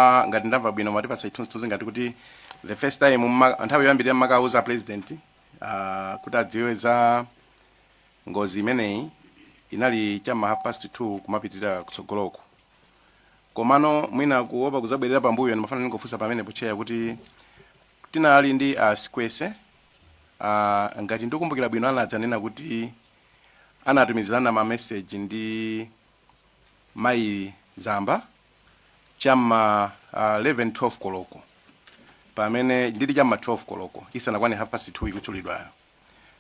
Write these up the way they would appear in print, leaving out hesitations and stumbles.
ngati ndamva bwino mati pasa itunzi ngati kuti the first time nthawi yoyambirira makauza president kuti adziwe za ngozi imeneyi inali chama 2:30 kumapitirira kutsogoloko. Komano mwina kuopa kuzabwerera pambuyo ndimafuna ningofunsa pamene pocheya kuti tinali ndi sikwese ngati ndikumbukira bwino anadzanena kuti anatumizirana ma message ndi mai Zamba chama 11-12 koloko pamene ndili chama 12 koloko isanakwane 2:30 ikuchulidwayo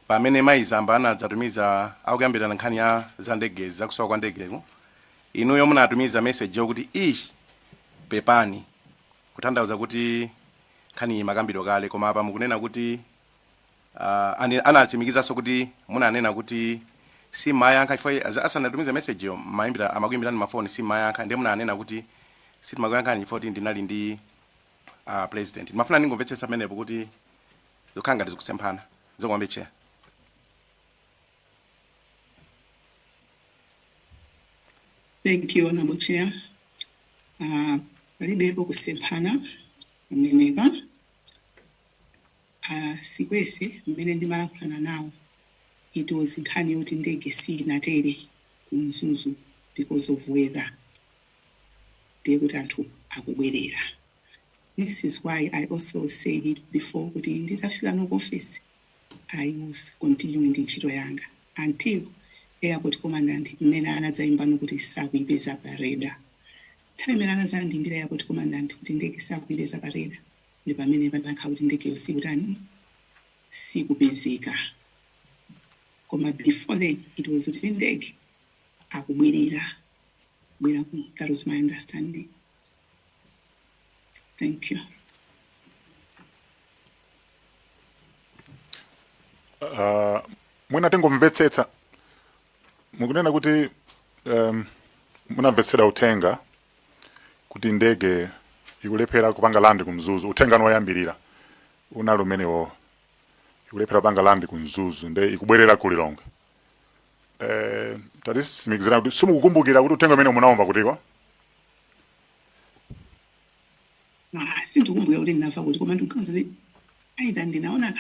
pamene mai Zamba anadzatumiza akuyambirana nkhani ya za ndege zakusowa kwa ndegeko inuyo munatumiza message yokuti pepani kutanthauza kuti nkhani makambidwe kale koma apa mukunena kuti anatsimikizaso kuti munanena kuti si mayankha chifukwa asanatumiza message yo maimbira amakuimbirani mafoni si mayankha ndiye munanena kuti siti makuyankhani chifukwa kuti ndinali ndi president. Ndimafuna ningomvetsetsa pamenepo kuti zokhala ngati zikusemphana zokombe chair. Thank you, Honorable Chair. Palibepo kusemphana mmeneka. Sikwese mmene ndimalankhulana nawo. It was nkhani yoti ndege sinatere kumzuzu because of weather. Ndiye kuti anthu akubwerera. This is why I also said it before kuti nditafika no office I was continuing the ntchito yanga until airport commandant mmene anadzaimba nokuti sakuipeza pareda. Nthawi imene anadzandimbira airport commandant kuti ndege sakuipeza pareda ndi pamene panakhala kuti ndege yosikutani sikupezeka. Koma before then it was kuti ndege akubwerera. That was my understanding. Thank you. Mwina tingomvetsetsa mukunena kuti munamvetsera uthenga kuti ndege ikulephera kupanga landi kumzuzu uthenga woyambirira unali umenewo ikulephera kupanga landi kumzuzu nde ikubwerera kulilonga. Tatisimikizira kuti simukukumbukira kuti uthenga umene munaomva kutiko? Sindikumbukira kuti ndinamva kuti koma ndikuganiza either ndinaona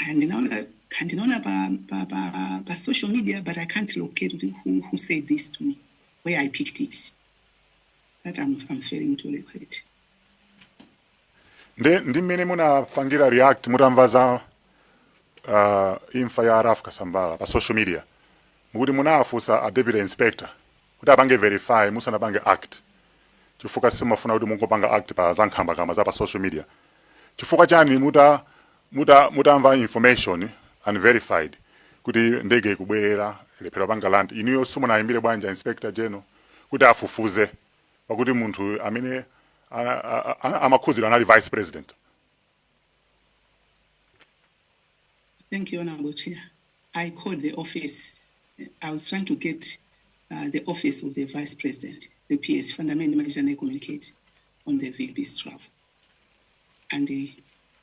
pa social media, but I can't locate who said this to me, where I picked it. That I'm failing to locate. Ndi mmene munapangira react mutamva za imfa ya Raf Kasambala pa social media. Mukuti munafunsa a deputy inspector kuti apange verify musanapange act. Chifukwa simafuna kuti mungopanga act pa zankhamba kama za pa social media. Chifukwa chani mutamva information unverified kuti ndege ikubwerera ilephera panga land inuyo simunaimbire bwanja inspector general kuti afufuze pakuti munthu amene amakhuzidwa anali vice president. Thank you, Honorable Chair. I called the office. I was trying to get the office of the vice president, the PS, fundamentally communicate on the VP's travel. And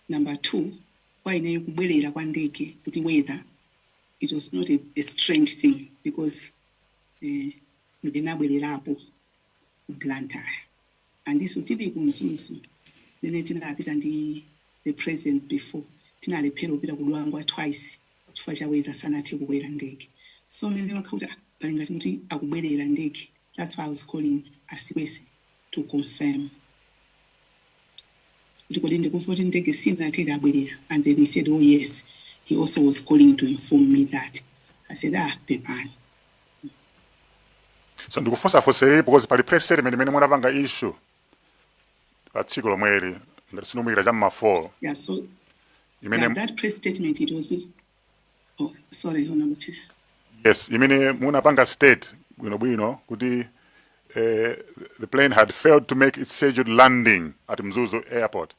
number two, why kubwerera kwa ndege kuti weather, it was not a strange thing because ndinabwererapo Blantyre. And this would be kumzuzu. Then tinapita ndi the president before tinalephera kupita kulwangwa twice chifukwa cha weather sanathe kukwera ndege. So mene wakauta palingati kuti akubwerera ndege. That's why I was calling Asikwese to confirm. And then he said, oh yes, he also was calling to inform me that. I said, Pepan. So ndikufunsa fosere because pali press statement mene munapanga issue atsiko lomweli ngati sinomwira chamma 4. Yeah, so that press statement, it was oh sorry, Honorable Chair. Yes, imene munapanga state bwino kuti the plane had failed to make its scheduled landing at Mzuzu Airport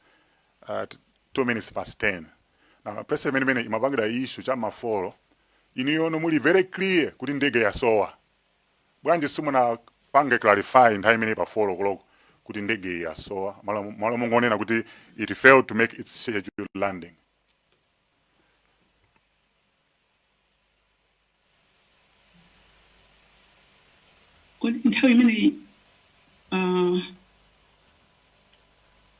at 10:02. Now, President Mene imapangira issue chamma 4 iniyono muli very clear kuti ndege yasowa. Bwanje simuna pange clarify nthawi imene pa 4 o'clock kuti ndege yasowa. Malo mungonena kuti it failed to make its scheduled landing. Nthawi imene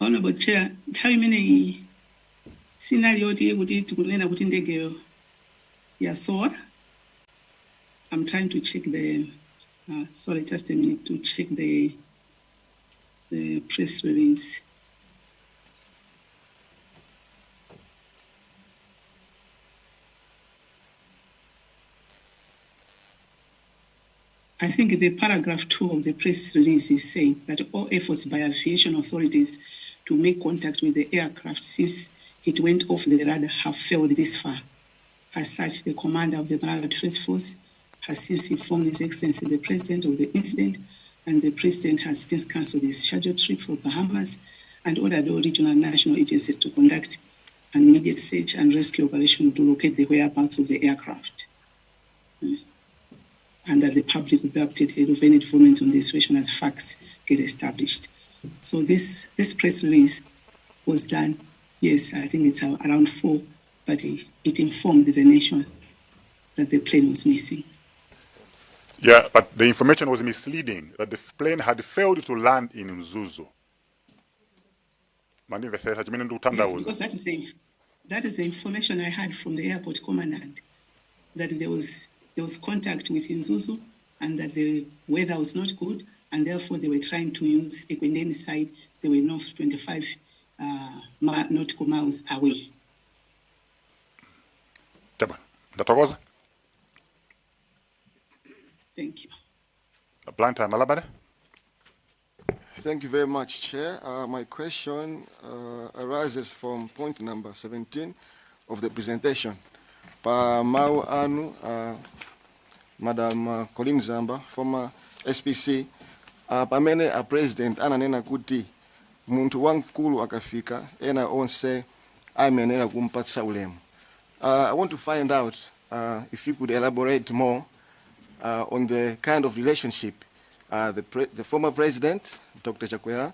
Honorable Chair, nthawi imene sinali yoti kuti tikunena kuti ndege yasowa. I'm trying to check the sorry, just a minute to check the press release. I think the paragraph 2 of the press release is saying that all efforts by aviation authorities to make contact with the aircraft since it went off the radar have failed this far. As such, the commander of the Malawi Defense Force has since informed His Excellency the President of the incident, and the President has since cancelled his scheduled trip for Bahamas and ordered all regional and national agencies to conduct an immediate search and rescue operation to locate the whereabouts of the aircraft. And that the public will be updated of any development on this situation as facts get established. So this press release was done, yes, I think it's around 4, but it informed the nation that the plane was missing. Yeah, but the information was misleading, that the plane had failed to land in Mzuzu. Yes, because that is the information I had from the airport commandant, that there was contact with Mzuzu and that the weather was not good, and therefore they were trying to use Ekwendeni side. They were not 25 nautical miles away. Thank you. Thank you very much, Chair. My question arises from point number 17 of the presentation. Pa mau anu, Madam Collen Zamba, former SPC, pamene a president ananena kuti muntu wankulu akafika ena onse amenera kumpatsa ulemu. I want to find out if you could elaborate more on the kind of relationship the former president, Dr. Chakwera,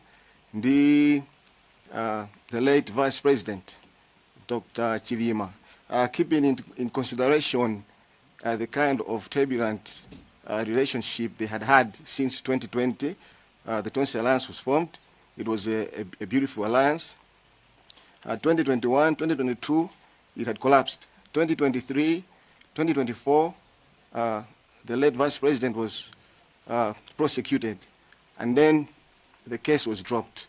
the late vice president, Dr. Chilima, keeping in consideration the kind of turbulent relationship they had since 2020. The Tonsi Alliance was formed. It was a beautiful alliance. 2021, 2022, it had collapsed. 2023, 2024, the late vice president was prosecuted, and then the case was dropped.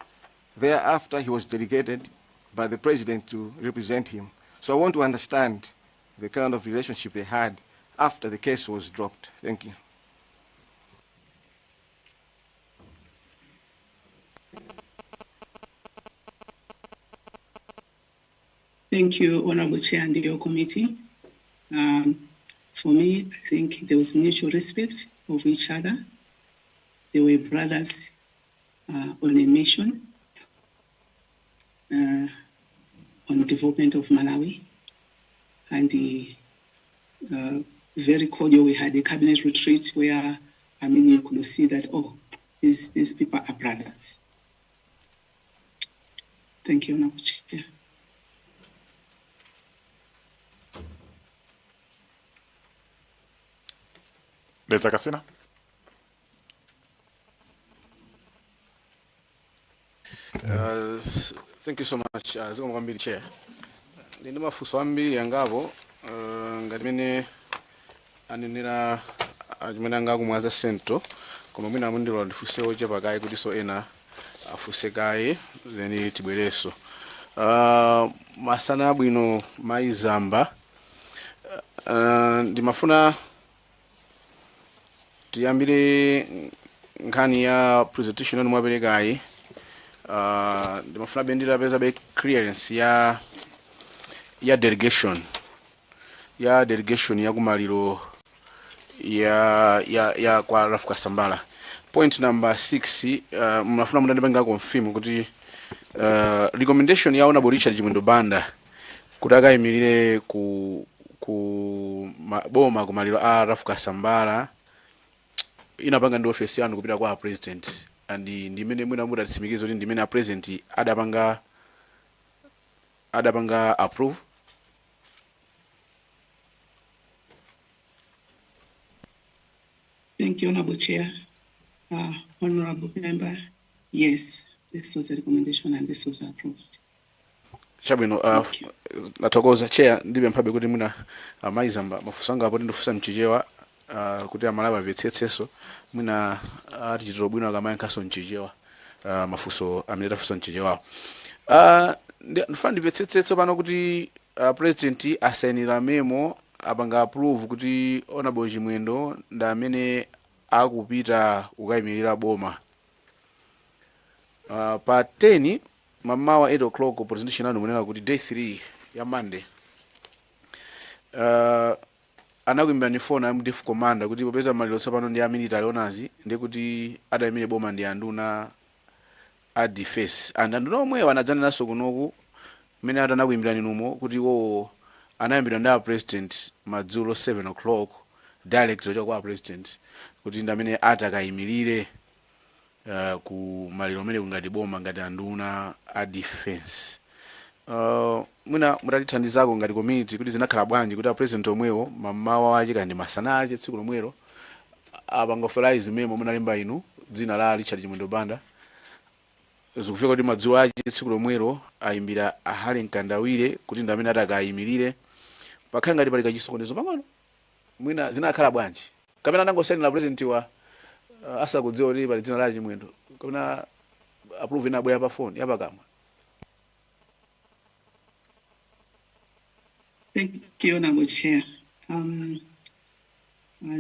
Thereafter, he was delegated by the president to represent him. So I want to understand the kind of relationship they had after the case was dropped. Thank you. Thank you, Honorable Chair and your committee. For me, I think there was mutual respect of each other. They were brothers on a mission on development of Malawi. And very cordial, we had a cabinet retreat where, I mean, you could see that, oh, these people are brothers. Thank you, Honorable Chair. Thank you so much. Zingomwambili Chair. Nina mafuso ambili yangapo ngati mene anenera ajimene angaku mwaza sento koma mwina amundiro ndifuse oche pakayi kuti so ena afuse kayi then tibwereso. Masana abwino Mayi Zamba. Ndimafuna tiyambire nkhani ya presentation anu mwaperekayi. Ndimafuna bendera peza be clearance ya delegation ya kumaliro ya kwa Rafu Kasambala. Point number 6, mnafuna mundandipanga confirm kuti recommendation ya Honorable Chimwendo Banda kuti akayimirire ku boma kumaliro a Rafu Kasambala inapanga ndi office yanu kupita kwa president, and ndimene mwina muda tsimikizo kuti ndimene a president adapanga approve. Thank you, Honorable Chair. Honorable Member, yes, This was a recommendation and this was approved. Chabwino nathokoza chair ndibe mphabe kuti mwina amaizamba mafunso anga apo tindofunsa mchichewa kuti amalawi amvetsetsenso mwina atichitira bwino akamayankhanso mchichewa mafunso amene tafunsa mchichewawo. Ndifuna ndimvetsetsetso pano kuti president asainira memo apanga approve kuti honorable Chimwendo ndi amene akupita kukayimirira boma. Pa 10 mamawa 8 o'clock presentation anu munena kuti day 3 ya Monday anakuimbira ni phone ya mdifu commander kuti popeza maliro tsopano ndi military owners ndi kuti adayimire boma ndi anduna a defense and anduna omwe wanadzana naso kunoku mene atanakuimbira numo kuti wo anayimbira ndi president madzulo 7 o'clock direct zocha kwa president kuti ndi amene atakayimirire ku maliro mene ngati boma ngati anduna a defense. Mwina mutatithandizako ngati community kuti zinakhala bwanji kuti president omwewo mamawa wachika ndi masana ache tsiku lomwero apangofalize memo munalemba inu dzina la Richard Chimwendo Banda zikufika kuti madzulo ache tsiku lomwero ayimbira ahale mkandawire kuti ndi amene atakayimirire pakhala ngati pali kachisokonezo pang'ono mwina zinakhala bwanji kapena nangosainira president wa asakudziwa kuti pali dzina la Chimwendo kapena approve ina abwera pa phone yapakamwa. Thank you, Honorable Chair.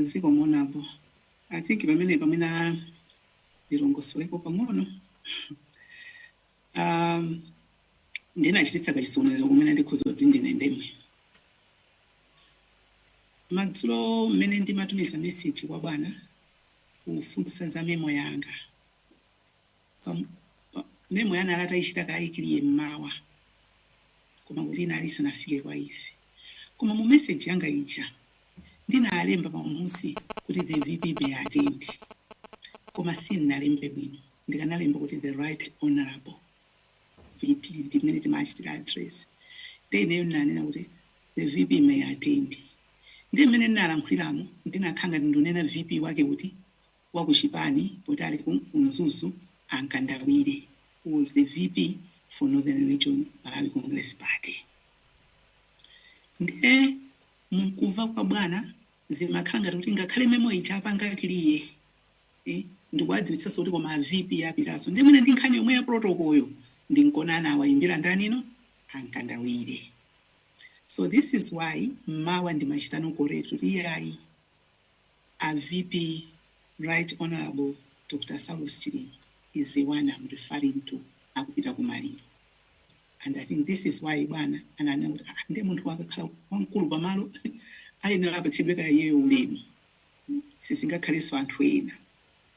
Ziko monabo. I think pamene lilongosoleko pang'ono. Ndinachititsa kachisokonezo kumene ndikhoza kuti ndinendemwe. Madzulo mmene ndimatumiza message kwa bwana kufunsa za memo yanga. Memo yana atayishita kayikiliye mmawa. Koma kuti inali sanafike kwa ife. Koma mu message yanga ija ndinalemba pamusi kuti the VP may attend. Koma sinalembe bwino. Ndikanalemba kuti the right honorable VP ndimene timachitira address. Then nanena kuti the VP may attend. Ndimene ndinalankhuliramo ndinakhanga ndinena VP wake kuti wakuchipani kuti ali kumzuzu ankandawire, who was the VP for Northern Region Malawi Congress Party. Nde mkuva kwa bwana zimakhala ngati kuti ngakhale memo ichapanga kiliye ndikuwadziwitsa kuti koma VP apitaso ndimene ndi nkhani yomwe ya protocol ndinkonana awayimbira ndanino ankandawire. So this is why mawa ndimachitano correct kuti iyayi a VP Right Honorable Dr. Chilima is the one I'm referring to akupita kumaliro. And I think this is why bwana ananena kuti ndi munthu wakakhala wankulu pamalo ayenera apatsidwe kayeyo ulemu sisingakhaleso anthu ena.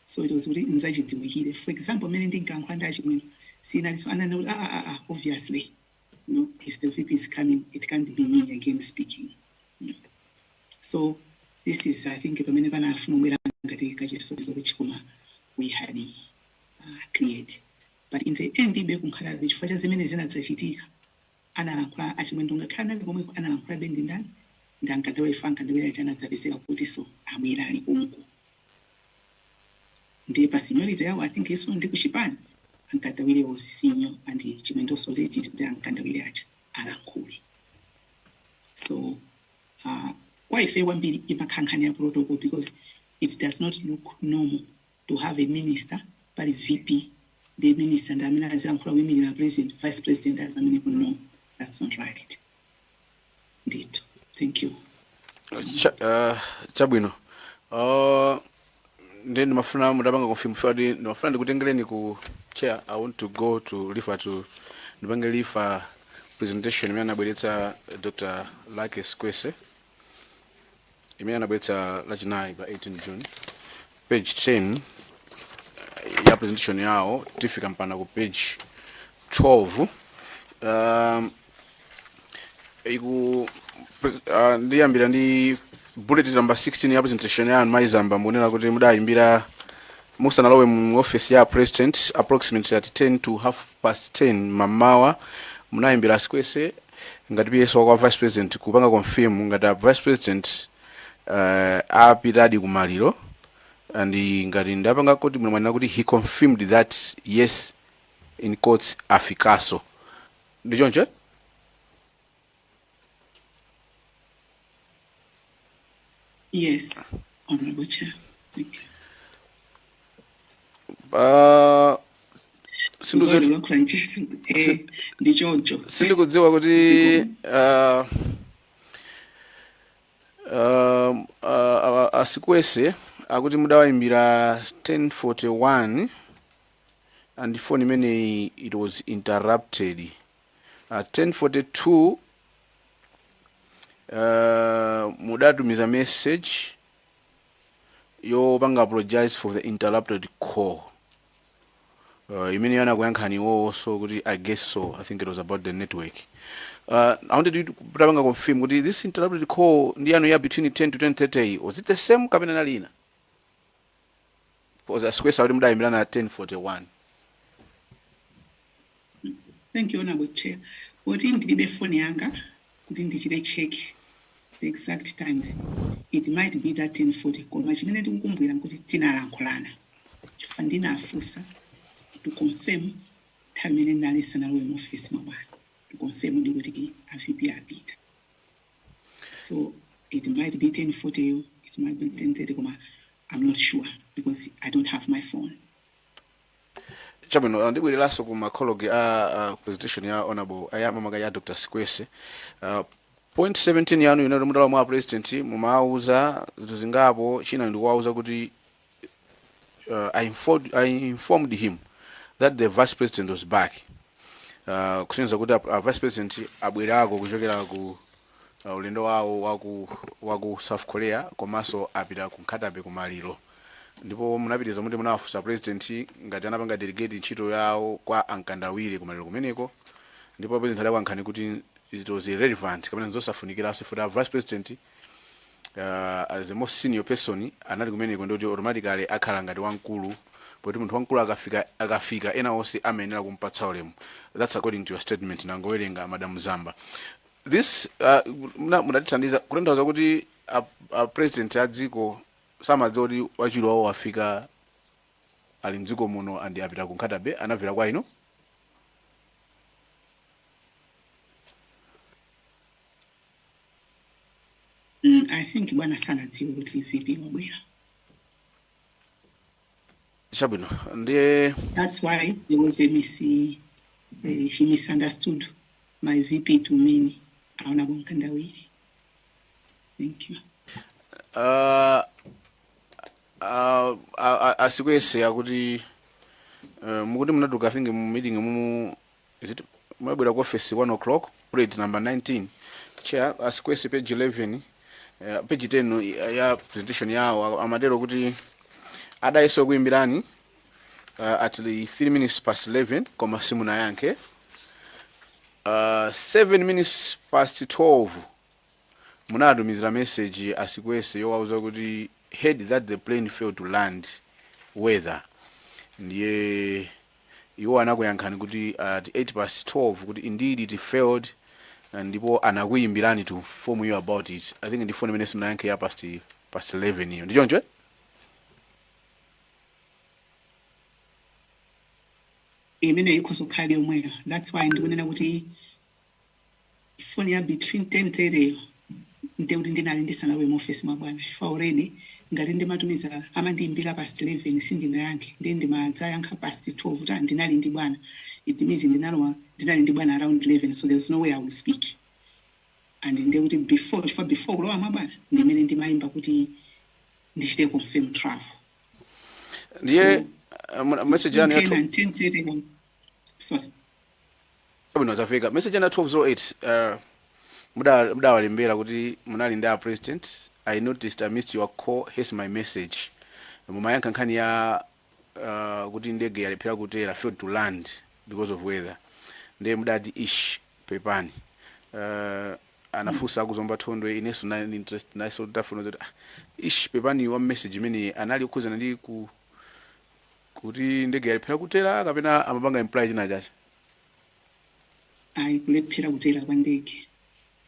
So it was kuti nzachidziwikire. For example, mene ndinkankhula ndi Chimwendo sinaliso ananena kuti obviously if the VP is coming, it can't be me again speaking. So this is, I think, pamene pana afuna ngati kachisokonezo chikoma we had create. But in the end, ibe kunkhala chifukwa cha zimene zinadzachitika analankhula Chimwendo ngakhala nali komwe analankhula bendi ndani ndankadawa ifanka ndabera chanadzapezeka kuti so amwera ali kunku. Ndiye pa seniority yawo I think iso ndi kuchipani ankadawire osinyo and Chimwendo soleti kuti ankadawire acha alankhule. So kwa ife wambiri imakhankhani ya protocol because it does not look normal to have a minister but a VP the minister and amina azilankhula women president vice president and no, that's not right. Indeed. Thank you. Chabwino. Then mafuna mudabanga confirm fadi mafuna ndikutengeleni ku chair. I want to go to refer to ndibanga lifa presentation imene anabweretsa Dr. Lake Squese imene anabweretsa lachinayi pa 18 June page 10 ya presentation yao tifika mpana ku page 12 ndiyambira ndi bullet number 16 ya presentation ya maizamba mbonera kuti mudayimbira musanalowe mu office ya president approximately at 10 to 10:30 mamawa munayimbira Squese ngati piyeso kwa vice president kupanga confirm ngati vice president apita adi kumaliro and ngati ndapanga kuti mwana kuti he confirmed that yes in quotes afikaso. Ndichoncho? Yes, Honorable Chair. Thank you. Sindikudziwa kuti asikwese akuti mudawayimbira 10:41 and phone imene it was interrupted. 10:42 mudatumiza message yopanga apologize for the interrupted call. Imene yana kuyankha iwowo, so kuti I guess so. I think it was about the network. I wanted you to confirm kuti this interrupted call ndiyano ya between 10 to 10:30 was it the same kapena nalina? Because asikwesa kuti mudayimbira na 10:41. Thank you, Honorable Chair. Kuti ndilibe phone yanga kuti ndichite check the exact times. It might be that 10:40 koma chimene ndikukumbukira kuti tinalankhulana. Chifukwa ndinafunsa to confirm time imene ndalisana nawe mu office mabwana. To confirm kuti afipi apita. So it might be 10:40, it might be 10:30 koma I'm not sure because I don't have my phone. Chabwino ndibweleraso ku makologi a presentation ya honorable ayamamaga ya Dr. Sikwese. Point 17 yanu ino mudala mwa president mumauza zinthu zingapo china ndikuwauza kuti I informed him that the vice president was back. Kusenza kuti vice president abwerako kuchokera ku ulendo wawo waku South Korea komanso apita ku Nkatabe ku Maliro. Ndipo munapitiza kuti munafunsa president ngati anapanga delegate ntchito yawo kwa ankandawire ku Maliro kumeneko. Ndipo president ali kuyankhani kuti it was irrelevant kapena zosafunikira for vice president as the most senior person anali kumeneko ndoti automatically akhala ngati wamkulu poti munthu wamkulu akafika ena onse amenera kumpatsa ulemu. That's according to your statement nangowerenga Madam Zamba. This mudatithandiza kutanthauza kuti president adziko samadziwa kuti wachiro wawo wafika ali mdziko muno andi apita ku Nkatabe anavira kwa ino. I think bwana sana tiwe kuti VP mabwera. Chabwino ndiye That's why there was a he misunderstood my VP to mean Honorable Nkandawire. Thank you. Asikwese akuti mukuti munatuka I think mu meeting mu is it mwabwera ku office 1 o'clock plate number 19 chair asikwese page 11 page 10 ya presentation yawo amadero kuti adaiso kuimbirani at the 3 minutes past 11 koma simuna yanke 7 minutes past 12 munatumizira message asikwese yowauza kuti heard that the plane failed to land weather. Ndiye iwo anakuyankhani kuti at 8 past 12 kuti indeed it failed ndipo anakuyimbirani to inform you about it. I think ndifone mene simunayankhe ya past 11 hiyo. Ndichoncho? Imene ikoso khali yomweyo. That's why ndikunena kuti phone ya between 10:30 ndikuti ndinali ndisanawe mu office mabwana. If already ngati ndimatumiza amandiyimbira past 11 sindinayankhe ndi ndimadzayankha past 12 ta ndinali ndi bwana. It means ndinali ndi bwana around 11, so there's no way I will speak. And ndikuti before kulowa mabwana ndimene ndimayimba kuti ndichite confirm travel. Ndiye message yani ya 10:30 sorry. Kabino zafika message yana 1208 mudawalembera kuti munali ndi president. I noticed I missed your call. Here's my message. Mumayankha nkhani ya kuti ndege yalephera kutera failed to land because of weather. Ndiye mudati ish pepani. Anafusa kuzomba thondwe ineso na interest naso tafuna zoti ish pepani wa message imene anali ukuzana ndi kuti ndege yalephera kutera kapena amapanga imply china chacha. Ai kulephera kutera kwa ndege.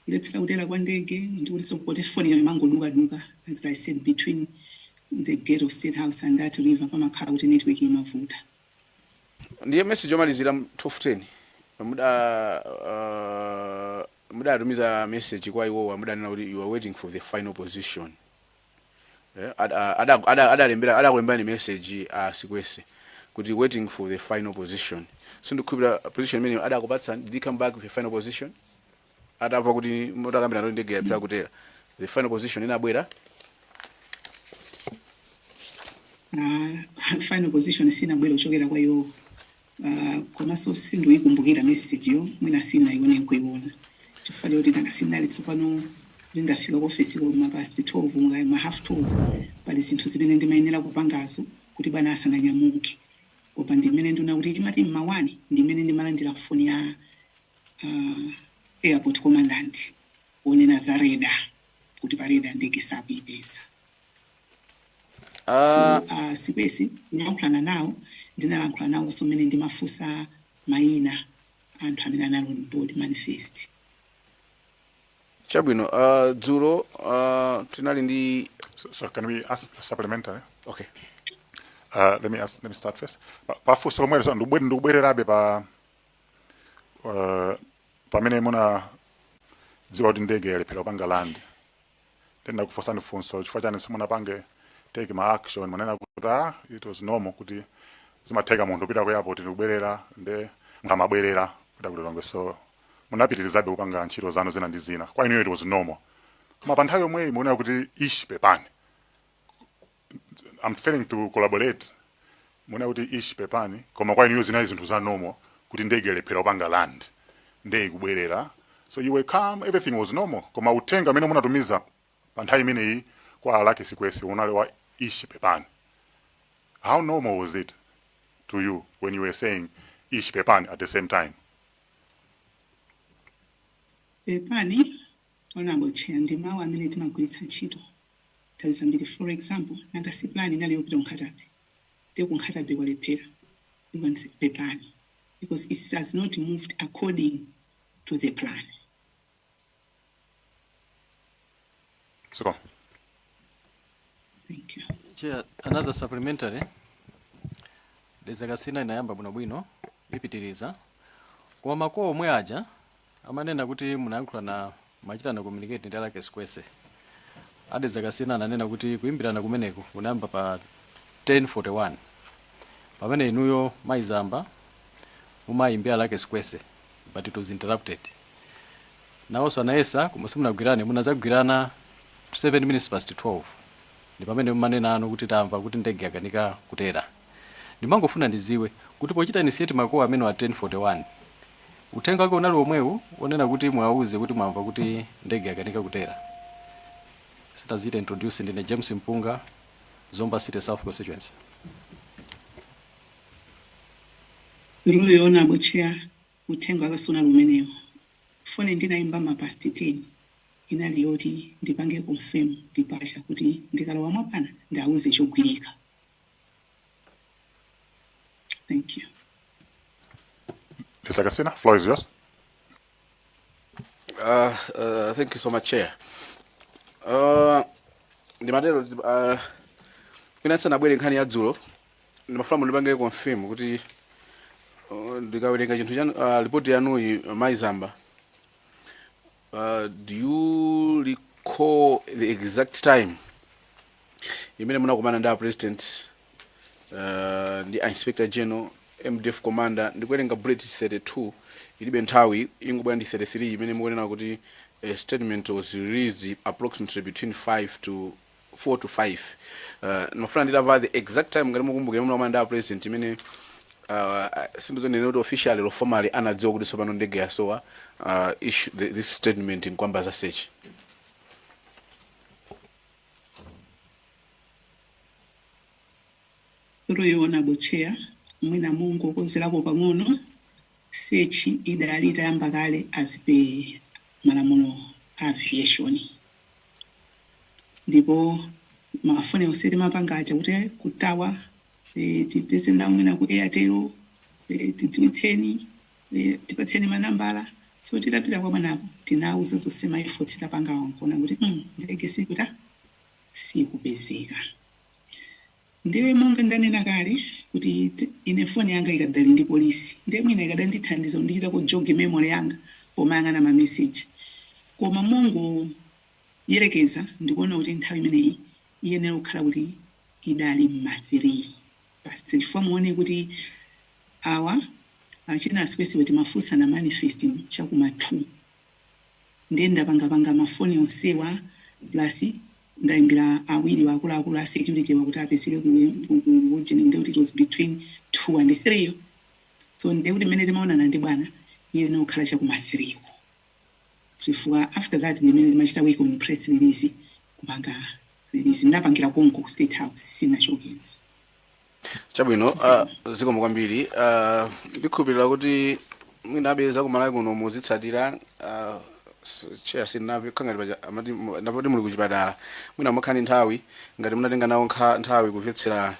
Kulephera kutera kwa ndege ndikuti sokote phone yayo mangoduka as I said between the gate of State House and that river pamakhala kuti network imavuta. ndiye message yomalizira 12:10 mudatumiza message kwa iwowo mudanena kuti you are waiting for the final position. Adakulembera ni message sikwese kuti waiting for the final position. So ndikukhulupira position imene adakupatsa, did he come back with a final position? Adamva kuti mutakambira ndo ndege yapita kutera the final position inabwera. Final position sinabwera kuchokera kwa iwowo. Komanso sindikuikumbukira message yo, mwina sinaione nkuiona. Chifukwa kuti nanga sinali tsopano ndingafika ku office ko mapasti 12 ngai ma half 12 pali zinthu zimene ndimayenera kupangazo kuti bana asananyamuke. Kopa ndimene nduna kuti imati mmawani ndimene ndimalandira foni ya airport commandant onena za reda kuti pareda ndege sapitesa. Sikwesi ndinalankhulana nawo, ndinalankhulana nawo so mene ndimafusa mayina anthu amene anali on board manifest. Chabwino, dzulo tinali ndi So can we ask supplementary? okay. Let me start first. Pafuso lomwe so ndubwererabe pamene muna dziwa kuti ndege yalephera kupanga land. Tenda kufosani funso chifukwa chani simunapange take my action manena kuti it was normal kuti zimatheka munthu kupita ku airport ndikubwerera nde ngamabwerera kuda kulilongwe, so munapitirizabe kupanga ntchito zanu zina ndi zina. Kwa inu it was normal. Koma pa nthawi yomwe muona kuti ishi pepani. I'm failing to collaborate. Muona kuti ishi pepani koma kwa inu zina zinthu za normal kuti ndege yalephera kupanga land nde kubwerera. So you were calm, everything was normal. Koma utenga amene munatumiza pa nthawi imeneyi kwa alake sikwesi unale wa ishi pepani. How normal was it to you when you were saying ishi pepani at the same time? Pepani onabo chendi mawa amene timagwiritsa ntchito tazambiri. For example, nanga si plan inali yopita kunkhatabe kunkhatabe kwalephera ndikwanise pepani because it has not moved according to the plan. So Thank you. Chair, another supplementary. Lezakasina inayamba bwinobwino ipitiriza kwa makoa omwe aja amanena kuti munayankhula na machitana communicate ndi alake sikwese. Adezakasina ananena kuti kuimbirana kumeneku kunayamba pa 10:41 pamene inuyo maizamba mumayimbira alake sikwese but it was interrupted. Nawonso anayesa koma simunagwirane, munazagwirana 7 minutes past 12 ndi pamene mumanena anu kuti tamva kuti ndege yakanika kutera. Ndimangofuna ndiziwe kuti pochita initiate makoa amene wa 10:41 uthenga wake unali omwewu onena kuti mwauze kuti mwamva kuti ndege yakanika kutera. Sitazita introduce ndine James Mpunga, Zomba City South Constituency. Ruyo onabo chair uthenga wake sona lumeneyo. Foni ndinayimba mapasti 10 inali yoti ndipange confirm ndipasha kuti ndikalowa mwapana ndauze chogwirika. Thank you. Mr. Kasina, floor is yours. Thank you so much, Chair. Ndimatero pinatsa nabwere nkhani ya dzulo ndimafuna mundipange confirm kuti ndikawerenga chinthu chanu report yanuyi maizamba. Do you recall the exact time imene munakumana ndi president ndi inspector general MDF commander ndikuwerenga bullet 32 ilibe nthawi ingobwera ndi 33 imene mukunena kuti a statement was released approximately between 4 to 5. Nofuna nditava the exact time ngati mukumbukira munakumana ndi president imene sindizonena kuti officially or formally anadziwa kuti sopano ndege yasowa issue this statement in kwamba za search. Ruyo onabo chair mwina mungu okozerako pang'ono sechi idali itayamba kale azipe malamulo aviation. Ndipo mafoni osati mapanga aja kuti kutawa tipese ndawo mwina ku Airtel tipatseni manambala so titapita kwa manapo tinauza zosema ifo titapanga wankona kuti ndege sikuta sikupezeka. ndiwe monga ndanena kale kuti ine foni yanga ikadali ndi polisi ndiye mwina ikadandithandiza ndichita ku jog memory yanga pomayang'ana ma message koma mongo yerekeza ndikuona kuti nthawi imeneyi iyenera kukhala kuti idali ma3 past 3 muone kuti awa achina asipesi kuti mafusa na manifest chakuma 2 ndiye ndapanga mafoni onsewa plus ndaimbira awiri wakulu a security wakuti apesere kuwojeni ndiye kuti it was between 2 and 3 so ndiye kuti mmene timaonana ndi bwana iyenera kukhala chakuma 3 chifukwa after that ndimene timachita work on press release kupanga release ndapangira konko ku state house sinachokenso chabwino zikomo kwambiri ndikhulupirira kuti mwina abeza kumalawi kuno muzitsatira cheya sinavi khangati paja amati napoti muli kuchipatala mwina mukhani nthawi ngati munatenga nawo nthawi kumvetsera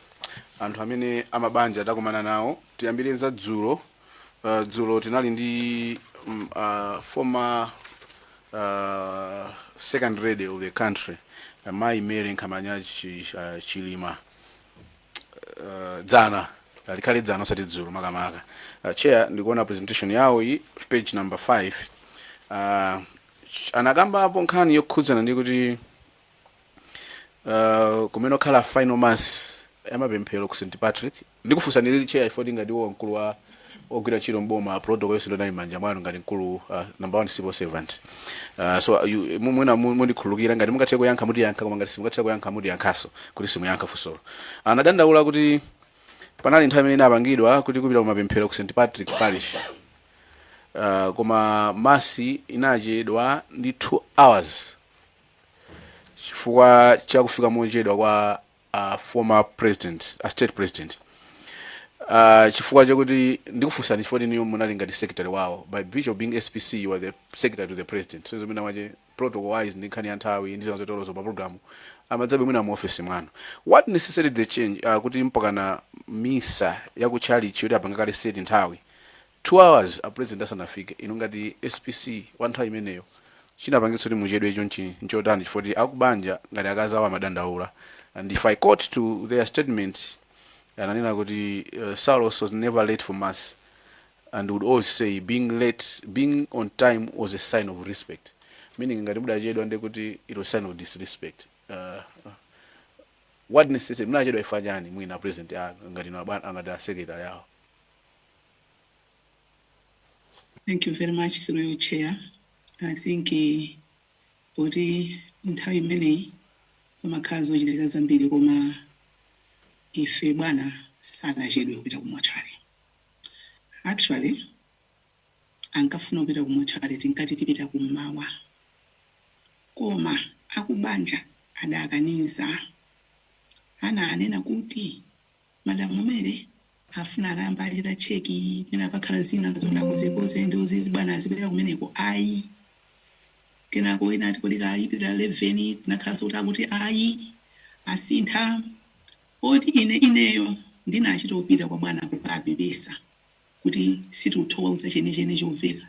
anthu amene amabanja atakumana nawo tiyambire za dzulo tinali ndi former second lady of the country Mai Mary Nkamanya Chilima dzana likhale dzana osati dzulo makamaka chair ndikuona presentation yawo iyi page number 5 anakamba apo nkhani yokhudzana ndi kuti kumene okhala final mass yamapemphero ku St Patrick ndikufunsaniriri chair ifoti ngati wo mkulu wa ogwira chiro mboma protocol yonse ndonali manja mwanu ngati mkulu number 1 civil servant so mwina mundikhululukira ngati mungathe kuyankha muti yankha koma ngati simungathe kuyankha muti yankhaso kuti simuyankha funsolo anadandaula kuti panali nthawi imene inapangidwa kuti kupita kumapemphero ku St Patrick parish koma masi inachedwa ndi 2 hours chifukwa chakufika mochedwa kwa former president state president chifukwa chakuti ndikufunsani chifukwa niyo munali ngati secretary wawo by virtue of being SPC you are the secretary to the president so zimene wache protocol wise ndi nkhani ya nthawi ndi zinthu pa program amadzabe mwina mu office mwanu what necessitated the change kuti mpakana misa ya ku church yoti apanga kale state nthawi 2 hours a president asanafike ino ngati SPC wa nthawi imeneyo chinapangitsa kuti muchedwe chonchi nchodani chifukwa akubanja ngati akazawa amadandaula and if I quote to their statement ananena kuti Salos was never late for mass and would always say being on time was a sign of respect meaning ngati mudachedwa ndi kuti it was a sign of disrespect what necessary mudachedwa ifanyani mwina president ngati no bwana angada secretary yawo. Thank you very much through your chair. I think body nthawi imeneyi amakazi ochitika zambiri koma ife bwana sanachedwe kupita kumwachale. Actually ankafuna kupita kumwachale tinkati tipita kummawa koma akubanja adakaniza ananena kuti madamu mere afuna akayamba achita cheki pena pakhala zina zonakozekoze ndozi bwana azipita kumeneko ayi kenako ina ati kodi kayipita 11 kunakhala kuti akuti ayi asintha oti ineyo ndinachita kupita kwa bwana kukapepesa kuti situthokoza chene choveka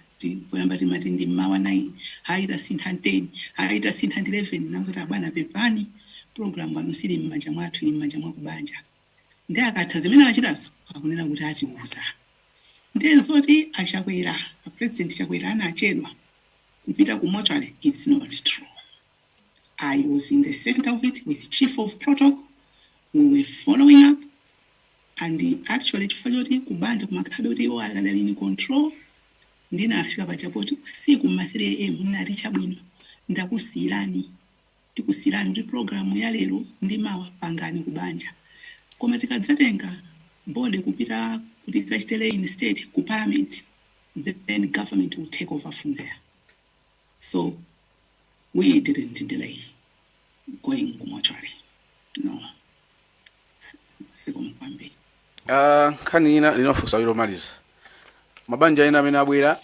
poyamba timati ndi mawa 9 haita sintha 10 haita sintha 11 nakuzoti bwana pepani program wanu sili mmanja mwathu ili mmanja mwakubanja ndi akatha zimene achitaso akunena kuti atiuza ndezoti achakwera a president chakwera anachedwa kupita kumotwale. It's not true. I was in the center of it with chief of protocol. We were following up and actually chifukwa kubanja kumakhala kuti iwo akadali in control ndinafika pachapoti usiku ma 3 am ndinati chabwino ndakusiyirani tikusiyirani kuti program ya lero ndi mawa pangani kubanja koma tikadzatenga board kupita kuti kachitele in state ku parliament then government will take over from there. So we didn't delay going kumwachari. No. Sikomu kwambi. Nkhani ina linofusa wilo maliza. Mabanja ina amene abwera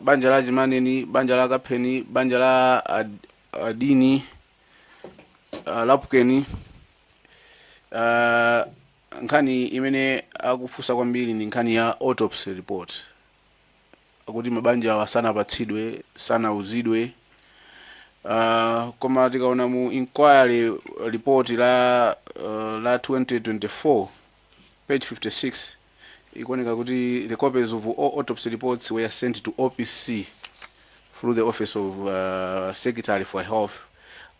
banja la Jimaneni, banja la Kapeni, banja la Adini, Lapukeni. Nkhani imene akufusa kwambiri ni nkhani ya autopsy report. Akuti mabanja wasana patsidwe, sana uzidwe. Koma tikaona mu inquiry report la 2024 page 56 ikuoneka kuti the copies of all autopsy reports were sent to OPC through the Office of Secretary for Health,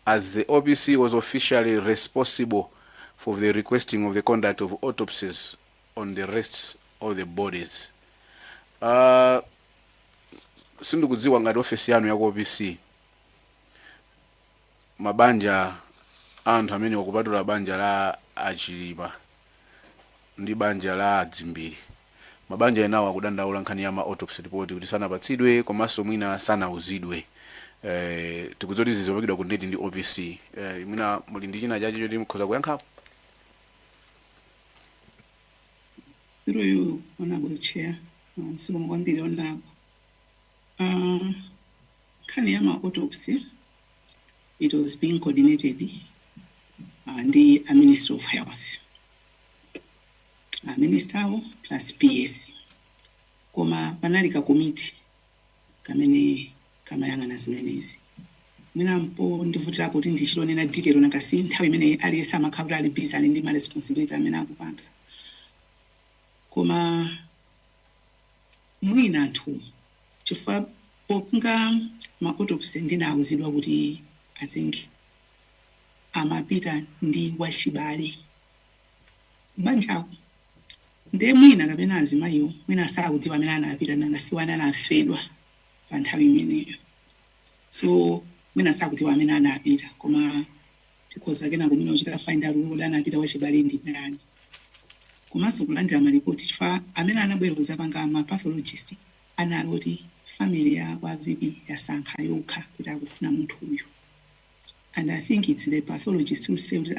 as the OPC was officially responsible for the requesting of the conduct of autopsies on the rest of the bodies. Sindikudziwa ngati office yanu ya OPC mabanja anthu amene wakupatula banja la achilima ndi banja la adzimbiri, mabanja enawo akudandaula nkhani ya ma autopsy report kuti sanapatsidwe komanso mwina sanauzidwe. Tikudzoti zizopakidwa ku ndeti ndi OPC. Mwina muli ndi china chacho choti mukhoza kuyankhapo? Through you, Honorable Chair, sikumkwambiri onako. Nkhani ya ma autopsy, it was being coordinated and the Minister of Health. Minister plus PS. Koma panalika committee kamene yanga na zimenezi. Mwina mpo ndivutira kuti ndichilonena detail nakasi nthawi imene aliyesa amakhala ali busy ali ndi ma responsibility amene akupanga. Koma mwina anthu chifukwa popunga ma autopsy ndinauzidwa kuti I think amapita ndi wachibale banjako nde mwina kapena azimayiwo mwina sakudziwa amene anapita nanga siwana anafedwa pa nthawi imeneyo, so mwina sakudziwa amene anapita koma tikhoza kenako mwina uchita find out kuti anapita wachibale ndi ndani. Komanso kulandira maripoti chifukwa amene anabwera kuzapanga ma pathologist anali kuti family ya kwa VP yasankha yokha kuti akufuna munthu uyu. And I think it's the pathologist who said,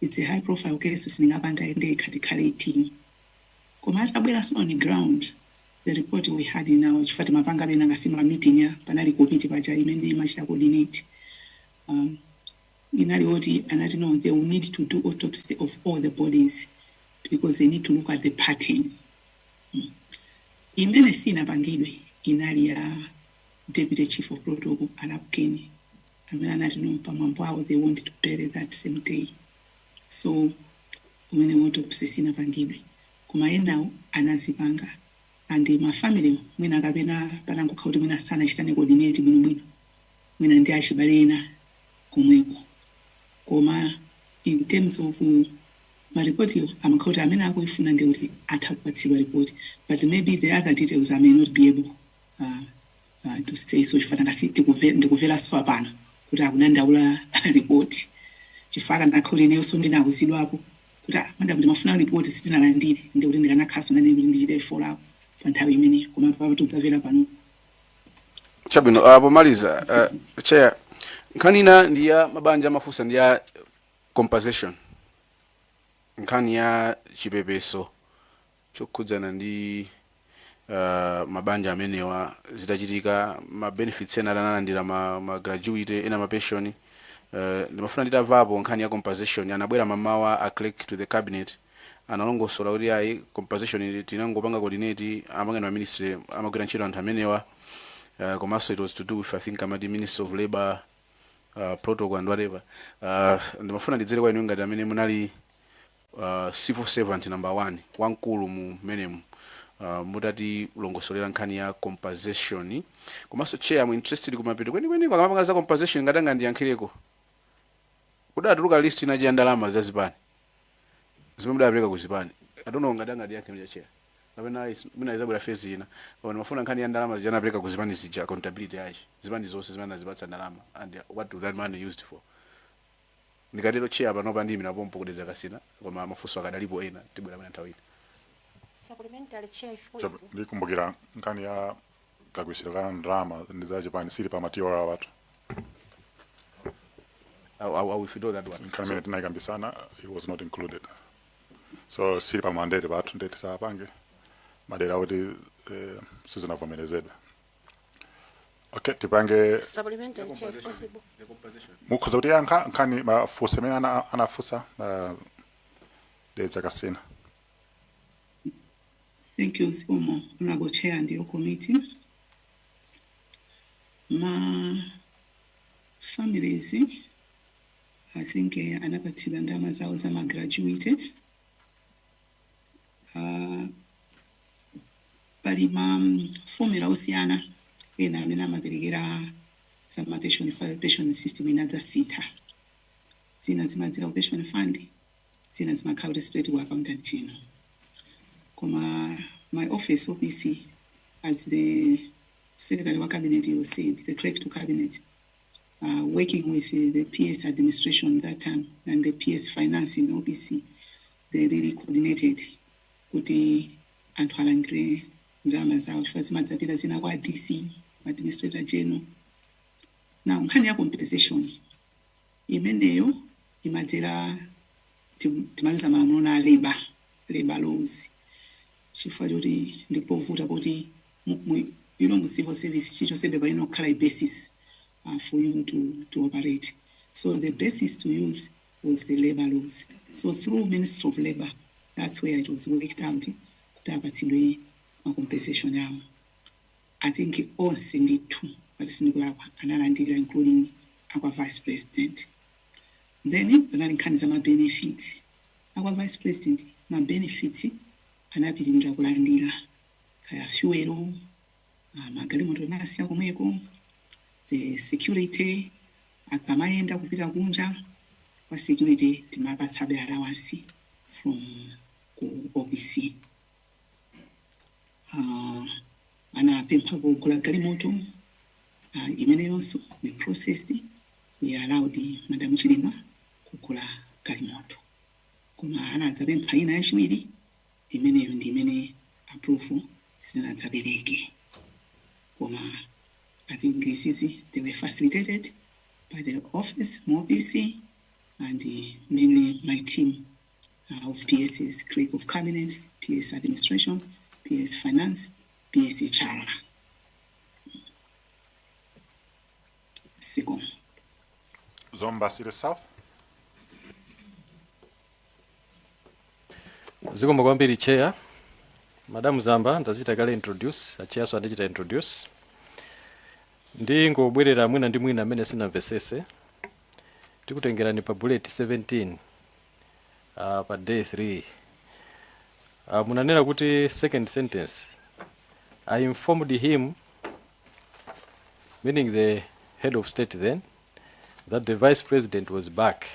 it's a high profile case, singapanga ende akakhale team. Koma atabwera on the ground, the report we had in our chifati mapanga bena ngasima meeting ya panali committee paja imene imachita coordinate. Inali oti anati no, they will need to do autopsy of all the bodies because they need to look at the pattern. Imene sina pangidwe inali ya Deputy Chief of Protocol Alapkeni. They want to bury that same day. So, when they want to obsess in a pangidwe, kuma now anazipanga, and my family, when I gabena, Palango Kaudimina Sana, Stani coordinated when and Dashibalena, Komwe. Koma, in terms of my report, I'm called Amena with Funandi at her report, but maybe the other details I may not be able to say so. If I can see to go very swabana. Kuti akunandaula report chifaka ndakhole neyo sondina kuzidwa hapo kuti manda kuti mafuna report sitinalandire ndi kuti ndikanakhaso nane kuti ndichite follow up pa nthawi imene koma papa tudzavera pano. Chabwino pomaliza chair nkhani ina ndi ya mabanja amafusa ndi ya compensation, nkhani ya chipepeso chokhudzana ndi mabanja amenewa zitachitika ma benefits ena analandira ma graduate ena ma pension. Ndimafuna nditavapo nkhani ya compensation anabwera mamawa a click to the cabinet analongosola kuti ayi compensation tinangopanga coordinate amangena ma ministry amagwira ntchito anthu amenewa. Komanso it was to do with I think amadi Minister of Labor protocol and whatever. Ndimafuna ndidzere kwa inu ngati amene munali civil servant number 1 wankulu mu menemu. Mutati ulongosolera nkhani ya compensation. Komanso chair I'm interested kumapeto kweni kwa kamapanga za compensation ngatanga ndiyankhireko kudatuluka list inaji ya ndalama za zipani zimene mudapereka ku zipani. I don't know ngatanga ndiyankhe chair kapena mina izabwera phase ina koma mafuna nkhani ya ndalama zinapereka ku zipani zija accountability yachi zipani zonse zimene zipatsa ndalama and what do that money used for. Ndikatero chair panopa ndimi na pompo kudeza kasina koma mafunso akadalipo ena tibwera mwana nthawi ina. Supplementary chair ndikumbukira nkhani ya kagwisiro ka ndalama ndizachipani sili pa matiwa wa watu. I will feel that one. Nkhani imene tinaikambisana it was not included. So sili pa mandate watu ndeti sapange madera oti sizinavomerezedwa. Okay, tipange supplementary chair possible. Mukhoza kuti yankha nkhani mafusa amene anafusa dedza kasina. Thank you, Spomo. Honorable Chair and your committee. families, I think anapatsira ndama zawo zamagraduate. Pali formula osiyana ena amene amaperekera some pension system inadzasintha. Zina zimadzera ku pension fund, zina zimakhala straight ku accountant chino. Koma my office OPC, as the Secretary of Cabinet was said, the clerk to Cabinet, working with the PS administration that time and the PS finance in OPC, they really coordinated kuti anthu alandire ndalama zawo chifukwa zimadzapita zina kwa DC, administrator general. Now nkhani ya compensation imeneyo imadzera timaliza malamulo na labor laws. Chifukwa choti ndipovuta kuti mu civil service chicho sebe paino khala basis for you to operate. So the basis to use was the labor laws. So through Ministry of Labor, that's where it was worked out kuti apatsidwe ma compensation yawo. I think onse ndithu palisindikulakwa analandira including our vice president. Then panali nkhani za benefits. Our vice president ma benefits anapitirira kulandira kaya fuelo, magalimoto nasiya komweko, the security akamayenda kupita kunja wa security timapatsabe allowance from ku OPC. Anapempha kugula galimoto imene yonso we processed, we allowed Madam Chilima kugula galimoto. Koma anadzapempha ina yachiwiri imeneyo ndi imene approve sinadzapereke. Koma I think this is they were facilitated by the office, OPC, and mainly my team of PS's clerk of cabinet, PS administration, PS finance, PS HR. Second. Zomba City South. Zikomo kwambiri chair. Madam Zamba ndazita kale introduce, chair so ndachita introduce. Ndingobwerera mwina ndi mwina amene sinamvesese. Tikutengerani pa bullet 17 pa day 3. Munanena kuti second sentence, I informed him, meaning the head of state then, that the vice president was back.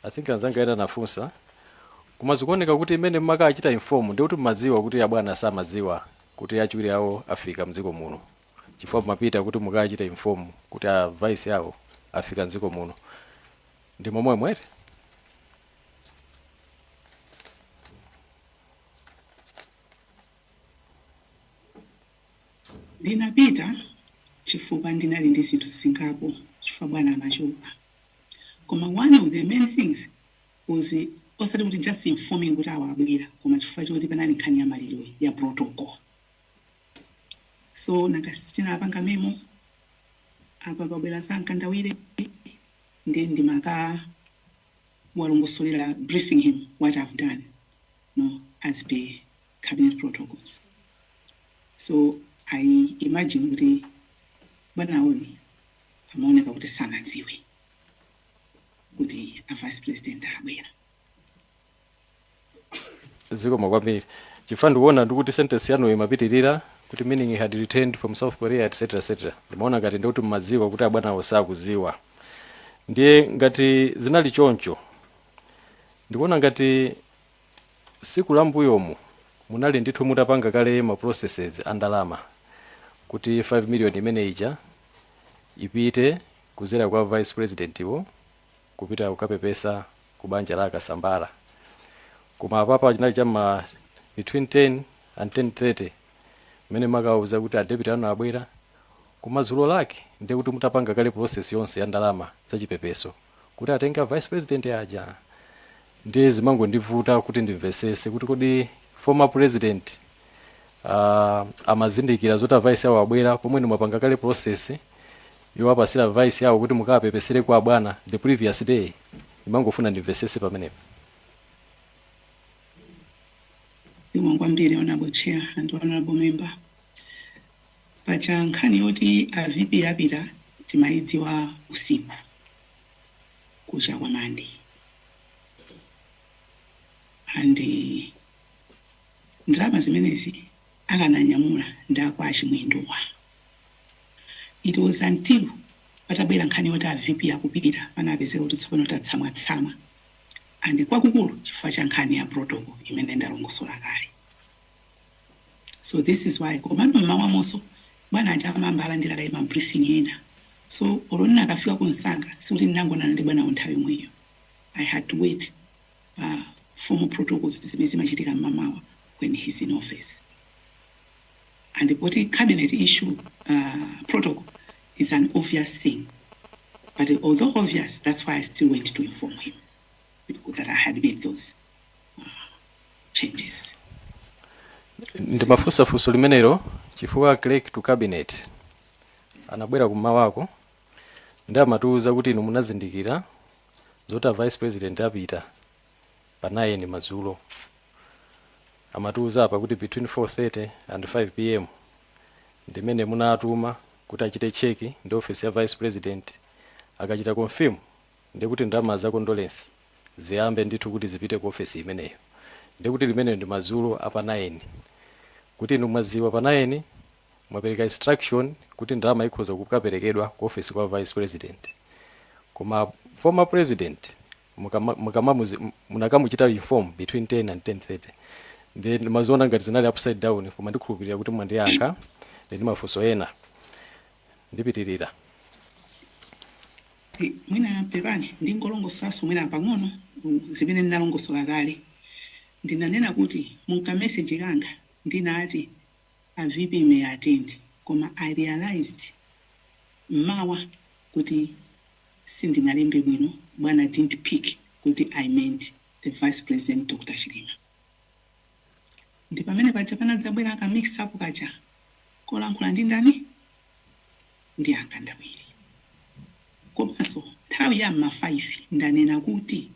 I think anzanga ena nafunsa kumazikuoneka kuti imene mmaka achita inform ndi kuti maziwa kuti abwana samaziwa kuti achiwiri awo afika mdziko muno. Chifukwa mapita kuti mukachita inform kuti a vice yawo afika mdziko muno. Ndi momwe mwere. Ndinapita chifukwa ndinali ndi zinthu zingapo chifukwa bwana amachoka. Koma one of the main things was osati kuti just informing kuti awa abwera koma chifukwa choti panali nkhani ya maliro ya protocol. So nakasitina apanga memo apa babwera sankandawire ndi ndimaka walongosolera briefing him what I've done as per cabinet protocols. So I imagine kuti bwana oni amaoneka kuti sanadziwe kuti a vice president abwera. Zikomo kwambiri. Chifukwa ndikuona ndikuti sentence yanu imapitirira kuti meaning he had returned from South Korea etc. Ndimaona ngati ndikuti mmadziwa kuti abwana osakuziwa. Ndiye ngati zinali choncho. Ndikuona ngati siku lambuyomu munali ndithu mutapanga kale ma processes andalama kuti 5 million imene ija ipite kuzera kwa vice president iwo kupita kukapepesa kubanja la Kasambala. Koma papa chinali chama between 10 and 10:30 mene makauza kuti a deputy anu abwera kumazulo lake ndi kuti mutapanga kale process yonse ya ndalama za chipepeso kuti atenga vice president aja. Ndi zimango ndivuta kuti ndimvesese kuti kodi former president amazindikira zota vice yawo abwera pomwe ndimapanga kale process yowapasira vice yawo kuti mukapepesere kwa bwana the previous day. Imangofuna ndimvesese pamenepo. Ndimongwambire honorable chair and honorable member. Pacha nkhani yoti a VP apita timaidziwa usiku kucha kwa mande and ndrama zimenezi akananyamula ndakwa Chimwendowa. It was until patabwera nkhani yoti VP akupita panapezeka kuti tsopano tatsamwa and kwakukulu chifukwa cha nkhani ya protocol imene ndalongosola kale. So this is why komano mama moso bwana aja amambala ndira kaima briefing ena. So olona akafika kunsanga sikuti ndangona ndi bwana onthawi mweyo. I had to wait formal protocols zimene zimachitika mamawa when he's in office. And the cabinet issue protocol is an obvious thing. But although obvious, that's why I still went to inform him that I had made those changes. Ndimafusa fuso limenelo chifukwa clerk to cabinet anabwera kumawako ndi amatiuza kuti inu munazindikira zota vice president apita pa 9 madzulo. Amatiuza apa kuti between 4:30 and 5 p.m. ndimene munatuma kuti achite cheki ndi office ya vice president akachita confirm ndikuti ndalama za condolence ziyambe ndithu kuti zipite ku office imeneyo. Ndikuti limene ndi madzulo apa 9 kuti inu mwaziwa pa 9 mwapereka instruction kuti ndalama ikhoza kukaperekedwa ku office kwa vice president. Koma former president munakamuchita inform between 10 and 10:30. Ndi maziona ngati zinali upside down koma ndikhulupirira kuti mwandiyankha ndi mafunso ena ndipitirira. Mwina pepani ndingolongosaso mwina pang'ono zimene ndinalongosola kale. Ndinanena kuti munka message kanga ndinati a VP may attend koma I realized mawa kuti sindinalembe bwino bwana didn't pick kuti I meant the vice president Dr. Chilima. Ndi pamene paja panadzabwera aka mix up kaja kolankhula ndi ndani ndi akandawiri. Komanso nthawi ya ma 5 ndanena kuti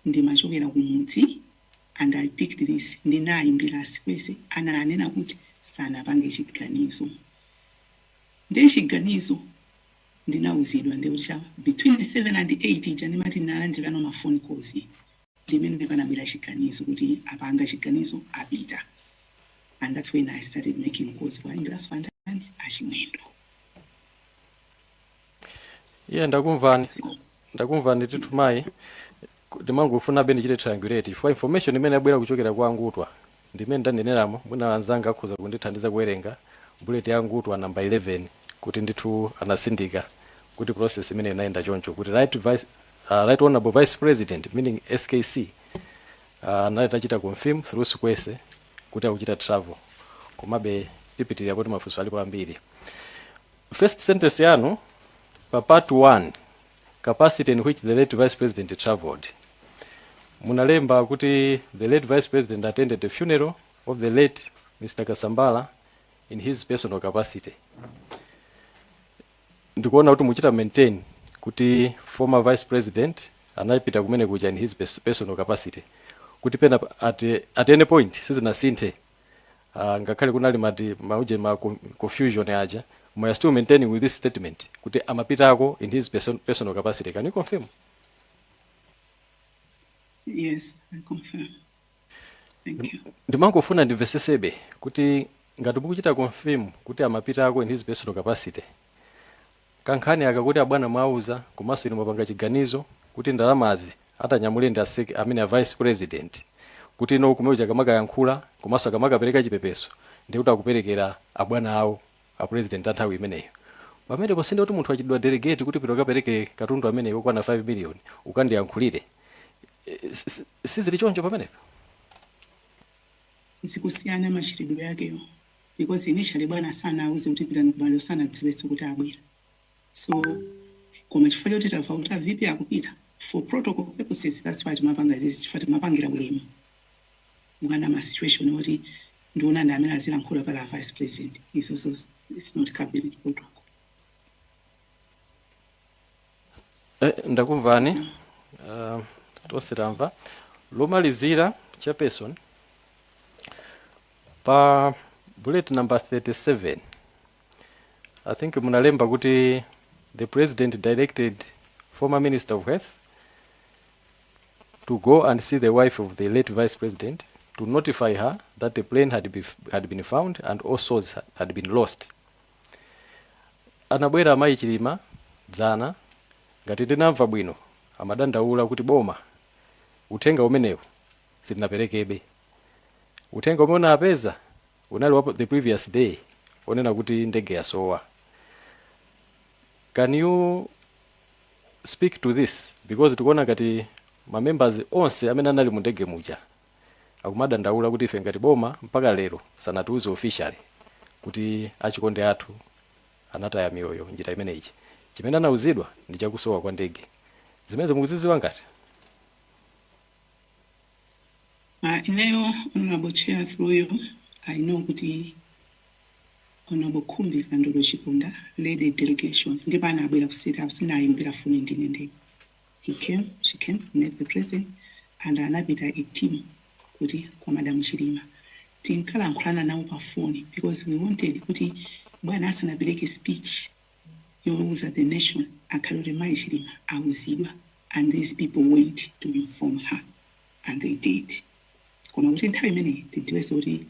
ndimachokera kumudzi and I picked this ndinayimbira sikwese ananena kuti sanapange chiganizo. Ndi chiganizo ndinauzidwa ndikuti between 7 and 8 janimati nalandira no phone calls ndimene panabwera chiganizo kuti apanga chiganizo apita. And that's when I started making calls kwa Ndinatsatira Chimwendo. Yeah, ndakumvani titumayi ndimangofuna bene chite triangulate for information imene yabwera kuchokera kwa angutwa ndimene ndaneneramo mwina anzanga akhoza kundithandiza kuwerenga bullet ya angutwa number 11 kuti ndithu anasindika kuti process imene inaenda choncho kuti right honorable vice president meaning SKC anatachita confirm through sikwese kuti akuchita travel komabe tipitirira kuti mafunso alipo ambiri. First sentence yanu pa part 1 capacity in which the late vice president traveled. Munalemba kuti the late vice president attended the funeral of the late Mr. Kasambala in his personal capacity. Ndikuona kuti muchita maintain kuti former vice president anapita kumene kuja in his personal capacity. Kuti pena at any point sizinasinthe ngakhale kunali mauje ma confusion aja. We are still maintaining with this statement kuti amapitako in his personal capacity. Can you confirm? Yes, I confirm. Thank you. Ndimangofuna ndimvesesebe kuti ngati mukuchita confirm kuti amapitako in his personal capacity. Kankhani akakuti abwana mauza komanso inu mapanga chiganizo kuti ndalamazi atanyamule ndi amene vice president kuti no kumeuja kamaka yankhula komanso kamakapereka chipepeso ndi kuti akuperekera abwana awo a president anthawi imeneyo. Pamene posende kuti munthu achidwa delegate kuti pita kapereke katundu amene ikokwana 5 million ukandiyankhulire sizili choncho pamenepo. Nsikusiyana machitidwe yakeyo because initially bwana sana auze kuti pita nikubalo sana dziwetso kuti abwera. So koma chifukwa choti tafa kuti VP akupita for protocol purposes, that's why timapanga this chifukwa timapangira ulemu mwana ma situation oti nduna ndi amene azilankhula pala vice president. It's not cabinet protocol. Ndakumvani tosiramva lomalizira chairperson pa bullet number 37 I think munalemba kuti the president directed former Minister of Health to go and see the wife of the late vice president to notify her that the plane had been found and all souls had been lost. Anabwera amayi Chilima dzana ngati ndinamva bwino amadandaula kuti boma uthenga umenewu silinaperekebe. Uthenga umene apeza unali wa the previous day onena kuti ndege yasowa. Can you speak to this? Because tikuona ngati ma members onse amene anali mu ndege muja akumadandaula kuti ife ngati boma mpaka lero sanatiuze officially kuti achikonde athu anataya miyoyo njira imeneyi. Chimene anauzidwa ndi chakusowa kwa ndege. Zimene mukuziziwa ngati? Ineyo, Honorable Chair, through you, I know kuti Honorable Kumbi Kandolo Chipunda led a delegation. Ngibana abwera ku State House na imbira Foni ndine. She came, met the president, and anapita a team kuti kwa Madam Chilima. Tinkala nkulana nawo pa Foni because we wanted kuti bwana asana beleke speech yoza the nation akalore mai Chilima awuzidwa, and these people went to inform her, and they did. Koma kuti nthawi imene tidziwese kuti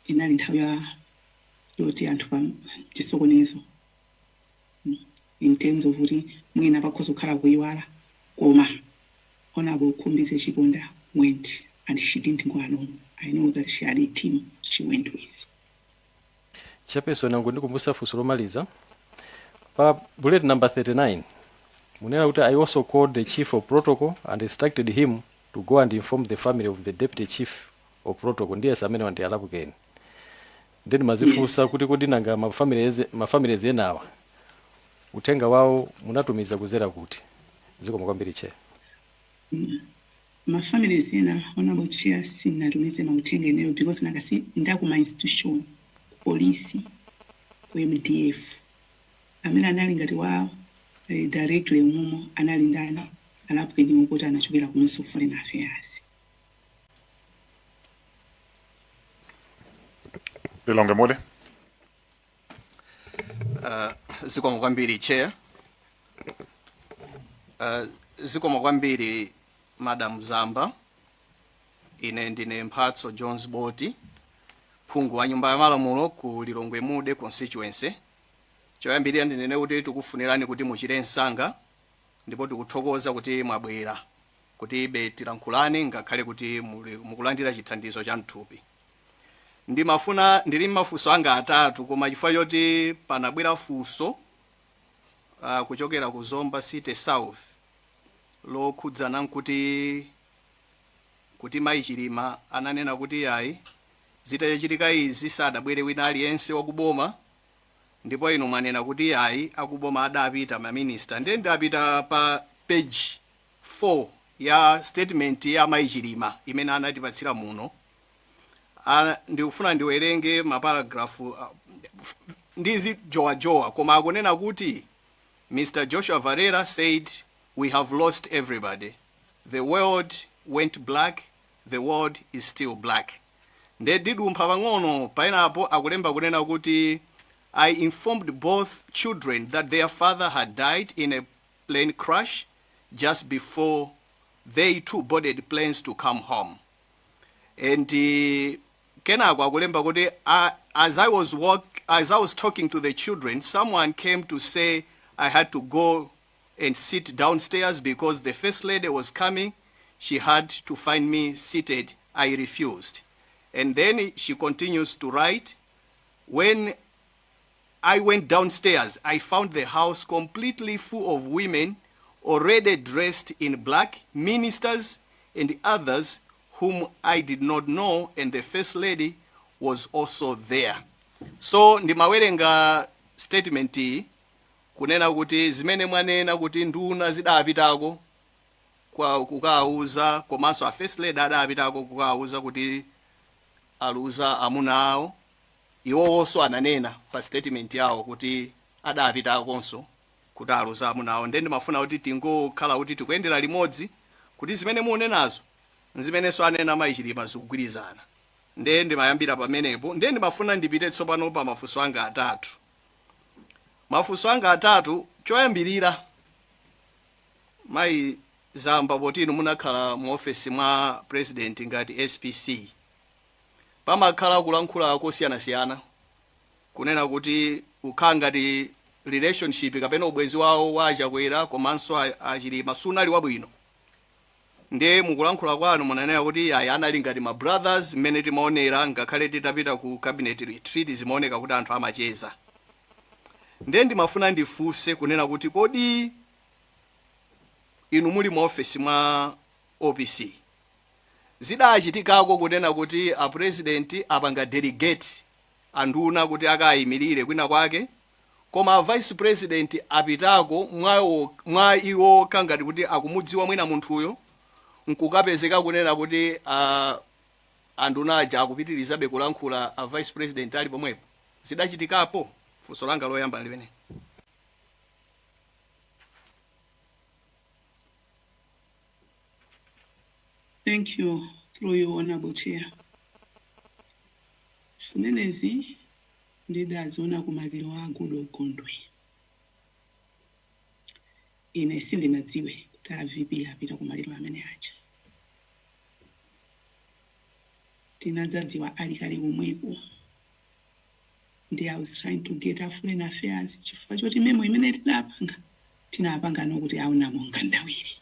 inali nthawi yoti anthu pa chisokonezo in terms of kuti mwina pakhoza kukhala kuyiwala, koma Honorable Kumbi Chipunda went and she didn't go alone. I know that she had a team she went with. Chairperson nangu ndikumbusa funso lomaliza pa bullet number 39 munena kuti I also called the chief of protocol and instructed him to go and inform the family of the deputy chief of protocol. Ndiye samene wandi alapukeni. Then mazifunsa kuti kodi nanga mafamilies enawa uthenga wawo munatumiza kuzera kuti ziko mukwambiri che. Mafamilies ena Honorable Chair sinatumize mauthenga eneyo because nakasi ndakuma institution polisi ku MDF amene anali ngati wa directly umumo anali ndani alapukeni ukuthi anachokera ku Ministry of Foreign Affairs. Lilonge mole. Ziko mukwambiri Chair. Ziko mukwambiri Madam Zamba. Ine ndine Mphatso Jones Boti, phungu wa nyumba ya Malamulo ku Lilongwe Mude constituency. Choyambirira ndinene kuti tikufunirani kuti muchire nsanga ndipo tikuthokoza kuti mwabwera kuti ibe tilankhulani ngakhale kuti mukulandira chithandizo cha mthupi. Ndili mafunso anga atatu koma chifukwa choti panabwera funso kuchokera ku Zomba City South lokhudzana nkuti mayi Chilima ananena kuti yayi zitachitika izi sadabwere wina aliyense wakuboma, ndipo inu mwanena kuti yayi akuboma adapita ma minister. Ndiye ndapita pa page 4 ya statement ya mayi Chilima imene anatipatsira muno. Ndikufuna ndiwerenge maparagrafu ndizi jowa koma akunena kuti Mr. Joshua Varela said, "We have lost everybody. The world went black. The world is still black." Ndidumpha pang'ono painapo akulemba kunena kuti I informed both children that their father had died in a plane crash just before they too boarded planes to come home. And kenako akulemba kuti as I was talking to the children, someone came to say I had to go and sit downstairs because the first lady was coming. She had to find me seated. I refused. And then she continues to write, when I went downstairs, I found the house completely full of women already dressed in black, ministers and others whom I did not know, and the first lady was also there. So ndimawerenga statement iyi kunena kuti zimene mwanena kuti nduna zidapitako kwa kukauza komanso a first lady adapitako kukauza kuti aluza amuna awo. Iwowo so ananena pa statement yawo kuti adapitakonso kuti aluza amuna awo. Ndiye ndimafuna kuti tingokhala kuti tikuyendera limodzi kuti zimene munenazo zimene so anena mayi Chilima zikugwirizana. Ndiye ndimayambira pamenepo. Ndiye ndimafuna ndipite tsopano pa mafunso anga atatu. Mafunso anga atatu choyambirira mayi Zamba poti inu munakhala mu office mwa president ngati SPC pamakhala kulankhula kosiyanasiyana kunena kuti ukhala ngati relationship kapena ubwenzi wawo wa achakwera komanso achilima sunali wabwino. Ndiye mukulankhula kwanu munanena kuti ayi anali ngati ma brothers mmene timaonera ngakhale titapita ku cabinet retreat zimaoneka kuti anthu amacheza. Ndiye ndimafuna ndifunse kunena kuti kodi inu muli mu office mwa OPC zidachitikako kunena kuti a president apanga delegate anduna kuti akayimirire kwina kwake, koma a vice president apitako mwa iwo kangati kuti akumudziwa mwina munthuyo nkukapezeka kunena kuti anduna aja akupitirizabe kulankhula a vice president ali pomwepo. Zidachitikapo? Funso langa loyamba limene. Thank you, through you, Honorable Chair. Simenezi ndidaziona kumaliro agudo ukondwe. Ine sindinadziwe kuti VP apita kumaliro amene aja. Tinadzadziwa ali kali kumwepo. I was trying to get a foreign affairs chifukwa choti memo imene tinapanga nokuti auna mungandawiri.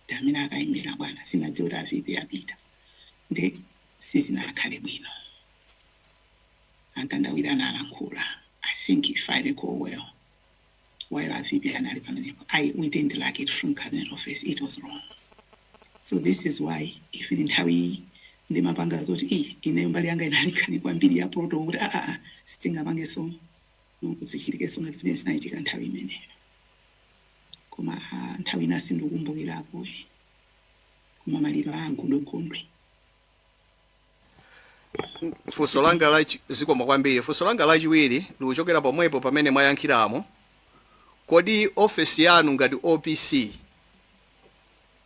Damina akaimira bwana sinadziwa kuti VP apita. Ndi sizina akhale bwino. Ankandawira nalankhula. I think if I recall well, while VP anali pamenepo, we didn't like it from cabinet office. It was wrong. So this is why if it didn't ndimapanga zoti ine mbali yanga inalikani kwambiri ya proto kuti sitingapange so nokuzichitike so ngati zimene zinachitika nthawi imeneyo. Koma nthawi inasi ndikumbukirapo koma maliro agudo ukondwe. Funso langa zikoma kwambiri. Funso langa lachiwiri likuchokera pomwepo pamene mwayankhiramo. Kodi office yanu ngati OPC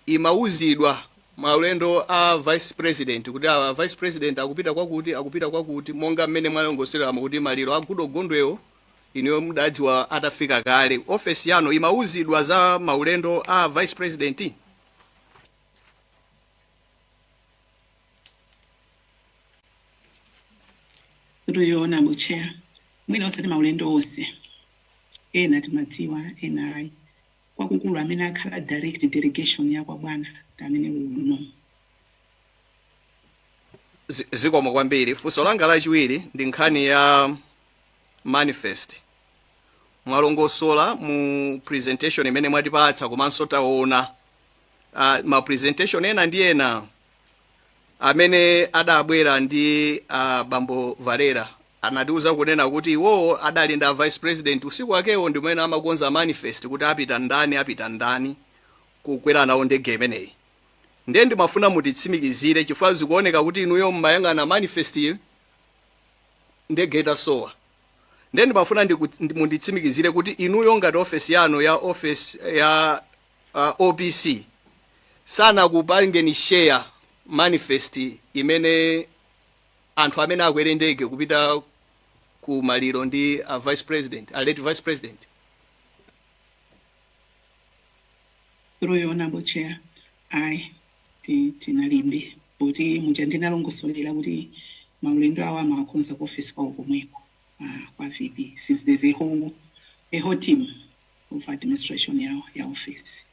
imauzidwa maulendo a vice president kuti a vice president akupita kwakuti monga mmene mwalongoseramo kuti maliro agudo ukondwewo iniyo mudadziwa atafika kale. Office yanu imauzidwa za maulendo a vice president? Ruyoona Chair. Mwina osati maulendo ose. Ena timadziwa ena ayi. Kwakukulu amene akhala direct delegation yakwa bwana amene uno. Zikoma kwambiri. Funso langa lachiwiri ndi nkhani ya manifest. Mwalongosola mu presentation imene mwatipatsa komanso taona ma presentation ena ndi ena amene adabwera ndi Bambo Valera anatiuza kunena kuti iwowo adali nda vice president usiku wakewo ndi mwene amakonza manifest kuti apita ndani kukwera nawo ndege imeneyi. Ndiye ndimafuna mutitsimikizire chifukwa zikuoneka kuti inuyo mmayang'ana manifest iyo ndege itasowa. Ndiye ndimafuna munditsimikizire kuti inuyo ngati office yanu ya office ya OPC sana kupangeni share manifest imene anthu amene akwere ndege kupita ku maliro ndi vice president, late vice president. Ruyoona Chair. Tinalimbe kuti muja ndinalongosolera kuti maulendo awa amakonza ku office kwa komweko kwa VP since there's a whole team of administration ya office.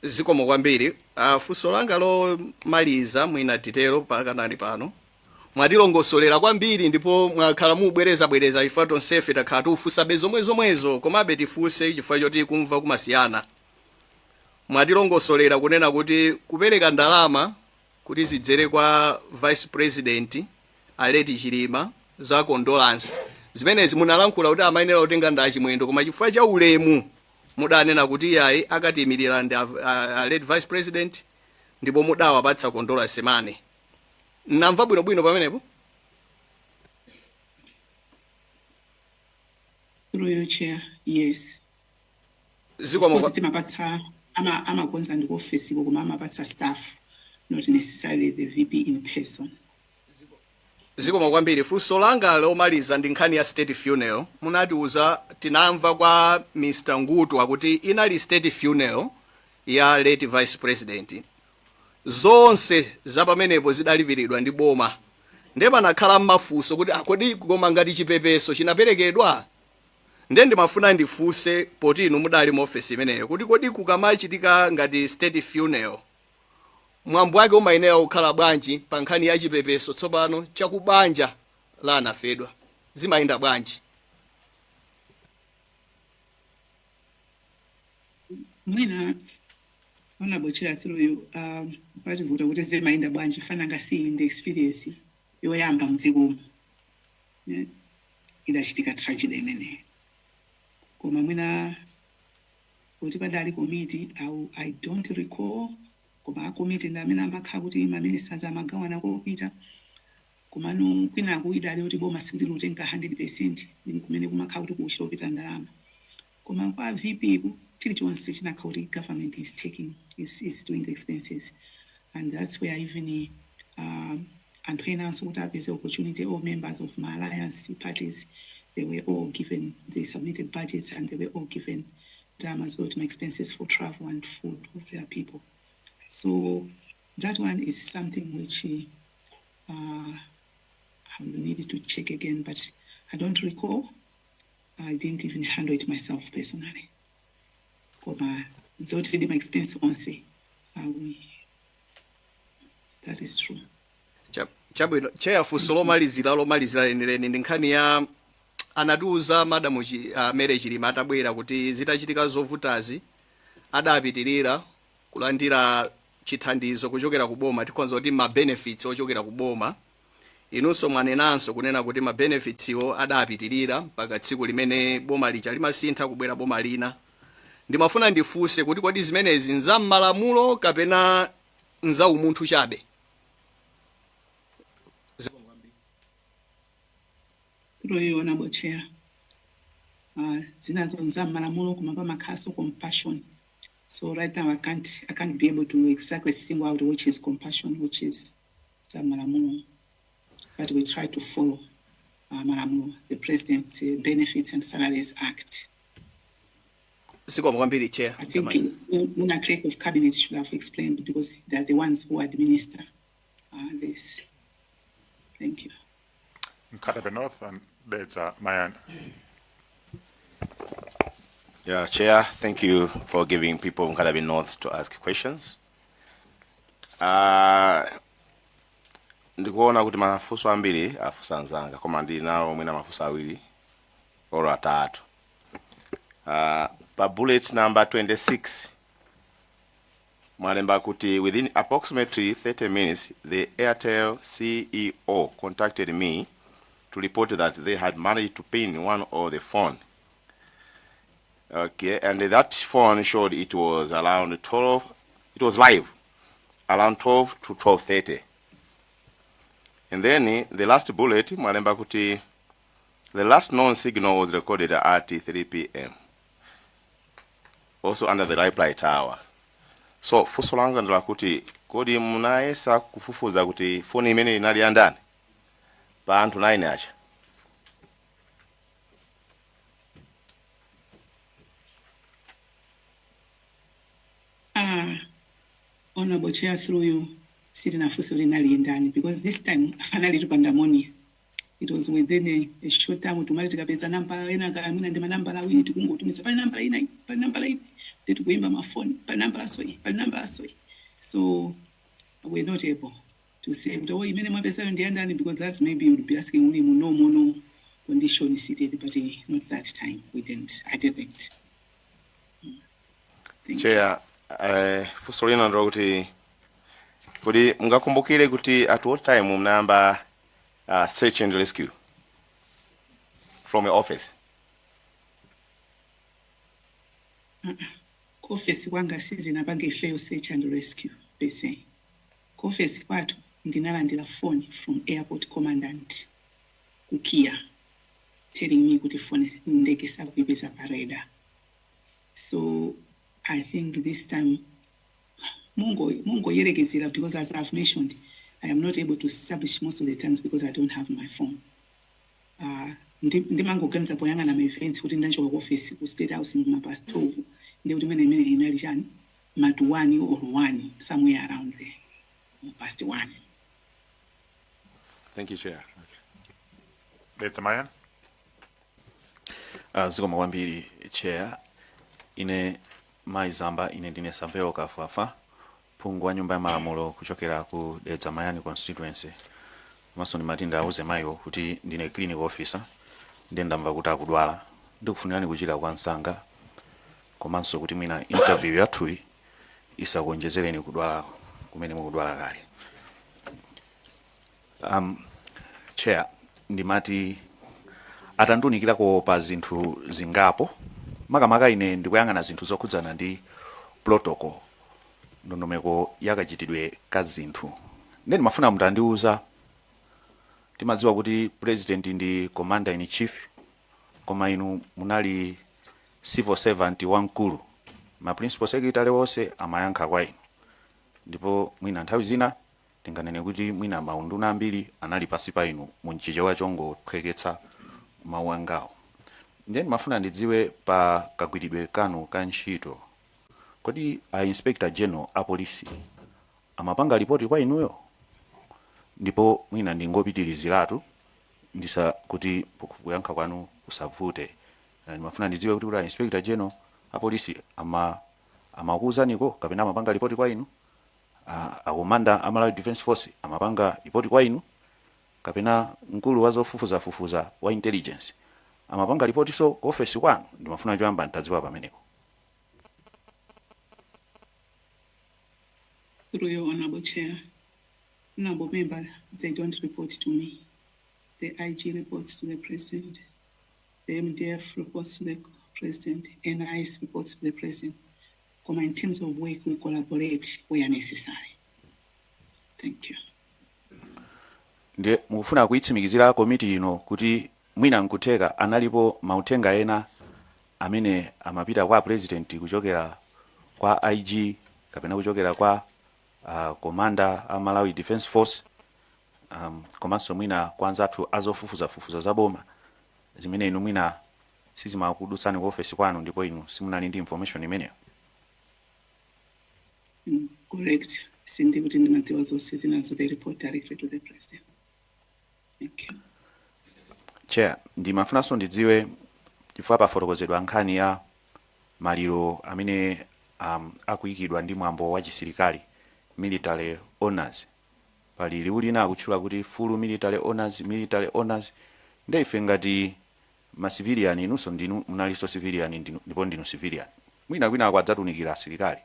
Zikomo kwambiri. Funso langa lomaliza mwina titero pakanali pano. Mwatilongosolera kwambiri ndipo mwakhala mubwereza ifa tonsefe takhala tufunsa bezomwezo komabe tifunse chifukwa choti kumva kumasiyana. Mwatilongosolera kunena kuti kupereka ndalama kuti zidzere kwa vice president aleti Chilima za condolence zimenezi munalankhula kuti amayenera kutenga nda Chimwendo koma chifukwa cha ulemu mudanena kuti yayi akatimirira ndi late vice president ndipo mudawapatsa condolence mane. Namva bwino pamenepo? Royal Chair, yes. Zikomo amakonza ndi office koma amapatsa staff, not necessarily the VP in person. Zikomo kwambiri. Funso langa lomaliza ndi nkhani ya state funeral. Munatiuza tinamva kwa Mr. Ngutu akuti inali state funeral ya late vice president. Zonse za pamenepo zidalipiridwa ndi boma. Ndiye panakhala mafunso kuti akodi koma ngati chipepeso chinaperekedwa? Ndiye ndimafuna ndifunse poti inu mudali mu office imeneyo kuti kodi kukamachitika ngati state funeral mwambo wake umayenera kukhala bwanji pa nkhani ya chipepeso tsopano chakubanja la anafedwa zimayenda bwanji? Mwina unabochera through pativuta kuti zimayenda bwanji fana ngasi the experience yoyamba mdzikomo idachitika tragedy imene koma mwina kuti padali committee I don't recall koma committee ndamene amakhala kuti maministers amagawana kopita komano kwina kuidali kuti boma sikuli lutenga 100% kumene kumakhala kuti kuchilopita ndalama koma kwa VP ku chilichonse chinakhala kuti government is taking is doing the expenses and that's where even and when also would have this opportunity, all members of my alliance parties, they were all given, they submitted budgets and they were all given dramas go to my expenses for travel and food of their people. So that one is something which I needed to check again, but I don't recall. I didn't even handle it myself personally. So to my expense once, that is true. Chabwino chair funso lomalizira lenileni ndi nkhani ya anatiuza madamu mere Chilima atabwera kuti zitachitika zovutazi adapitirira kulandira chithandizo kuchokera ku boma tikhonza kuti ma benefits ochokera ku boma inunso mwanenanso kunena kuti ma benefits iwo adapitirira mpaka tsiku limene boma licha limasintha kubwera boma lina. Ndimafuna ndifunse kuti kodi zimenezi nzamalamulo kapena nza umunthu chabe? Honorable Chair, zinazo nzamalamulo kumapa makaso compassion. So right now I can't be able to exactly single out which is compassion, which is nzamalamulo. But we try to follow malamulo, the President's Benefits and Salaries Act. Chair. I think the clerk of cabinet should have explained because they are the ones who administer this. Thank you. Mkatabe North and that's Mayan. Yeah, Chair, thank you for giving people in Mkatabe North to ask questions. Ndikuona kuti mafuso ambiri afusa nzanga koma ndi nawo mwina mafuso awiri oro atatu. Pa bullet number 26 mwalemba kuti within approximately 30 minutes the Airtel CEO contacted me to report that they had managed to pin one of the phone. Okay, and that phone showed it was around 12, it was live, around 12 to 12:30. And then the last bullet, mwalemba kuti the last known signal was recorded at 3 p.m. Also under the reply tower. So, fuso langa ndila kuti kodi munaesa kufufuza kuti phone imene inali andani pa anthu 9 acha. Honorable Chair, through you, sitinkafuna inali ndani because this time finally to pandemonium. It was within a short time to marry tikapeza namba ena kamina ndi manamba awiri tikungotumiza pa namba ina pa namba ina ndi kuimba mafoni pa namba asoi. So we're not able to say but what imene mwapeza ndi ndani because that maybe you would be asking only no condition is seated but not that time I didn't. Chair, fusolina ndo kuti kodi mungakumbukire kuti at what time mnamba search and rescue from your office? Office wanga siri napange fail search and rescue pese. Office kwathu ndinalandira phone from airport commandant kukia telling me kuti phone ndege sakupepesa pareda. So I think this time Mungo yerekezera because as I've mentioned I am not able to establish most of the times because I don't have my phone. Ndimangoganiza poyanga na event kuti ndachoka ku office ku State House in past 12 ndi kuti imene inali chani mat 1 or 1 somewhere around there past 1. Thank you, Chair. Let's Mayan. Zikoma kwambiri Chair. Ine Mai Zamba ine ndine Samvelo Kafafa phungu wa nyumba ya malamulo kuchokera ku Mayani constituency. Maso ndimatinda auze mayo kuti ndine clinic officer ndendamva kuti akudwala ndikufunirani kuchira kwa nsanga komanso kuti mwina interview yathu isakuonjezereni kudwala kumene mukudwala kale. Chair, ndimati atandunikirako pa zinthu zingapo makamaka ine ndikuyang'ana zinthu zokhudzana ndi protocol ndondomeko yakachitidwe ka zinthu. Ndeni mafuna mutandiuza timadziwa kuti president ndi commander in chief koma inu munali civil servant wamkulu ma principal secretary wonse amayankha kwa inu ndipo mwina nthawi zina tinganene kuti mwina maunduna ambiri anali pasi pa inu munchichewa chongophweketsa mawu angawo. Then mafuna ndidziwe pa kagwiridwe kanu ka ntchito kodi a inspector general apolisi amapanga ripoti kwa inuyo ndipo mwina ndingopitiriziratu ndisa kuti kuyankha kwanu kusavute. Mafuna ndidziwe kuti inspector general apolisi amakuuzaniko kapena amapanga ripoti kwa inu, akomanda amalawi defense force amapanga ripoti kwa inu, kapena mkulu wazofufuza wa intelligence amapanga ripoti so ku office kwanu. Ndimafuna choyamba ntadziwa pamenepo. Through your honorable chair, honorable member, they don't report to me. The IG reports to the president. The MDF reports to the president. NIS reports to the president. Come in terms of work, we collaborate where necessary. Thank you. Nde mufuna kuitsimikizira komiti ino kuti mwina nkuteka analipo mautenga ena amene amapita kwa president kuchokera kwa IG kapena kuchokera kwa commander amalawi defense force komanso mwina kwanzathu azofufuza zaboma zimene inu mwina sizimakudutsani ku office kwanu ndipo inu simunali ndi information imeneyo. Correct. Sindi kuti ndinadziwa zonse zinazo the report directly to the president. Thank you. Chair, ndimafunanso ndidziwe chifukwa pafotokozedwa nkhani ya maliro amene akuyikidwa ndi mwambo wa chisilikali military honors. Pali liwu lina akutchula kuti full military honors. Nde ife ngati ma civilian inunso ndinu munalinso civilian ndipo ndinu civilian. Mwina kwina akwadzatunikira asilikali.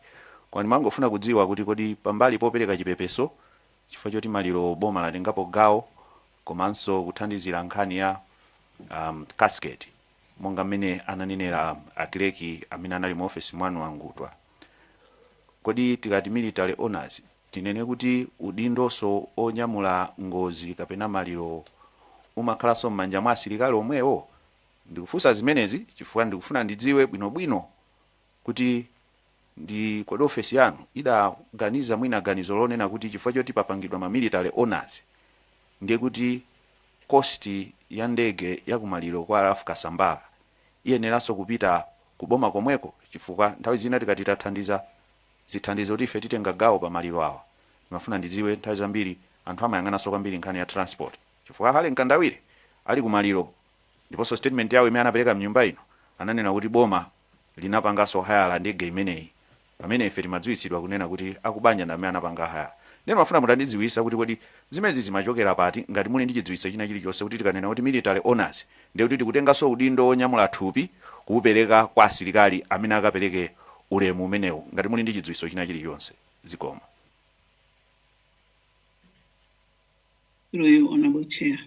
Kwani mangofuna kudziwa kuti kodi pambali popereka chipepeso chifukwa choti maliro boma latengapo gawo komanso kuthandizira nkhani ya casket monga mmene ananenera akileki amene anali mu office mwanu angutwa. Kodi tikati military honors tinene kuti udindoso onyamula ngozi kapena maliro umakhalanso m'manja mwa asilikali omwewo? Ndikufunsa zimenezi chifukwa ndikufuna ndidziwe bwinobwino kuti ndi kodi office yanu idaganiza mwina ganizo lonena kuti chifukwa choti papangidwa ma military honors ndiye kuti cost ya ndege ya kumaliro kwa Rafika Sambala iyeneranso kupita kuboma komweko chifukwa nthawi zina tikati tathandiza zithandizo kuti ife titenga gawo pa maliro awa. Ndimafuna ndidziwe nthawi zambiri anthu amayang'ananso kwambiri nkhani ya transport chifukwa hale Nkandawire ali kumaliro ndiponso statement yawo imene anapereka mnyumba ino ananena kuti boma linapanganso hayala ndege imeneyi pamene ife timadziwitsidwa kunena kuti akubanja ndi amene anapanga hayala. Ndine mafuna mutandidziwisa kuti kodi zimene zimachokera pati ngati muli ndi chidziwitso china chilichonse kuti tikanena kuti military honors ndiye kuti tikutenganso udindo onyamula thupi kuupereka kwa asilikali amene akapereke ulemu umenewu ngati muli ndi chidziwitso china chilichonse. Zikoma. Through honorable chair,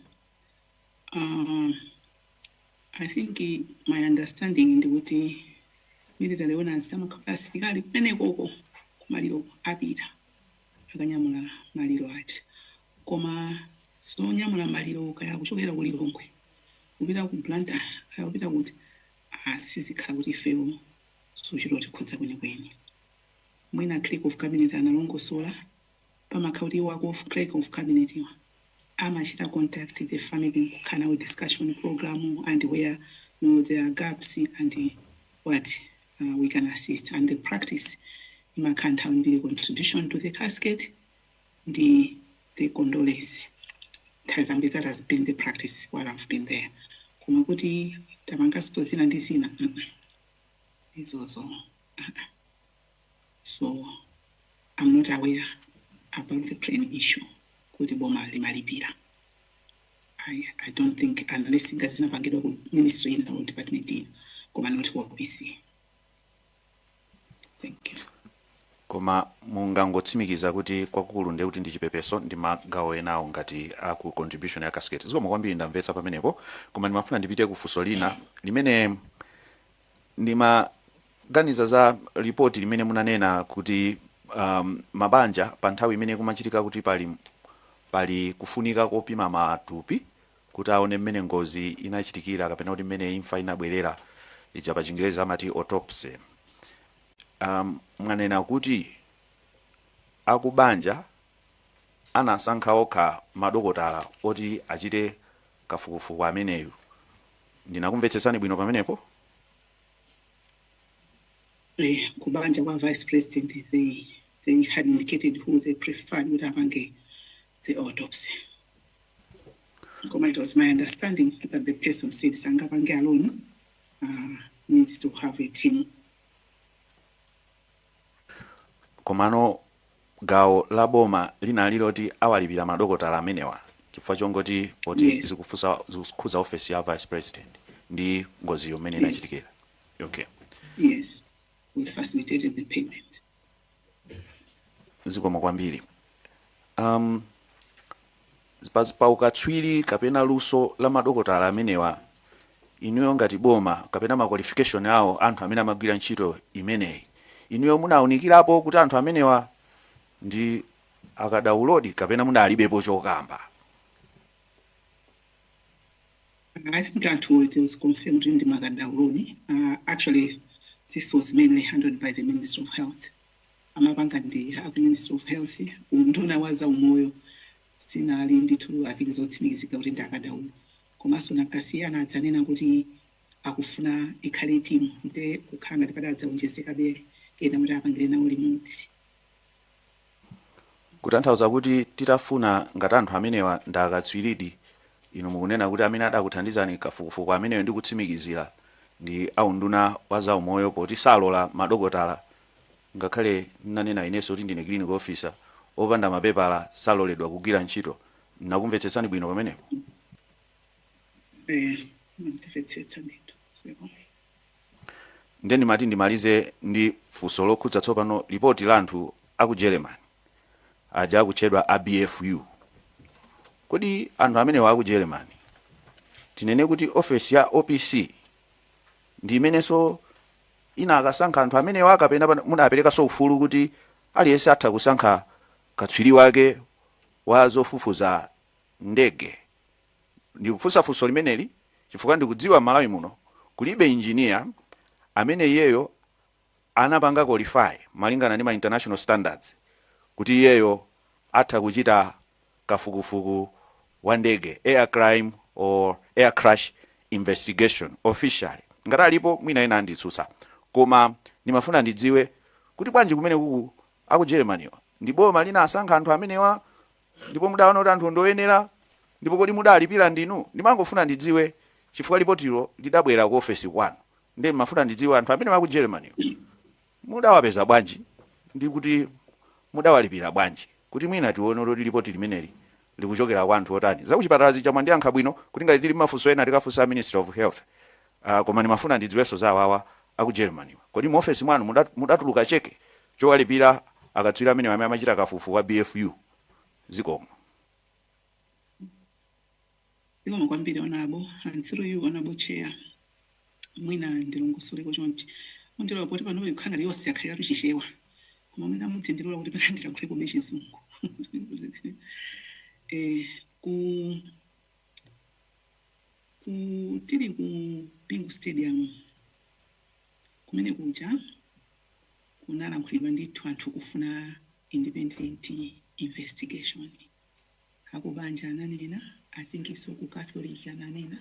I think my understanding in the kuti military honors tamakhala asilikali kumeneko kumaliro apita akanyamula maliro ati koma sonyamula maliro kaya kuchokera ku Lilongwe kupita ku Blantyre kaya kupita kuti sizikhala kuti ifewo suchiro tikhudza kwenikweni. Mwina clerk of cabinet analongosola pamakhautiwa of clerk of cabinet iwa amachita contact the family kana with discussion program and where there are gaps and what we can assist, and the practice imakanta the contribution to the casket, the condolence. That has been the practice while I've been there. Kumakuti tabangasto zina ndizina is also so I'm not aware about the plain issue. Kuti boma limalipira. I don't think, unless it is not a ministry in our department in koma not what we see. Thank you. Koma mungangotsimikiza kuti kwakulu ndi kuti ndi chipepeso ndi magawo enawo ngati aku contribution ya casket. Ziko kwambiri ndamvetsa pamenepo, koma ndimafuna ndipite ku funso lina limene ndimaganiza za report limene munanena kuti mabanja pa nthawi imene kumachitika kuti pali kufunika kopima matupi kuti aone mmene ngozi inachitikira kapena kuti mmene imfa inabwerera, ija pa Chingerezi amati autopsy. Mwanena kuti akubanja anasankha okha madokotala oti achite kafukufuku ameneyu. Ndinakumvetsetsani bwino pamenepo? Kubanja kwa vice president, they had indicated who they preferred would have the autopsy. It was my understanding that the person said Sangabange alone needs to have a team. Komano gawo la boma linaliroti awalipira madokotala amenewa chifukwa chongoti poti zikukhuza office ya vice president ndi ngozi yomene inachitikira. Okay. Yes, we facilitated the payment. Zikoma kwambiri. Pa ukatswiri kapena luso la madokotala amenewa, inuyo ngati boma kapena ma qualification awo anthu amene amagwira ntchito imeneyi, inuyo munaunikirapo kuti anthu amenewa ndi akadaulodi kapena munalibepo chokamba? I think that it was confirmed in the Magadaulodi. Actually, this was mainly handled by the Minister of Health. Amabanga ndi Minister of Health, nduna waza umoyo sinali nditu I think zotimizika kuti ndakadaulu. Komanso nakasiyana adzanena kuti akufuna ikhale team nde kukhanga ndipadadza unjezeka be ena kuti apangire nawo limodzi. Kutanthauza kuti titafuna ngati anthu amenewa ndakatswiridi, inu mukunena kuti amene adakuthandizani kafukufuku ameneyo ndi kutsimikizira ndi aunduna waza umoyo poti salola madokotala, ngakhale nanena inenso kuti ndine clinical officer opanda mapepala saloledwa kugwira ntchito. Nakumvetsetsani bwino pamenepo? Ndimvetsetsa ndito. Ndeni mati ndimalize ndi funso lokhudza tsopano ripoti la anthu aku Germany aja akutchedwa ABFU. Kodi anthu amenewa aku Germany tinene kuti office ya OPC ndi imenenso inakasankha anthu amenewa kapena munapereka so ufulu kuti aliyense atha kusankha katswiri wake wa zofufuza ndege? Ndikufunsa funso limeneli chifukwa ndikudziwa Malawi muno kulibe engineer amene iyeyo anapanga qualify malingana ndi ma international standards kuti iyeyo atha kuchita kafukufuku wa ndege, air crime or air crash investigation officially. Ngati alipo mwina ena anditsutsa, koma nimafuna ndidziwe kuti bwanji kumene kuku aku Germany ndi boma linasankha anthu amenewa ndipo mudaona kuti anthu ndoyenera ndipo kodi mudalipira ndinu? Ndimangofuna ndidziwe chifukwa ripotiro lidabwera ku office kwanu. Ndi mafuna ndidziwe anthu amene aku Germany mudawapeza bwanji ndi kuti mudawalipira bwanji kuti mwina tione kuti ripoti limeneli likuchokera kwa anthu otani. Zakuchipatala zija mwandiyankha bwino kuti ngati tili mafunso ena tikafunsa Ministry of Health. Koma ndimafuna ndidziwenso za awawa aku Germany. Kodi mu office mwanu mudatuluka cheke chowalipira akatswiri amene amachita kafukufuku wa BFU? Zikomo. Zikomo kwambiri honorable, and through you honorable chair. Mwina ndilongosole chonchi. Ndilo poti pano kukhanga yonse yakhalira tuchishewa. Koma mwina mutsindirola kuti pakandira kulepo mechizungu. Tili ku Bingu Stadium kumene kuja kunalankhulidwa ndithu anthu kufuna independent investigation. Hakubanja ananena, I think isoku Catholic ananena.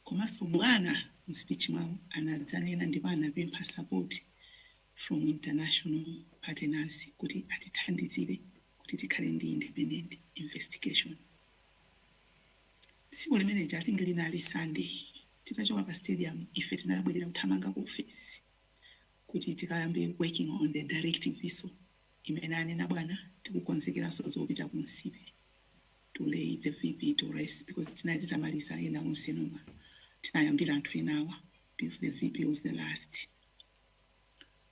Komaso bwana mspeech mao anadzanena ndibana bempa support from international partners kuti atithandizire kuti tikhale ndi independent investigation. Siku limene I think linali Sunday titachoka pa stadium ife tinabwerera kuthamanga ku office kuti tikayambe working on the directive iso imene anena bwana tikukonzekera so zopita ku Nsipe to lay the VP to rest because tinali titamaliza ena onsenoma tinayambira anthu enawa before the VP was the last.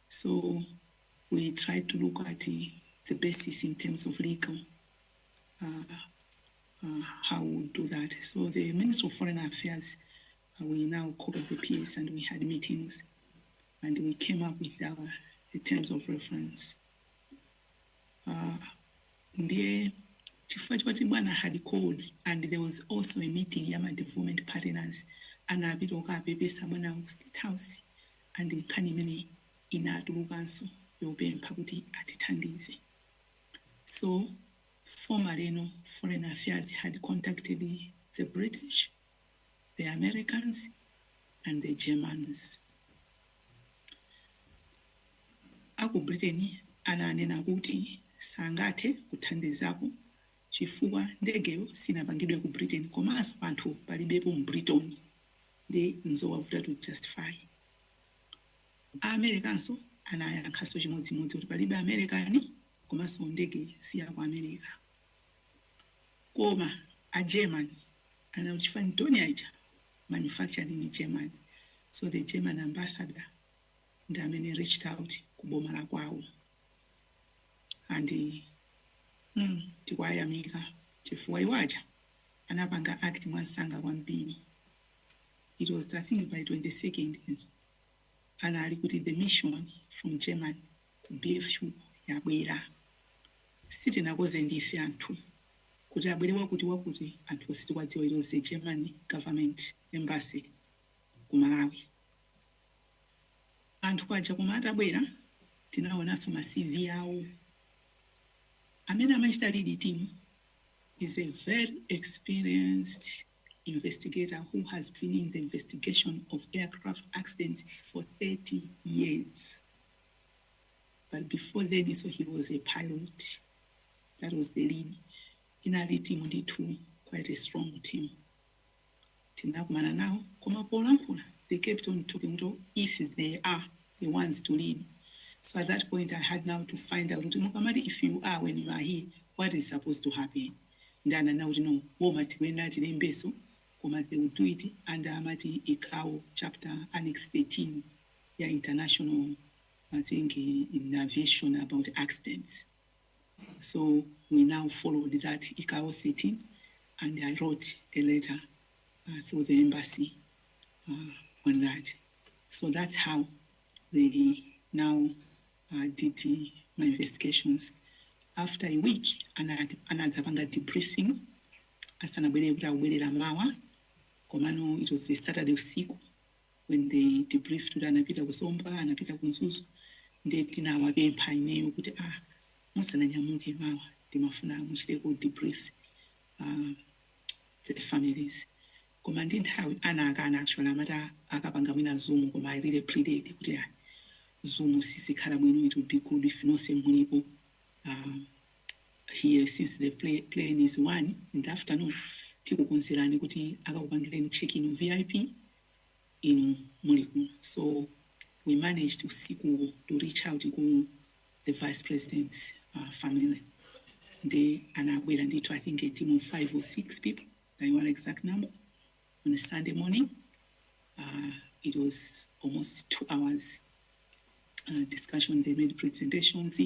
So we tried to look at the basis in terms of legal how we would do that. So the Minister of Foreign Affairs, we now called the PS and we had meetings and we came up with the terms of reference. The chifukwa had called and there was also a meeting yama development partners and a bit of a State House and the nkhaniyi inatulukanso yopempha kuti atithandize. So formerly Foreign Affairs had contacted the British, the Americans, and the Germans. Aku Britain ananena kuti sangathe kuthandizapo chifukwa ndegeyo sinapangidwe ku Britain komanso panthu palibepo mu Britain ndi nzowavuta to justify. Americanso anayankhaso chimodzimodzi kuti palibe Americani komanso ndege siya ku America. Koma a German anauchifanya Tony aija manufactured in German. So the German ambassador ndamene reached out kuboma la kwawo. And tikwayamika chifukwa iwaja anapanga act mwansanga kwambiri. It was I think by 22nd anali kuti the mission from German BFU yabwera. Sitinakoze ndife anthu kuti abwerewa kuti wakuti anthu sitikwadziwa it was the German government embassy ku Malawi. Anthu kwaja kumata bwera tinaonanso ma CV yawo. Amene amachita lead team is a very experienced investigator who has been in the investigation of aircraft accidents for 30 years. But before then, so he was a pilot. That was the lead. In a lead team, quite a strong team. Tinakumana now, they kept on talking to if they are the ones to lead. So at that point, I had now to find out if you are when you are here, what is supposed to happen. Then I now know when they will do it under Amati Ikao chapter Annex 13, international, I think, in aviation about accidents. So we now followed that ICAO 13, and I wrote a letter through the embassy on that. So that's how they now did my investigations. After a week, anadzapanga debriefing. Asanabwelera mawa. Komano, it was a Saturday usiku when they debriefed to anapita kusomba, anapita kunzuzu. Ndetina wabempa ineyo kuti musana nyamuke mawa. Timafuna muchite ku debrief the families. Komandi nthawi anakana actually amata akapanga mwina Zoom koma I really pleaded kuti Zoom sisikhala bwino, it would be good if no same mulipo here since the plane is 1 in the afternoon. Tikukonzerani kuti akakupangireni check-in VIP in Muliku. So we managed to reach out to the vice president's family. They anabwera ndithu I think a team of 5 or 6 people. I want exact number. On a Sunday morning, it was almost 2 hours discussion. They made presentations,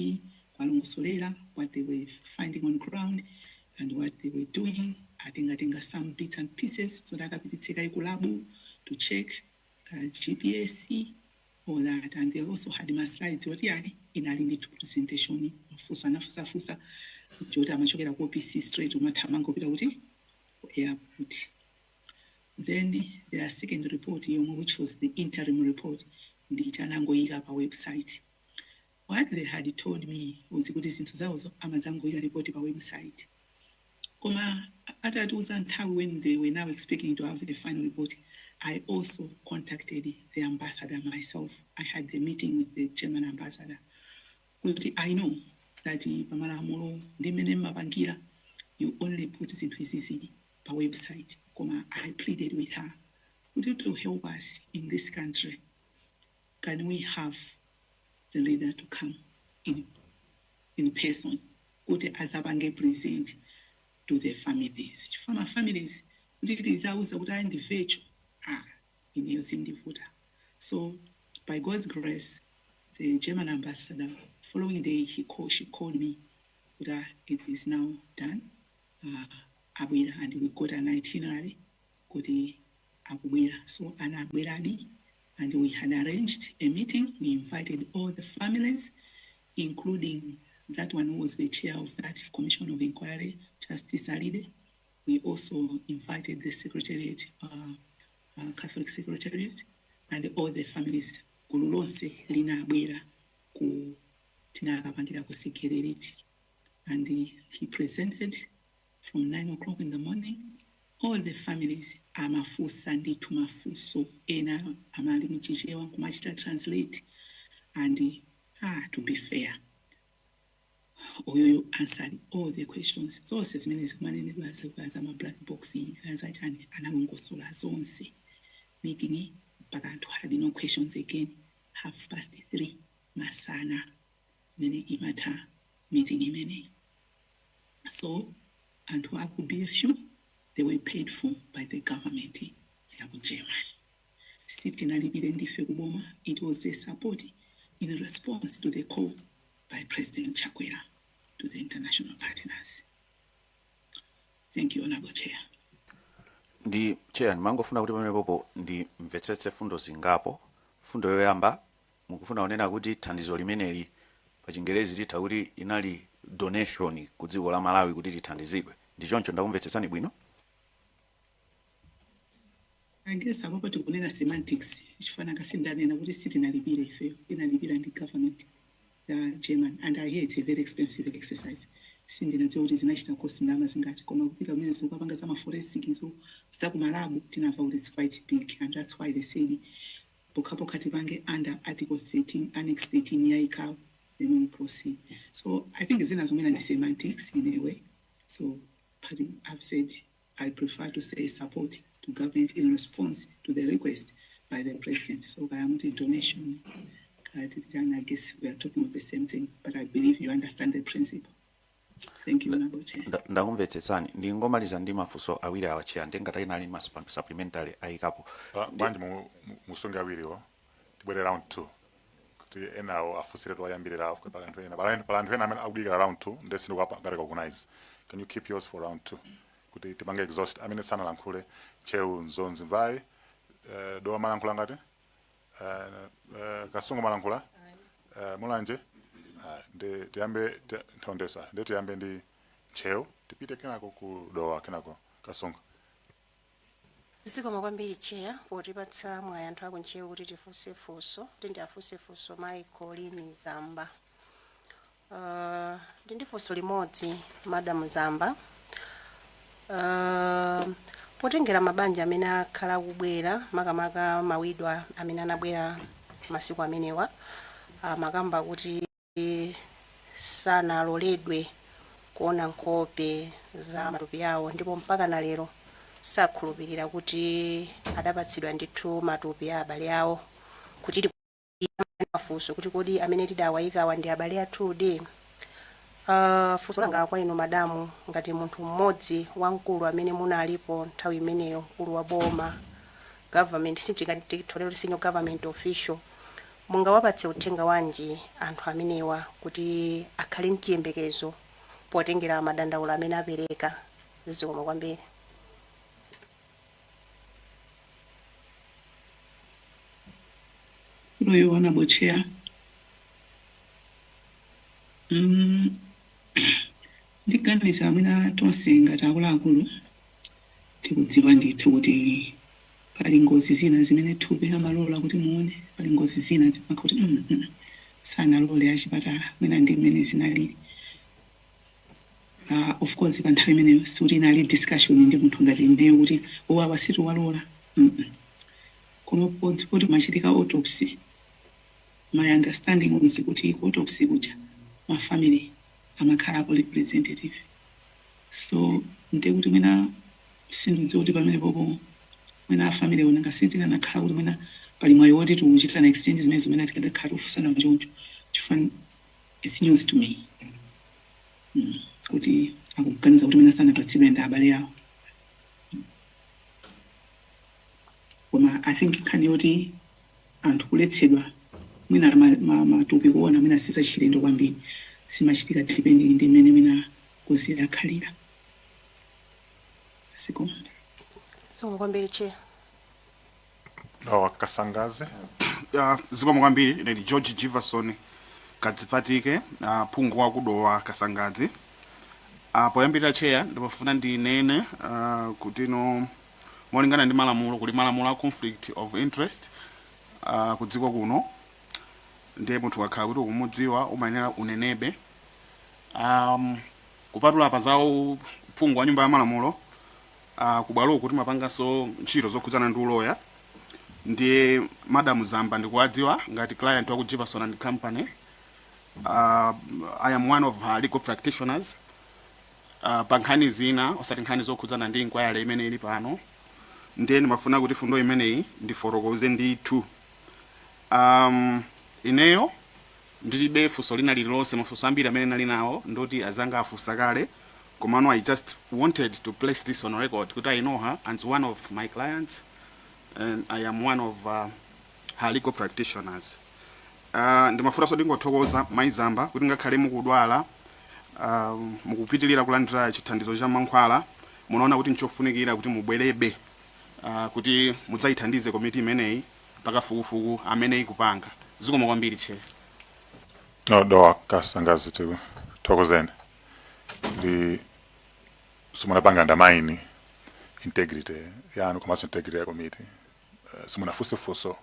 what they were finding on ground and what they were doing. I think some bits and pieces so that I could take a lab to check GPS, all that. And they also had my slides in a limit presentation. Fusa. Jota machokera ko PC straight to Matamango airport. Then their second report, which was the interim report, the Tanango Igapa website. what they had told me was kuti zinthu zawozo amazangoyika report pa website. Koma atatiuza nthawi when they were now expecting to have the final report, I also contacted the ambassador myself. I had the meeting with the German ambassador. Kuti I know that pamalamulo ndimene mapangira you only put zinthu izizi pa website. Koma I pleaded with her to help us in this country. Can we have the leader to come in person? Kuti azabange present to the families. For my families, it is always what I individual in Sindifuta. So by God's grace, the German ambassador, following day she called me that it is now done. And we got an itinerary. So and we had arranged a meeting. We invited all the families, including that one who was the chair of that commission of inquiry, Justice Alide. We also invited the secretariat, Catholic secretariat, and all the families. Kululonse lina abwera ku tinakapangira ku security, and he presented from 9 o'clock in the morning. All the families amafusa ndi tumafuso ena amali muchichewa kumachita translate, and to be fair, Oyoyo answered all the questions. So says many managed as a black box as I can anangosola zonse meeting bagantu had no questions again. 3:30 masana many imata meeting imene. So and who could be a few, they were paid for by the government of German. It was their support in response to the call by President Chakwera to the international partners. Thank you, Honorable Chair. Ndi chair mangofuna kuti pamene popo ndi mvetsetse fundo zingapo. Fundo yoyamba mukufuna onena kuti thandizo limeneli pa Chingerezi litha kuti inali donation ku dziko la Malawi kuti lithandizidwe. Ndi choncho ndakumvetsetsani bwino? I guess apopo tikunena semantics. Chifana kasindanena kuti sitinalipira ife, inalipira ndi government German, and I hear it's a very expensive exercise. Sindinadziwa kuti zinachita cost ndama zingati, koma kupita kumene zokapanga za forensic izo zitakumalabu tinamva kuti it's quite big, and that's why they said pokapoka tipange under Article 13, Annex 13 yaika, then we proceed. So I think it's in semantics in a way. So I've said I prefer to say support to government in response to the request by the president. So I am a donation. I guess we are talking about the same thing, but I believe you understand the principle. Thank you, Honorable Chair. Ndakumvetsetsani ndi ngomaliza ndi mafunso awiri awachia ngati inali ma supplementary ayikapo. Bandi musunga awiriwo tibwere round 2 kuti enawo afusire twayambirira kuti palanthu ena amene akudikira round 2 ndesino ngati recognize. Can you keep yours for round 2 kuti tipange exhaust amene sana lankhule cheu nzonzi mvai do malankhula ngati kasungu malankhula mulanje ndi tiyambe ntondesa ndi tiyambe ndi cheu tipite kenako ku dowa kenako kasungu. Zikoma kwambiri Chair potipatsa mwayi anthu ako nchewu kuti tifunse funso tindi afunse funso mayi Collen Zamba. Ndi funso limodzi Madam Zamba. Potengera mabanja amene akhala kubwera makamaka mawidwa amene anabwera masiku amenewa makamba kuti sanaloledwe kuona nkhope za matupi awo ndipo mpaka na lero sakhulupirira kuti adapatsidwa ndithu matupi a abale awo kuti mafunso kuti kodi amene tidawayikawa ndi abale athu di. Funso langa kwa inu madamu ngati munthu mmodzi wamkulu amene munalipo nthawi imeneyo mkulu wa boma government sintikatitolero senior government official mungawapatse uthenga wanji anthu amenewa kuti akhale mchiyembekezo potengera madandaulo amene apereka. Zikoma kwambiri. Honorable Chair. Ndiganiza mwina tonse ngati akuluakulu tikudziwa ndithu kuti pali ngozi zina zimene thupi amalola kuti muone, pali ngozi zina zimakha kuti sanalole achipatala mwina ndi mmene zinalili. Of course panthawi imeneyo sikuti inali discussion ndi munthu ngati ineyo kuti owawa situwalola. Koma kuti machitika autopsy, my understanding was kuti autopsy kuja ma family amakhala representative. So ndekuti mwina sindidziwa kuti pamene popo mwina family ona ngasinzika nakhala kuti mwina pali mwayi woti tiuchitana extend zimene zimene tikadakhala tofusana machoncho. Chifukwa it's news to me. Kuti akuganiza kuti mwina sanapatsidwe ndi abale yawo. Koma I think nkhani yoti anthu kuletsedwa mwina matupi kuona mwina sizachilendo kwambiri simachitika depending ndi mmene mwina ngozi yakhalira. Siko. So kwambiri che. Kasangaze. Zikomo kwambiri ine ndi George Jefferson kadzipatike phungu wakudowa Kasangazi. Poyambirira cheya ndipofuna ndinene kuti no molingana ndi malamulo kuli malamulo a conflict of interest kudziko kuno ndiye munthu akhala kuti kumudziwa umayenera unenebe. Kupatula pa zawo phungu wa nyumba ya malamulo kubwalo kuti mapangaso ntchito zokhudzana ndi uloya ndiye Madam Zamba ndikuwadziwa ngati client wa ku Jefferson and Company. I am one of her legal practitioners. Pa nkhani zina osati nkhani zokhudzana ndi inquiry imene ili pano ndiye ndimafuna kuti fundo imeneyi ndiforokoze ndithu. Ineyo ndilibe funso lina lililonse mafunso ambiri amene nali nawo ndoti azanga afunsa kale. Komano I just wanted to place this on record kuti I know her as one of my clients and I am one of her legal practitioners. Ndimafuna so ndingothokoza Mai Zamba kuti ngakhale mukudwala mukupitilira kulandira chithandizo cha mankhwala munaona kuti nchofunikira kuti mubwerebe kuti mudzayithandize komiti imeneyi pakafukufuku amene ikupanga. Zikomo kwambiri che. Dowa Kasangazi thokozeni. Ndi simunapanga ndamaini integrity yanu komanso integrity ya komiti. Simunafusefuso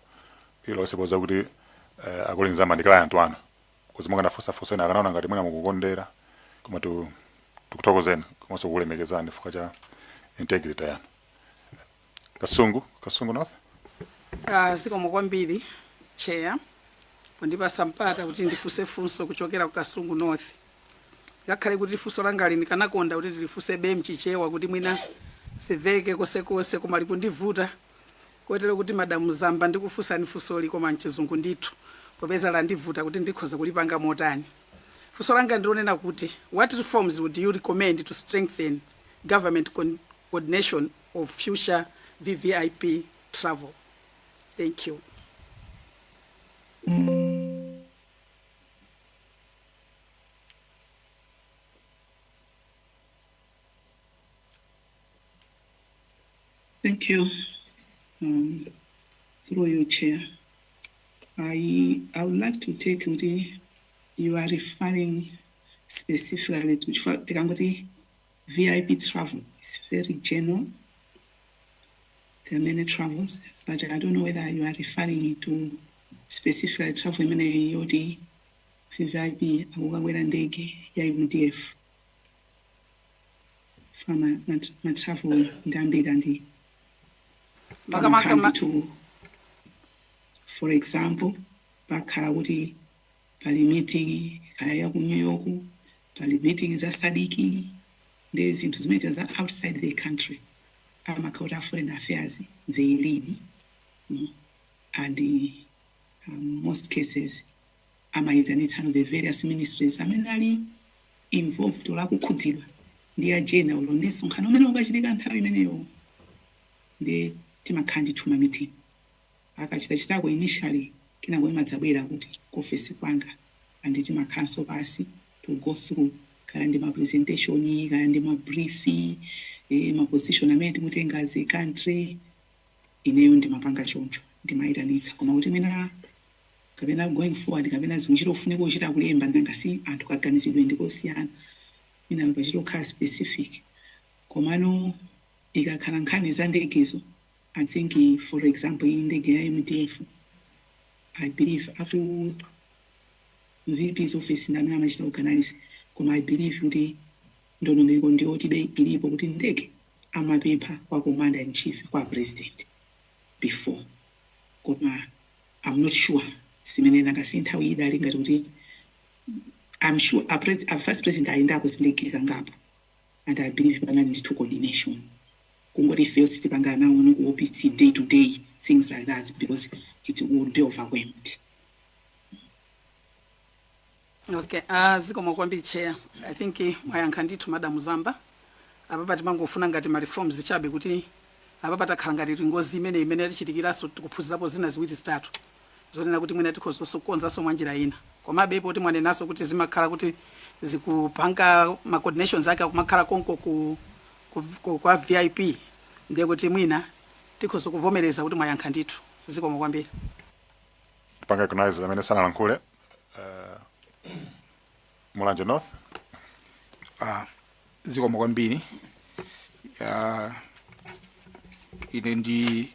ilo siboza kuti Collen Zamba ndi client wanu. Kuzi mwanga nafusafuso ina akanaona ngati mwina mukukondera koma tukuthokozeni komanso kulemekezani chifukwa cha integrity yanu. Kasungu North. Zikomo kwambiri chair kundipasa mpata kuti ndifuse funso kuchokera ku Kasungu North. Ngakhale kuti funso langa lini kanakonda kuti tilifuse mchichewa kuti mwina siveke kosekose koma likundivuta kotero kuti Madam Zamba ndikufusa funso koma mchizungu ndithu popeza landivuta kuti ndikhoza kulipanga motani. Funso langa ndilonena kuti what reforms would you recommend to strengthen government coordination of future VVIP travel? Thank you. Thank you. Through your chair, I would like to take you are referring specifically to VIP travel. It's very general. There are many travels, but I don't know whether you are referring to specifically travel in the VIP awawera ndege ya UDF. From my travel ndambirandi. For example, bakhala kuti pali meeting kaya ku New York, pali meeting za Sadyeka, ndi zinthu zimene za outside the country. Amakauta foreign affairs they lead, and most cases amayitanitsa the various ministries amenali involved la kukhudzidwa ndi agenda ulo ndi sonkhano umene ungachitika nthawi imeneyo ndi timakhandi tuma meeting akachitachitako initially kenako imadzabwera kuti office kwanga and timakhalanso pasi to go through kaya ndi ma presentation kaya ndi ma brief ma position amene timutenga as a country ineyo ndimapanga choncho ndimayitanitsa koma kuti mina kapena going forward kapena zimchito ufuneka uchita kulemba ndangasi anthu kaganizidwe ndikosiyana mina pachito khala specific komano ikakhala nkhani za ndegezo I think for example in ndege ya MDF I believe up to VP's office ndamene amachita organize, koma I believe kuti ndondomeko ndiyotibe ilipo kuti ndege amapempha kwa commander in chief kwa president before. Koma I'm not sure simene nakasi nthawi idali ngati kuti I'm sure our first president ayenda kuzindikira ngapo, and I believe banani ndithu coordination. Kungoti feels tipanga nawo no OPC day to day things like that, because it would be overwhelmed. Okay, zikomo kwambiri chair. I think mwayankha ndithu Madam Zamba. Apa timangofuna ngati ma reforms zichabe kuti apa takhala ngati ngozi imene tichitikiraso tikuphunzirapo zina ziwiri zitatu. Zonena kuti mwina tikhoza kukonzanso mwanjira ina. Komabe poti mwanenaso kuti zimakhala kuti zikupanga ma coordinations ake kumakhala konko kwa VIP. Ndiye kuti mwina tikhoza kuvomereza kuti mwayankha ndithu. Zikomo kwambiri. Panga kunaiza amene sanalankhule. Mulanje North. Zikomo kwambiri. Ine ndi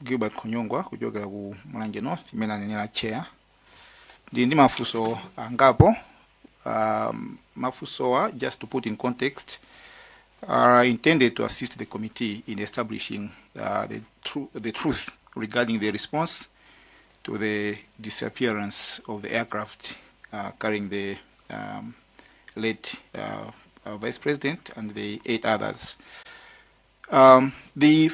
Gilbert Kunyongwa kuchokera ku Mulanje North, imene anenera chair. Ndi mafunso angapo. Mafunsowa, just to put in context, are intended to assist the committee in establishing the truth regarding the response to the disappearance of the aircraft carrying the late Vice President and the 8 others. The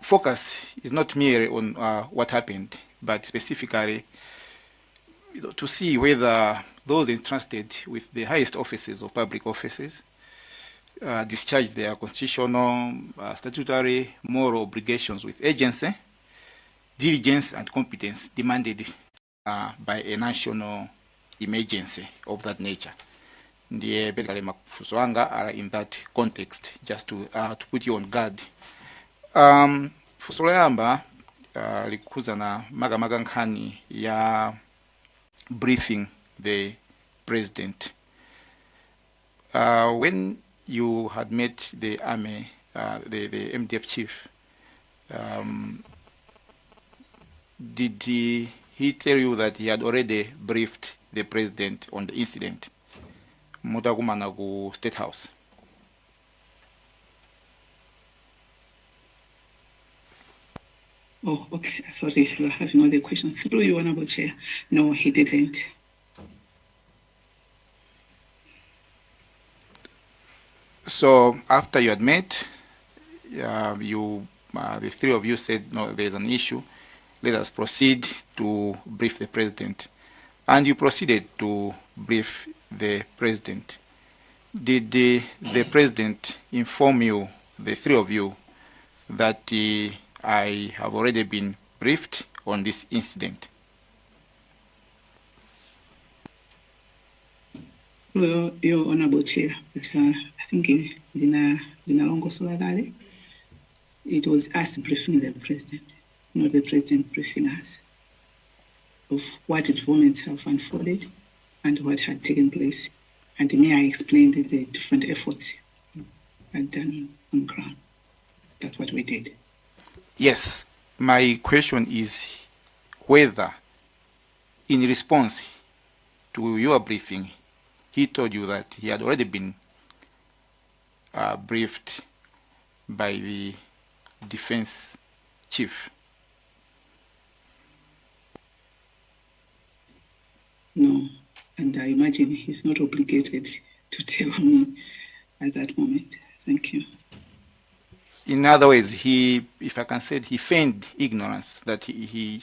focus is not merely on what happened, but specifically to see whether those entrusted with the highest offices of public offices discharge their constitutional, statutory, moral obligations with agency, diligence, and competence demanded by a national emergency of that nature. Ndiye basically mafunso anga are in that context, just to put you on guard. Funso loyamba likukuza na maga nkhani ya briefing the president. When you had met the army, the MDF chief, did he tell you that he had already briefed the president on the incident? Mutakumana ku State House. Oh, okay. I thought you were having other questions. Through you, Honorable Chair. No, he didn't. So after you had met, the three of you said, no, there's an issue. Let us proceed to brief the president. And you proceeded to brief the president. Did the president inform you, the three of you, that I have already been briefed on this incident? Well, Your Honorable Chair, but I think Ndinatsatira, it was us briefing the president, not the president briefing us, of what developments have unfolded and what had taken place. And may I explain the different efforts had done on ground. That's what we did. Yes. My question is whether, in response to your briefing, he told you that he had already been briefed by the defense chief. No, and I imagine he's not obligated to tell me at that moment. Thank you. In other words, he, if I can say it, he feigned ignorance that he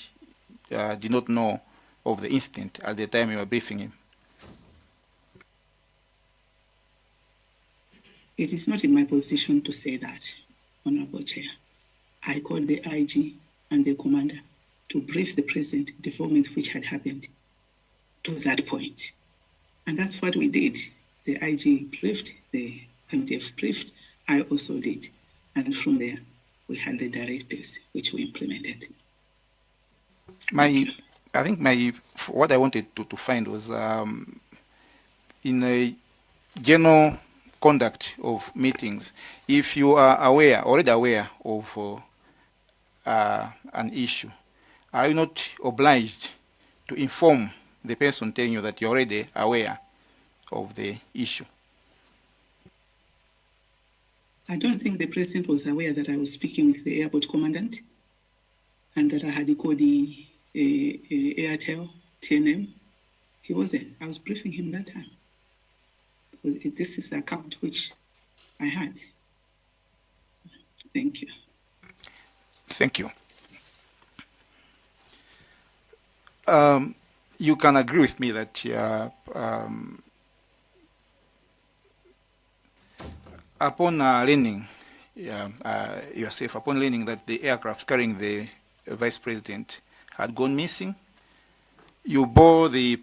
did not know of the incident at the time you were briefing him. It is not in my position to say that, Honorable Chair. I called the IG and the commander to brief the president developments which had happened to that point. And that's what we did. The IG briefed, the MDF briefed, I also did. And from there, we had the directives which we implemented. What I wanted to find was in a general conduct of meetings, if you are already aware of an issue, are you not obliged to inform the person telling you that you're already aware of the issue? I don't think the president was aware that I was speaking with the airport commandant and that I had called the Airtel, TNM. He wasn't. I was briefing him that time. This is the account which I had. Thank you. Thank you. You can agree with me that upon learning yourself, upon learning that the aircraft carrying the vice president had gone missing, you bore the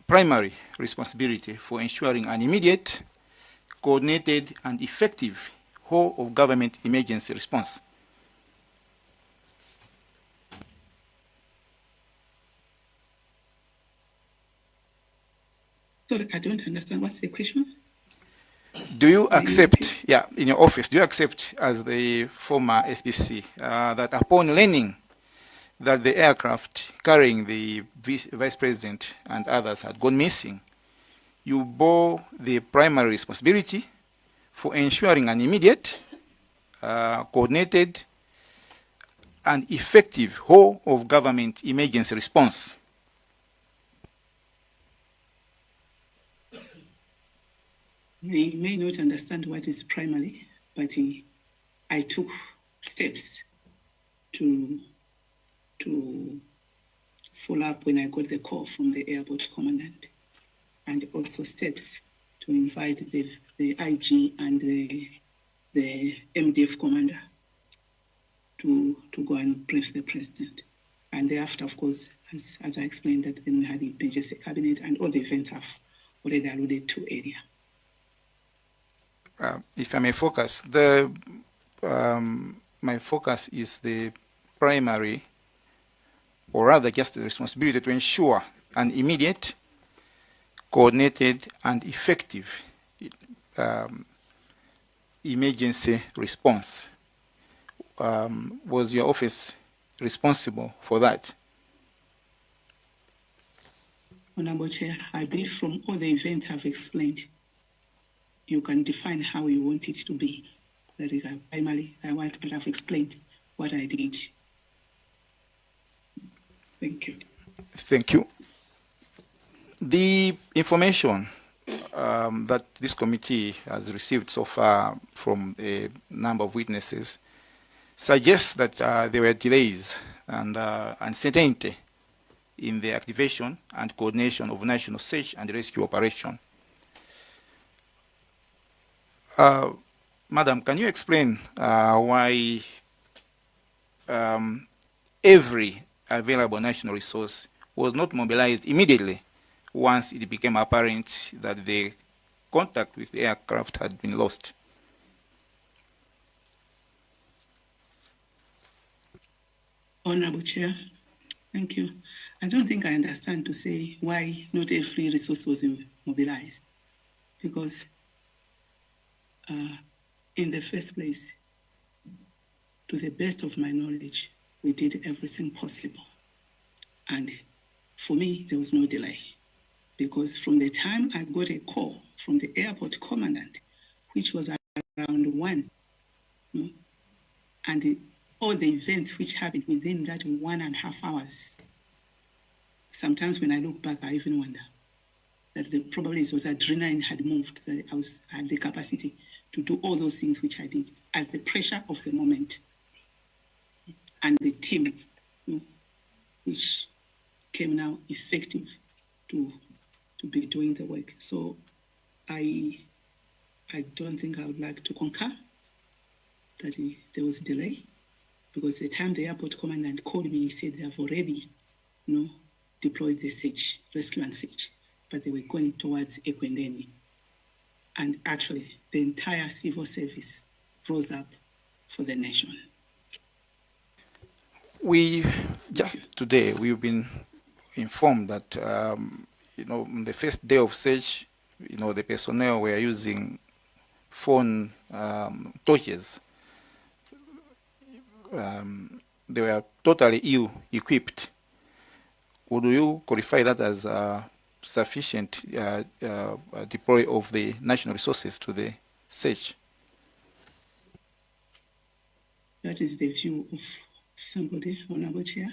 primary responsibility for ensuring an immediate, coordinated, and effective whole of government emergency response. Sorry, I don't understand. What's the question? Do you accept, in your office, do you accept as the former SPC that upon learning that the aircraft carrying the vice president and others had gone missing, you bore the primary responsibility for ensuring an immediate, coordinated, and effective whole of government emergency response? They may not understand what is primary, but I took steps to follow up when I got the call from the airport commandant, and also steps to invite the IG and the MDF commander to go and brief the president. And thereafter, of course, as I explained, that then we had the emergency cabinet and all the events have already alluded to earlier. If I may focus, my focus is the primary, or rather just the responsibility to ensure an immediate, coordinated, and effective emergency response. Was your office responsible for that? Honorable Chair, I believe from all the events I've explained, you can define how you want it to be. That is primarily, but I've explained what I did. Thank you. Thank you. The information that this committee has received so far from a number of witnesses suggests that there were delays and uncertainty in the activation and coordination of national search and rescue operation. Madam, can you explain why every available national resource was not mobilized immediately once it became apparent that the contact with the aircraft had been lost? Honorable Chair, thank you. I don't think I understand to say why not every resource was mobilized, because in the first place, to the best of my knowledge, we did everything possible. And for me, there was no delay, because from the time I got a call from the airport commandant, which was around 1, and all the events which happened within that 1.5 hours, sometimes when I look back, I even wonder that probably it was adrenaline had moved, that I had the capacity to do all those things which I did at the pressure of the moment, and the team which came now effective to be doing the work. So I don't think I would like to concur that there was a delay, because the time the airport commandant called me, he said they have already deployed the search, rescue and search, but they were going towards Ekwendeni. And actually, the entire civil service rose up for the nation. Just today, we've been informed that, on the first day of search, the personnel were using phone torches. They were totally ill-equipped. would you qualify that as sufficient deploy of the national resources to the search? That is the view of somebody, Honorable Chair.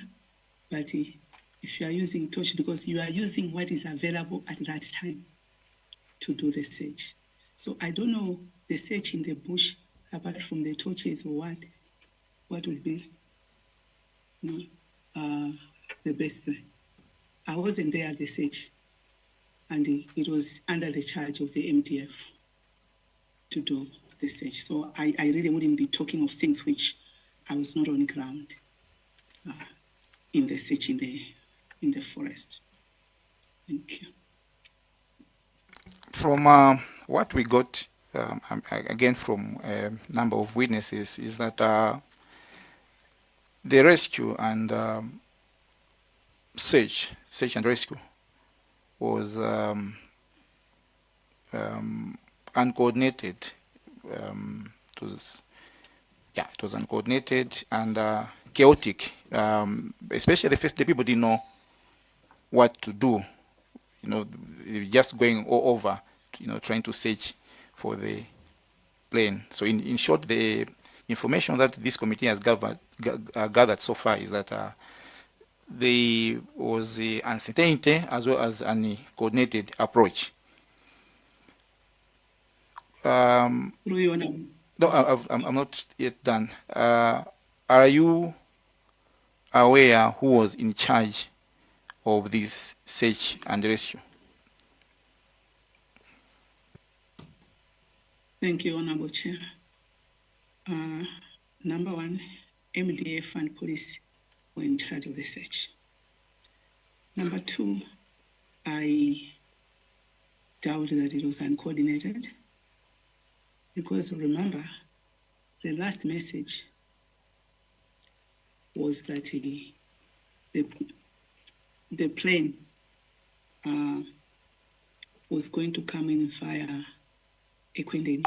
But if you are using torch, because you are using what is available at that time to do the search. So I don't know the search in the bush, apart from the torches or what would be the best way. I wasn't there at the search, and it was under the charge of the MDF to do the search. So I really wouldn't be talking of things which I was not on ground in the search in the forest. Thank you. From what we got, again from a number of witnesses, is that the rescue and search and rescue was uncoordinated. It was uncoordinated and chaotic. Especially the first day, people didn't know what to do. They were just going all over, trying to search for the plane. So in short, the information that this committee has gathered so far is that there was uncertainty as well as a coordinated approach. No, I'm not yet done. Are you aware who was in charge of this search and rescue? Thank you, Honorable Chair. Number one, MDF and police were in charge of the search. Number two, I doubt that it was uncoordinated, because remember, the last message was that the plane was going to come in via Ekwendeni.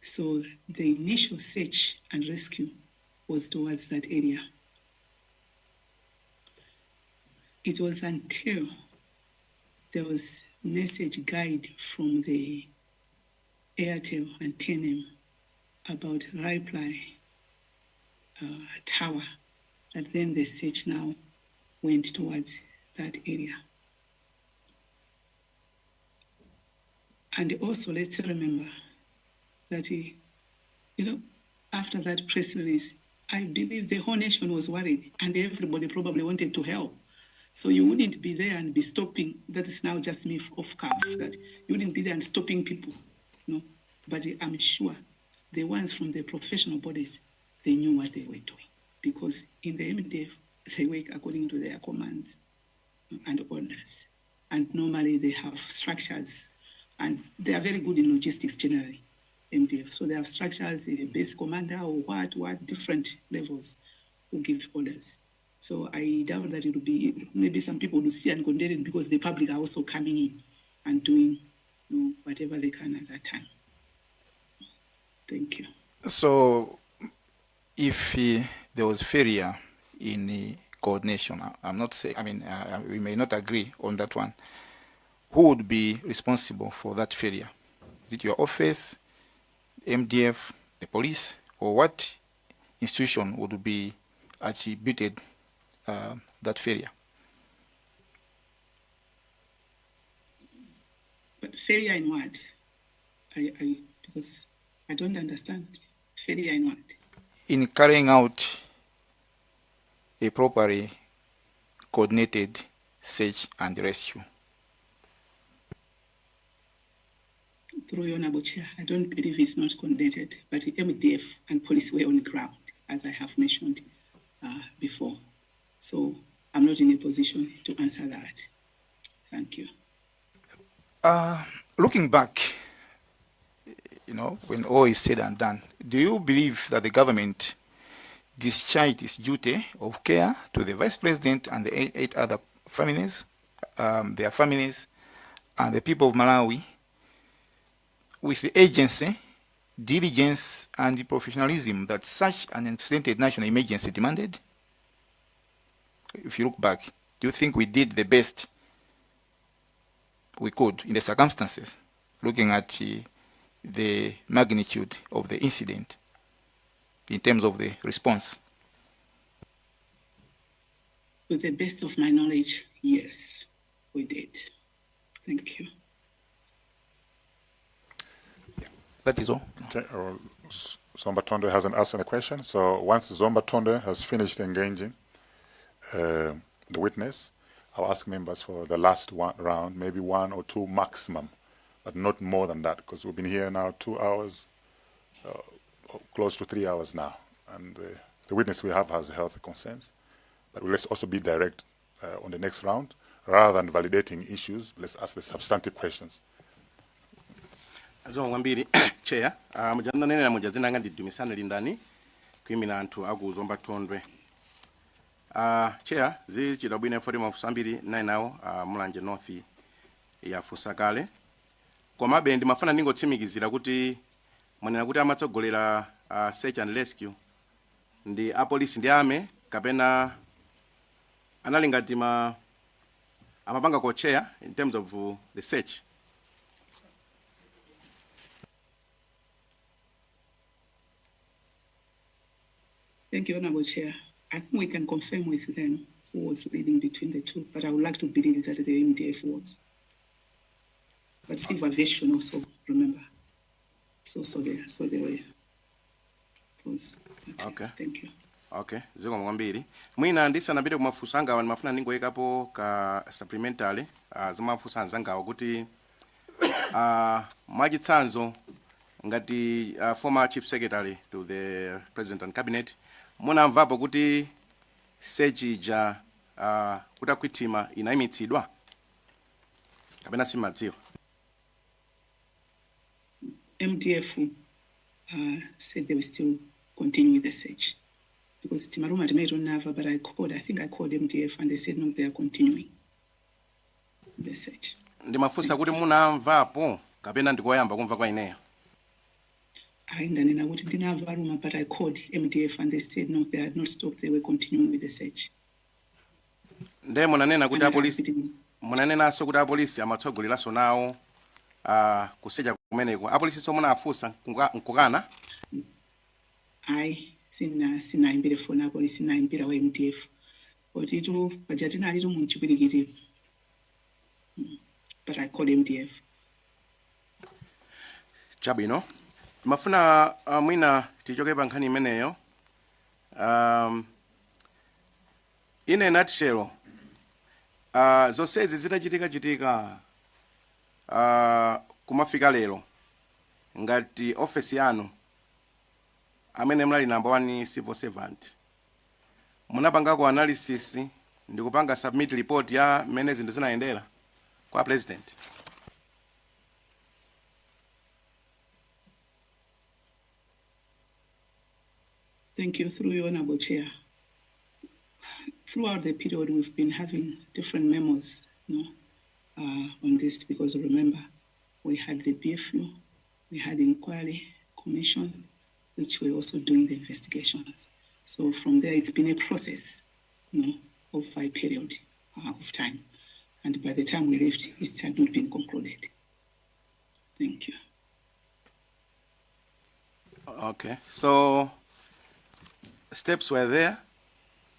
So the initial search and rescue was towards that area. It was until there was message guide from the Airtel and TNM about reply tower that then the search now went towards that area. And also, let's remember that, after that press release, I believe the whole nation was worried and everybody probably wanted to help. So you wouldn't be there and be stopping. That is now just me off cuff, that you wouldn't be there and stopping people. But I'm sure the ones from the professional bodies, they knew what they were doing, because in the MDF, they work according to their commands and orders. And normally they have structures, and they are very good in logistics generally, MDF. So they have structures, a base commander or what different levels who give orders. So I doubt that it will be, maybe some people will see uncoordinated because the public are also coming in and doing whatever they can at that time. Thank you. So if there was failure in coordination, I'm not saying, we may not agree on that one. Who would be responsible for that failure? Is it your office, MDF, the police, or what institution would be attributed that failure? But failure in what? Because I don't understand. Failure in what? In carrying out a properly coordinated search and rescue. Through your Honorable Chair, I don't believe it's not coordinated, but the MDF and police were on the ground, as I have mentioned before. So I'm not in a position to answer that. Thank you. Looking back, when all is said and done, do you believe that the government discharged its duty of care to the Vice President and the 8 other families, their families, and the people of Malawi with the agency, diligence, and the professionalism that such an unprecedented national emergency demanded? If you look back, do you think we did the best we could in the circumstances, looking at the magnitude of the incident in terms of the response? With the best of my knowledge, yes, we did. Thank you. That is all. Okay, Zomba Tonde hasn't asked any question, so once Zomba Tonde has finished engaging the witness, I'll ask members for the last round, maybe 1 or 2 maximum, but not more than that, because we've been here now 2 hours, close to 3 hours now, and the witness we have has health concerns. But let's also be direct on the next round. Rather than validating issues, let's ask the substantive questions. Azongo kwambiri chair mujana nene mujazina nga ndidumisana lindani kuimina anthu aku Zomba Tonde. Chair zichita bwino foti mafusambiri 9 awo mulanje north ya fusakale. Komabe ndimafuna ndingotsimikizira kuti mwanena kuti amatsogolera search and rescue ndi apolisi ndi ame kapena anali ngati amapanga ko chair in terms of the search. Thank you, Honorable Chair. I think we can confirm with them who was leading between the two, but I would like to believe that the MDF was. But civil aviation also, remember. So they were. Okay. Thank you. Okay, ziko mwambiri. Mwina ndisa nabide kumafusanga wani mafuna ningoyekapo ka supplementary zimafusa nzangawo kuti mwachitsanzo ngati former chief secretary to the president and cabinet munamvapo kuti search ija kuti akwitima inaimitsidwa kapena simadziwa. MDF said they were still continuing the search. Because Timaruma don't have, but I think I called MDF and they said no, they are continuing the search. Ndimafusa kuti munamvapo kapena ndikoyamba kumva kwa ineyo. Ndanena kuti ndinamva Ruma, but I called MDF and they said no, they had not stopped, they were continuing with the search. Nde munanena kuti apolisi munanena so kuti apolisi amatsogoleraso nawo kusecha kumeneko. Apolisi so munafusa nkukana. Sina imbere Foni apolisi sina imbere wa MDF. Oti tu bajatina ali tu munchipirikiti. But I called MDF. Chabino. Mafuna mwina tichoke pa nkhani imeneyo. In a nutshell, zonsezi zitachitika kumafika lero ngati office yanu amene mlali number 1 civil servant munapanga ko analysis ndikupanga submit report ya mene zinthu zinaendera kwa president. Thank you. Through you, Honorable Chair. Throughout the period, we've been having different memos, on this, because remember, we had the BFU, we had the inquiry commission, which were also doing the investigations. So from there, it's been a process, of a period of time. And by the time we left, it had not been concluded. Thank you. Okay, so steps were there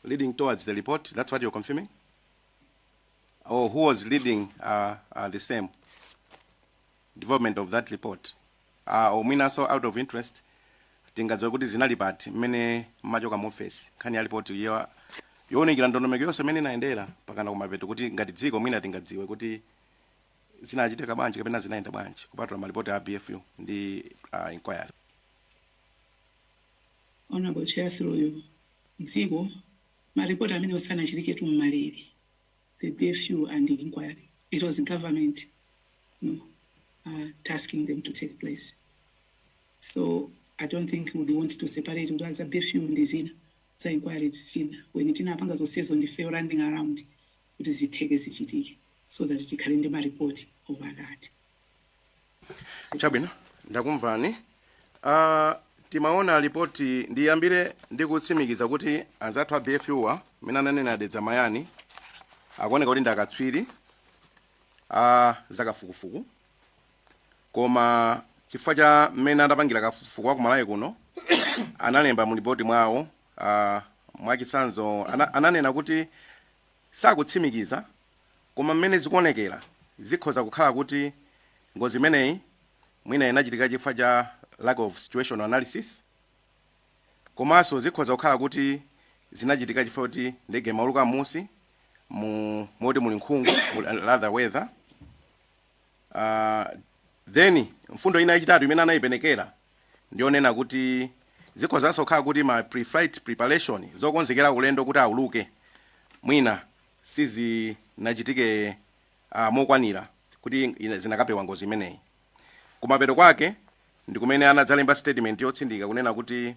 leading towards the report. That's what you're confirming? Or who was leading the same development of that report? Or mina so out of interest, tingazo kuti zinali pati mene majoka mofesi kani ya report yoonekera ndondomeko yonse mene inaendera pakana kumapeto kuti ngati dziko mwina tingadziwe kuti zinachitika bwanji kapena zinaenda bwanji kupatula malipoti a BFU ndi inquiry. Honorable Chair, through you, dziko maripoti amene osanachitike tu mmalere, the BFU and the inquiry. It was the government, tasking them to take place. So I don't think we would want to separate it as a BFU and the zina. So inquiry zina. When it inapanga zosezo on the fair running around, it is the take as it so that it can end my report over that. Chabino, ndakumvani. Timaona ripoti ndiyambire ndikutsimikiza kuti anzathu a BFU mina nanena dedza mayani akuoneka kuti ndakatswiri zakafukufuku, koma chifukwa cha mmene adapangira kafukufuku wa kumalawi kuno analemba mu ripoti mwawo mwachitsanzo ananena kuti sakutsimikiza, koma mmene zikuonekera zikhoza kukhala kuti ngozi imeneyi mwina inachitika chifukwa cha lack of situational analysis, komanso zikhoza kukhala kuti zinachitika chifukwa kuti ndege mauluka musi moti muli nkhungu rather weather. Then mfundo ina yachitatu imene anayipenekera ndionena kuti zikhozanso kukhala kuti ma pre-flight preparation zokonzekera ulendo kuti auluke mwina sizinachitike mokwanira kuti zinakapewa ngozi imeneyi. Kumapeto kwake ndikumene anadzalemba statement yotsindika kunena kuti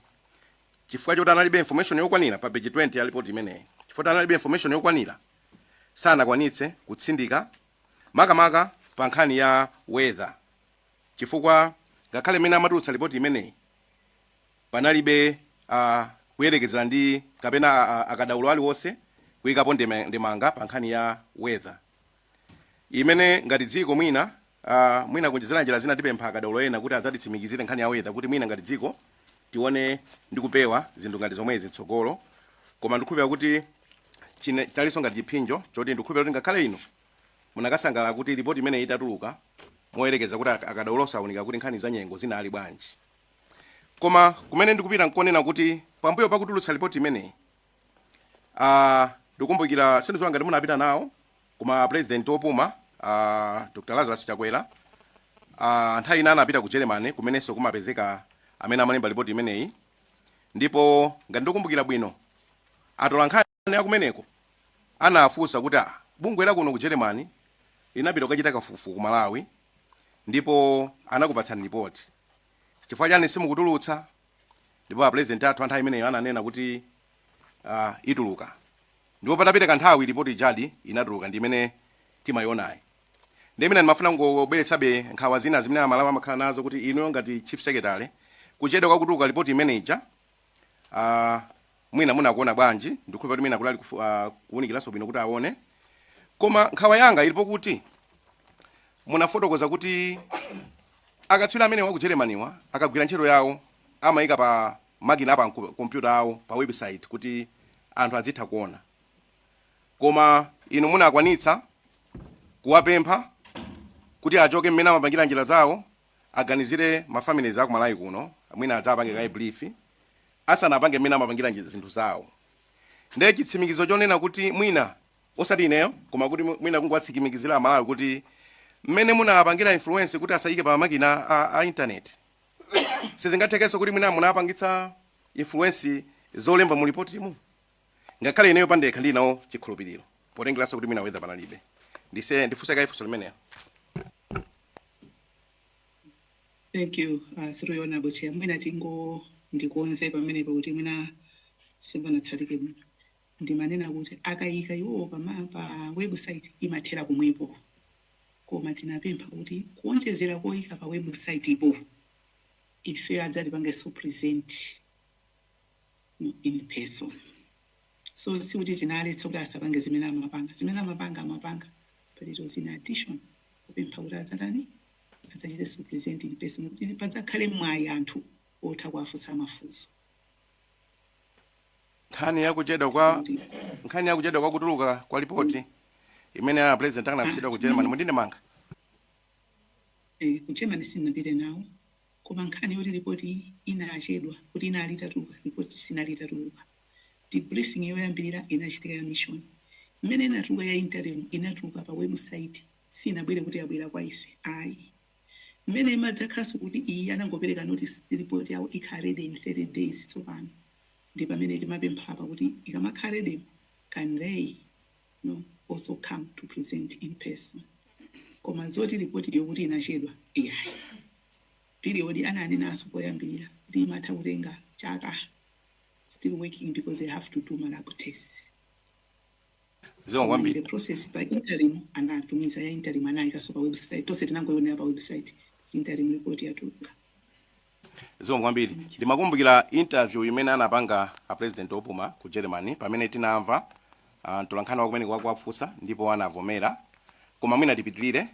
chifukwa choti analibe information yokwanira pa page 20 ya report imeneyi, chifukwa analibe information yokwanira sanakwanitse kutsindika makamaka pa nkhani ya weather, chifukwa ngakhale mmene amatulutsa report imeneyi panalibe kuyerekezera ndi kapena akadaulo aliwonse kuyikapo ndemanga pa nkhani ya weather imene ngati dziko mwina kunjezera njira zina tipempha akadaulo ena kuti adzatitsimikizire nkhani ya weather kuti mwina ngati dziko tione ndi kupewa zinthu ngati zomwezi mtsogolo. Koma ndikukhulupirira kuti talinso ngati chipinjo choti ndikukhulupirira kuti ngakhale ino munakasangalala kuti report imene itatuluka moyerekeza kuti akadaulo saunika kuti nkhani za nyengo zinali bwanji. Koma kumene ndikupita nkonena kuti pambuyo pakutulutsa report imeneyi ndikumbukira sindikudziwa ngati munapita nawo kuma president opuma Dr. Lazarus Chakwera nthawi ina anapita ku Chilima kumenenso kumapezeka amene amalemba report imeneyi, ndipo ngati ndikumbukira bwino atola nkhani akumeneko anafunsa kuti bungwe la kuno ku Chilima linapita kukachita kafukufuku ku Malawi ndipo anakupatsani report, chifukwa chani simukutulutsa? Ndipo president athu nthawi imeneyo ananena kuti ituluka, ndipo patapita kanthawi report ijadi inatuluka ndi imene timayionayi. Ndi imene ndimafuna ngobweretsabe nkhawa zina zimene amalawi amakhala nazo kuti inu ngati chief secretary kuchedwa kwa kutuluka report imene ija mwina munakuona bwanji, ndikukhulupirira kuti mwina kulali kuwunikiranso bwino kuti aone. Koma nkhawa yanga ilipo kuti munafotokoza kuti akatswiri amene wa ku Chilima akagwira ntchito yawo amayika pa makina pa kompyuta awo pa website kuti anthu azitha kuona, koma inu munakwanitsa kuwapempha kuti achoke mmene amapangira njira zawo aganizire mafamilies aku Malawi kuno mwina adzapange kayi brief asanapange mmene amapangira zinthu zawo. Ndiye chitsimikizo chonena kuti mwina osati ineyo koma kuti mwina kungwatsikimikizira Malawi kuti mmene munapangira influence kuti asayike pa makina a internet sizingathekenso kuti mwina munapangitsa influence zolemba mu report mu, ngakhale ineyo pandekha ndinawo chikhulupiriro potengeranso kuti mwina weather panalibe. Ndifunse kayi funso limeneyo. Thank you. Through your honorable chair, mwina tingo ndikonze pamene kuti mwina Ndinatsatira bwino ndimanena kuti akayika iwowo pa website imathera kumwepo, koma tinapempha kuti kuonjezera koyika pa website ipo ife adzatipangenso present in person. So sikuti tinaletsa kuti asapange zimene amapanga, but it was in addition kupempha kuti adzachitenso present in person kuti padzakhale mwayi anthu otha kuwafunsa amafunso. Nkhani yakuchedwa kwa kutuluka kwa report imene president anafichidwa ku Chilima mundine manga ku Chilima sinapite nawo, koma nkhani yoti report inachedwa kuti inali itatuluka, report sinali itatuluka. Debriefing yoyambirira inachitika ya mission mmene inatuluka ya interim inatuluka pa website sinabwere kuti yabwera kwa ife ayi. Mmene imadzakhaso kuti iyi anangopereka notice report yawo ikhalede in 30 days tsopano ndi pamene timapempha apa kuti ikamakhalede can they also come to present in person. Koma zoti report yokuti inachedwa iyayi period ananenaso poyambirira kuti imatha kutenga chaka still working because they have to do lab tests. The process by interim anatumiza ya interim anayikaso pa website tose tinangoionera pa website interim report yatuluka. Zongwambiri ndimakumbukira interview imene anapanga a president opuma ku Germany pamene tinamva mtolankhani wakumene kwakuwafusa ndipo anavomera koma mwina tipitirire.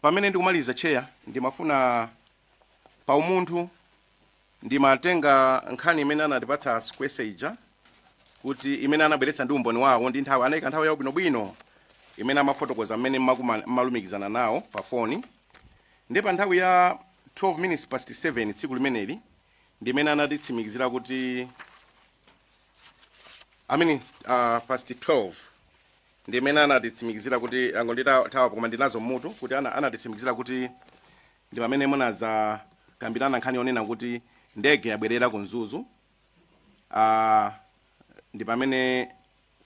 Pamene ndikumaliza chair, ndimafuna pa umunthu ndimatenga nkhani imene anatipatsa square ija kuti imene anabweretsa ndi umboni wawo ndi nthawi anayika nthawi yawo bwinobwino imene amafotokoza mmene mmalumikizana nawo pa foni. Ndi pa nthawi ya 12 minutes past 7 tsiku limeneli ndimene anatitsimikizira kuti past 12 ndimene anatitsimikizira kuti angonditawa koma ndinazo mutu kuti anatitsimikizira kuti ndi pamene munaza kambirana nkhani yonena kuti ndege yabwerera ku Mzuzu. Ndi pamene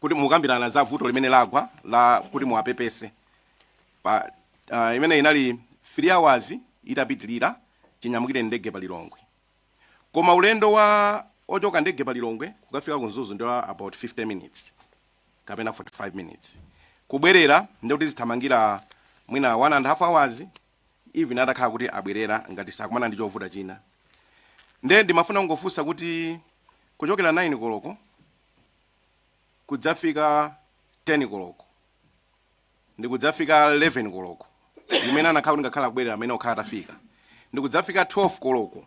kuti mukambirana za vuto limene lagwa la kuti muwapepese pa imene inali 3 hours itapitirira chinyamukire ndege pa Lilongwe. Koma ulendo wa ochoka ndege pa Lilongwe kukafika ku Mzuzu ndi about 50 minutes kapena 45 minutes. Kubwerera ndi kuti zithamangira mwina 1.5 hours even atakhala kuti abwerera ngati sakumana ndi chovuta china. Ndimafuna kungofunsa kuti kuchokera 9 koloko kudzafika 10 koloko ndi kudzafika 11 koloko imene anakhala kuti ngakhala kubwerera amene okhala atafika ndi kudzafika 12 koloko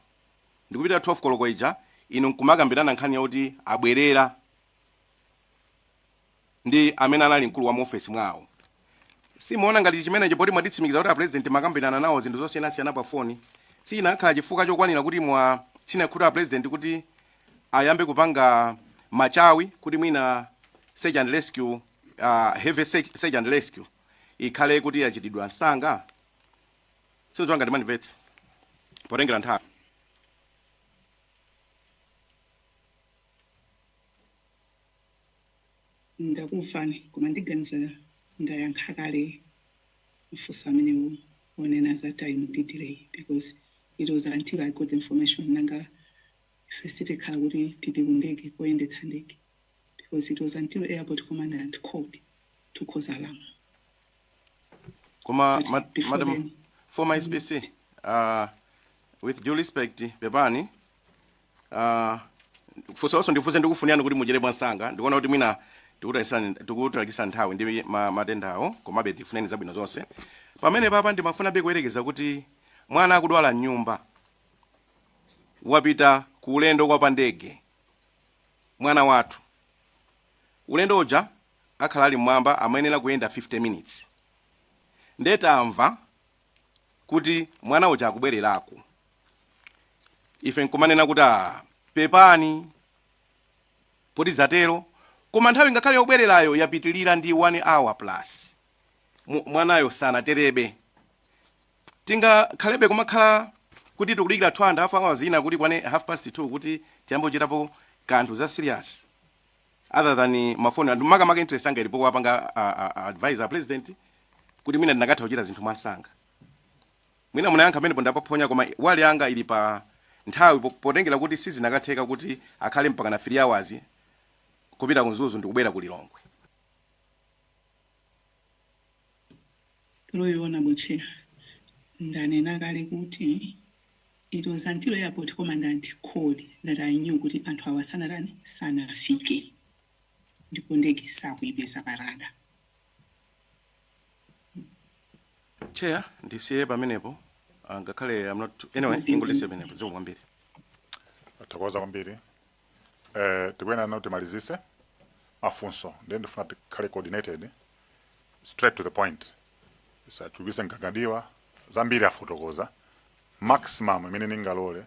ndikupita 12 koloko ija inu nkumakambirana nkhani yakuti abwerera ndi amene anali mkulu wa ofesi mwawo. Simuona ngati chimene chipoti mwaditsimikiza kuti president makambirana nawo zinthu zosiyanasiyana pa foni sinakhala chifukwa chokwanira kuti sinakhuta president kuti ayambe kupanga machawi kuti mwina search and rescue heavy search and rescue ikhale kuti yachitidwa msanga. Sinzo ngati manivetse potengera nthawi. Ndakumfani koma ndiganiza ndayankha kale mfusa amene onena za time delay because it was until I got the information nanga first tikhala kuti tili kundege koyendetsa ndege because it was until airport commandant called to cause alarm. Koma madam former SPC with due respect Bebani fuso also ndifuze ndikufuniana kuti mujere mwansanga ndikuona kuti mwina tikutulakisa nthawi ndi matendawo koma beti funeni zabwino zonse. Pamene papa ndimafuna kuyerekeza kuti mwana akudwala nyumba wapita ku ulendo kwa pandege mwana wathu ulendo uja akhala ali mwamba amayenera kuyenda 50 minutes ndetamva kuti mwana uja akubwererako ife nkumanena kuti pepani poti zatero koma nthawi ngakhale yobwererayo yapitilira ndi 1 hour plus mwanayo sanaterebe tingakhalebe kumakhala kuti tikudikira 2.5 hours ina kuti kwane 2:30 kuti tiyambo chitapo kanthu za serious other than mafoni anthu makamaka interest anga ilipo wapanga advisor president kuti mina ndinakatha kuchita zinthu mwansanga mwina munayankha pamene ndapaphonya koma wali anga ili pa nthawi potengera kuti sizinakatheka kuti akhale mpaka na 3 hours kupita ku Mzuzu ndi kubwera ku Lilongwe. Loyona boche ndanena kale kuti it was until airport commandant called that I knew kuti anthu awasanarani sanafike ndipo ndege sakuipeza parada. Chair ndisiye pamenepo ngakhale I'm not anyway ingolese pamenepo zikwambiri. Atakoza kwambiri. Tikwena na utimalizise mafunso then ndifuna tikhale coordinated straight to the point. Tugise nkagadiwa zambiri afotokoza maximum imene ningalole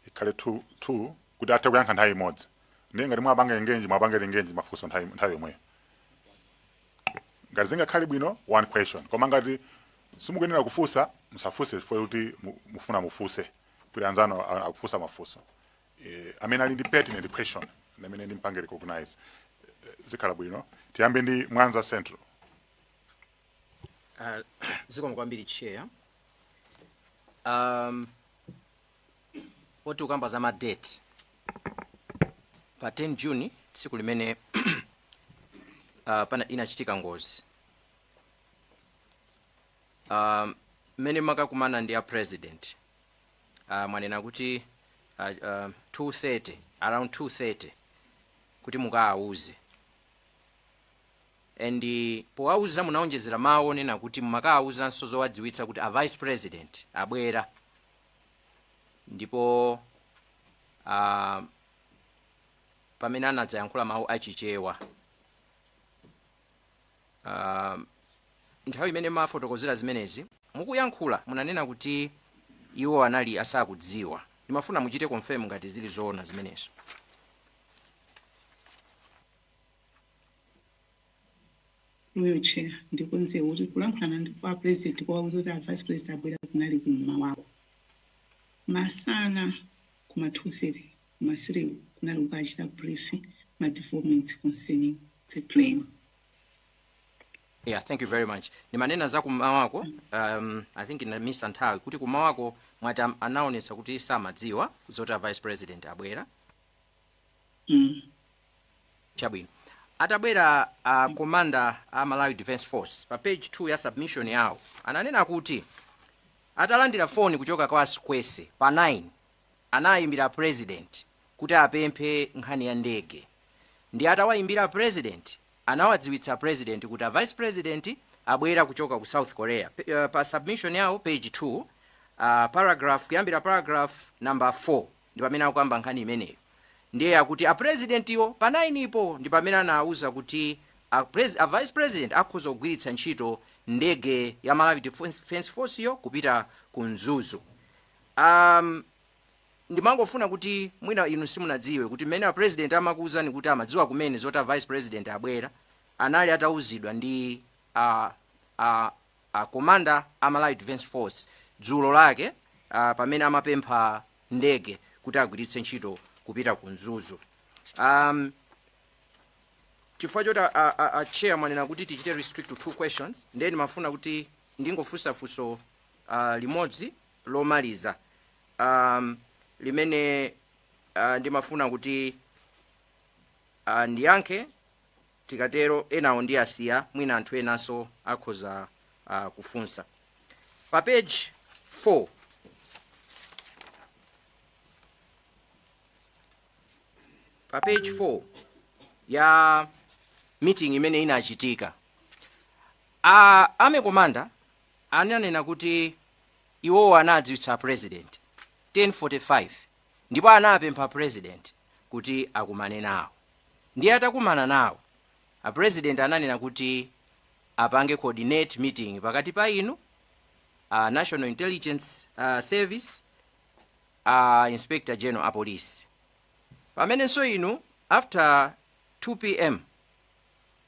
ikhale 2 kuti ate kuyankha nthawi imodzi ndi ngati mwabanga engenji mafunso nthawi yomwe ngati zingakhale bwino one question koma ngati simukuyenera kufunsa musafuse for kuti mufuna mufuse kuti anzano akufunsa mafunso amene ali ndi pertinent question amene ndimpange recognize zikhala bwino. Tiyambe ndi Mwanza Central. Zikomo kwambiri chair. Oti ukamba za date pa 10 June tsiku limene pana inachitika ngozi mene makakumana ndi a president mwanena kuti 2:30 around 2:30 kuti mukaauze and powauza munaonjezera mawu onena kuti mumakawuzanso zowadziwitsa kuti a vice president abwera, ndipo pamene anadzayankhula mawu achichewa. Nthawi imene mafotokozera zimenezi mukuyankhula munanena kuti iwo anali asakudziwa. Ndimafuna muchite confirm ngati zili zoona zimenezo. Loyal Chair, ndikonze ukuthi kulankhulana ndi kwa president kwawuza kuti a vice president abwera kunali kumma wako. Masana kuma 2:30 kuma 3 kunali ukachita briefing ma developments concerning the plan. Yeah, thank you very much. Nimanena za kumawako, I think in miss nthawi kuti kumawako mwati anaonetsa kuti samadziwa kuti a vice president abwera. Chabwino. Atabwera commander a Malawi Defense Force pa page 2 ya submission yawo ananena kuti atalandira foni kuchoka kwa Sikwese pa 9 anayimbira president kuti apemphe nkhani ya ndege. Ndi atawayimbira president anawadziwitsa president kuti a vice president abwera kuchoka ku South Korea. Pa submission yawo page 2 paragraph kuyambira paragraph number 4 ndi pamene akuyamba nkhani imeneyo. Ndiye akuti a president iwo pa 9 ipo ndi pamene anawuza kuti a vice president akhoza kugwiritsa ntchito ndege ya Malawi Defense Force yo kupita ku Mzuzu. Ndimangofuna kuti mwina inu simunadziwe kuti mmene a president amakuwuzani kuti amadziwa kumene zoti a vice president abwera anali atawuzidwa ndi commander a Malawi Defense Force dzulo lake pamene amapempha ndege kuti agwiritse ntchito kupita ku Mzuzu. Chifukwa choti chairman na kuti tichite restrict to 2 questions, then mafuna kuti ndingofunsa funso limodzi lomaliza limene ndimafuna kuti ndiyankhe tikatero enawo ndi asiya mwina anthu enaso akhoza kufunsa. Pa page 4 pa page 4 ya meeting imene inachitika ame commander ananena kuti iwowo anadziwitsa president 10:45 ndipo anapempha president kuti akumane nawo. Ndiye atakumana nawo a president ananena kuti apange coordinate meeting pakati pa inu National Intelligence Service Inspector General apolisi. Pamenenso inu after 2 p.m.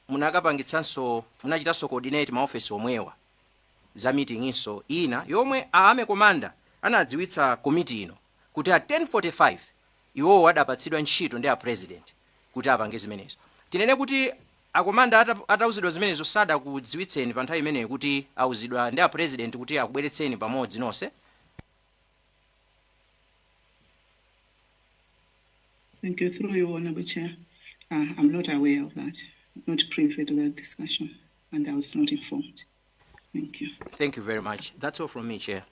munakapangitsanso munachitanso coordinate maofesi omwewa za meeting inso ina yomwe ame commander anadziwitsa committee ino kuti at 10:45 iwowo adapatsidwa ntchito ndi a president kuti apange zimenezo. Tinene kuti a commander atawuzidwa zimenezo sadakudziwitseni pa nthawi imeneyo kuti awuzidwa ndi a president kuti akubweretseni pamodzi nonse. Thank you. Through you, Honorable Chair. I'm not aware of that. Not privy to that discussion, and I was not informed. Thank you. Thank you very much. That's all from me, Chair.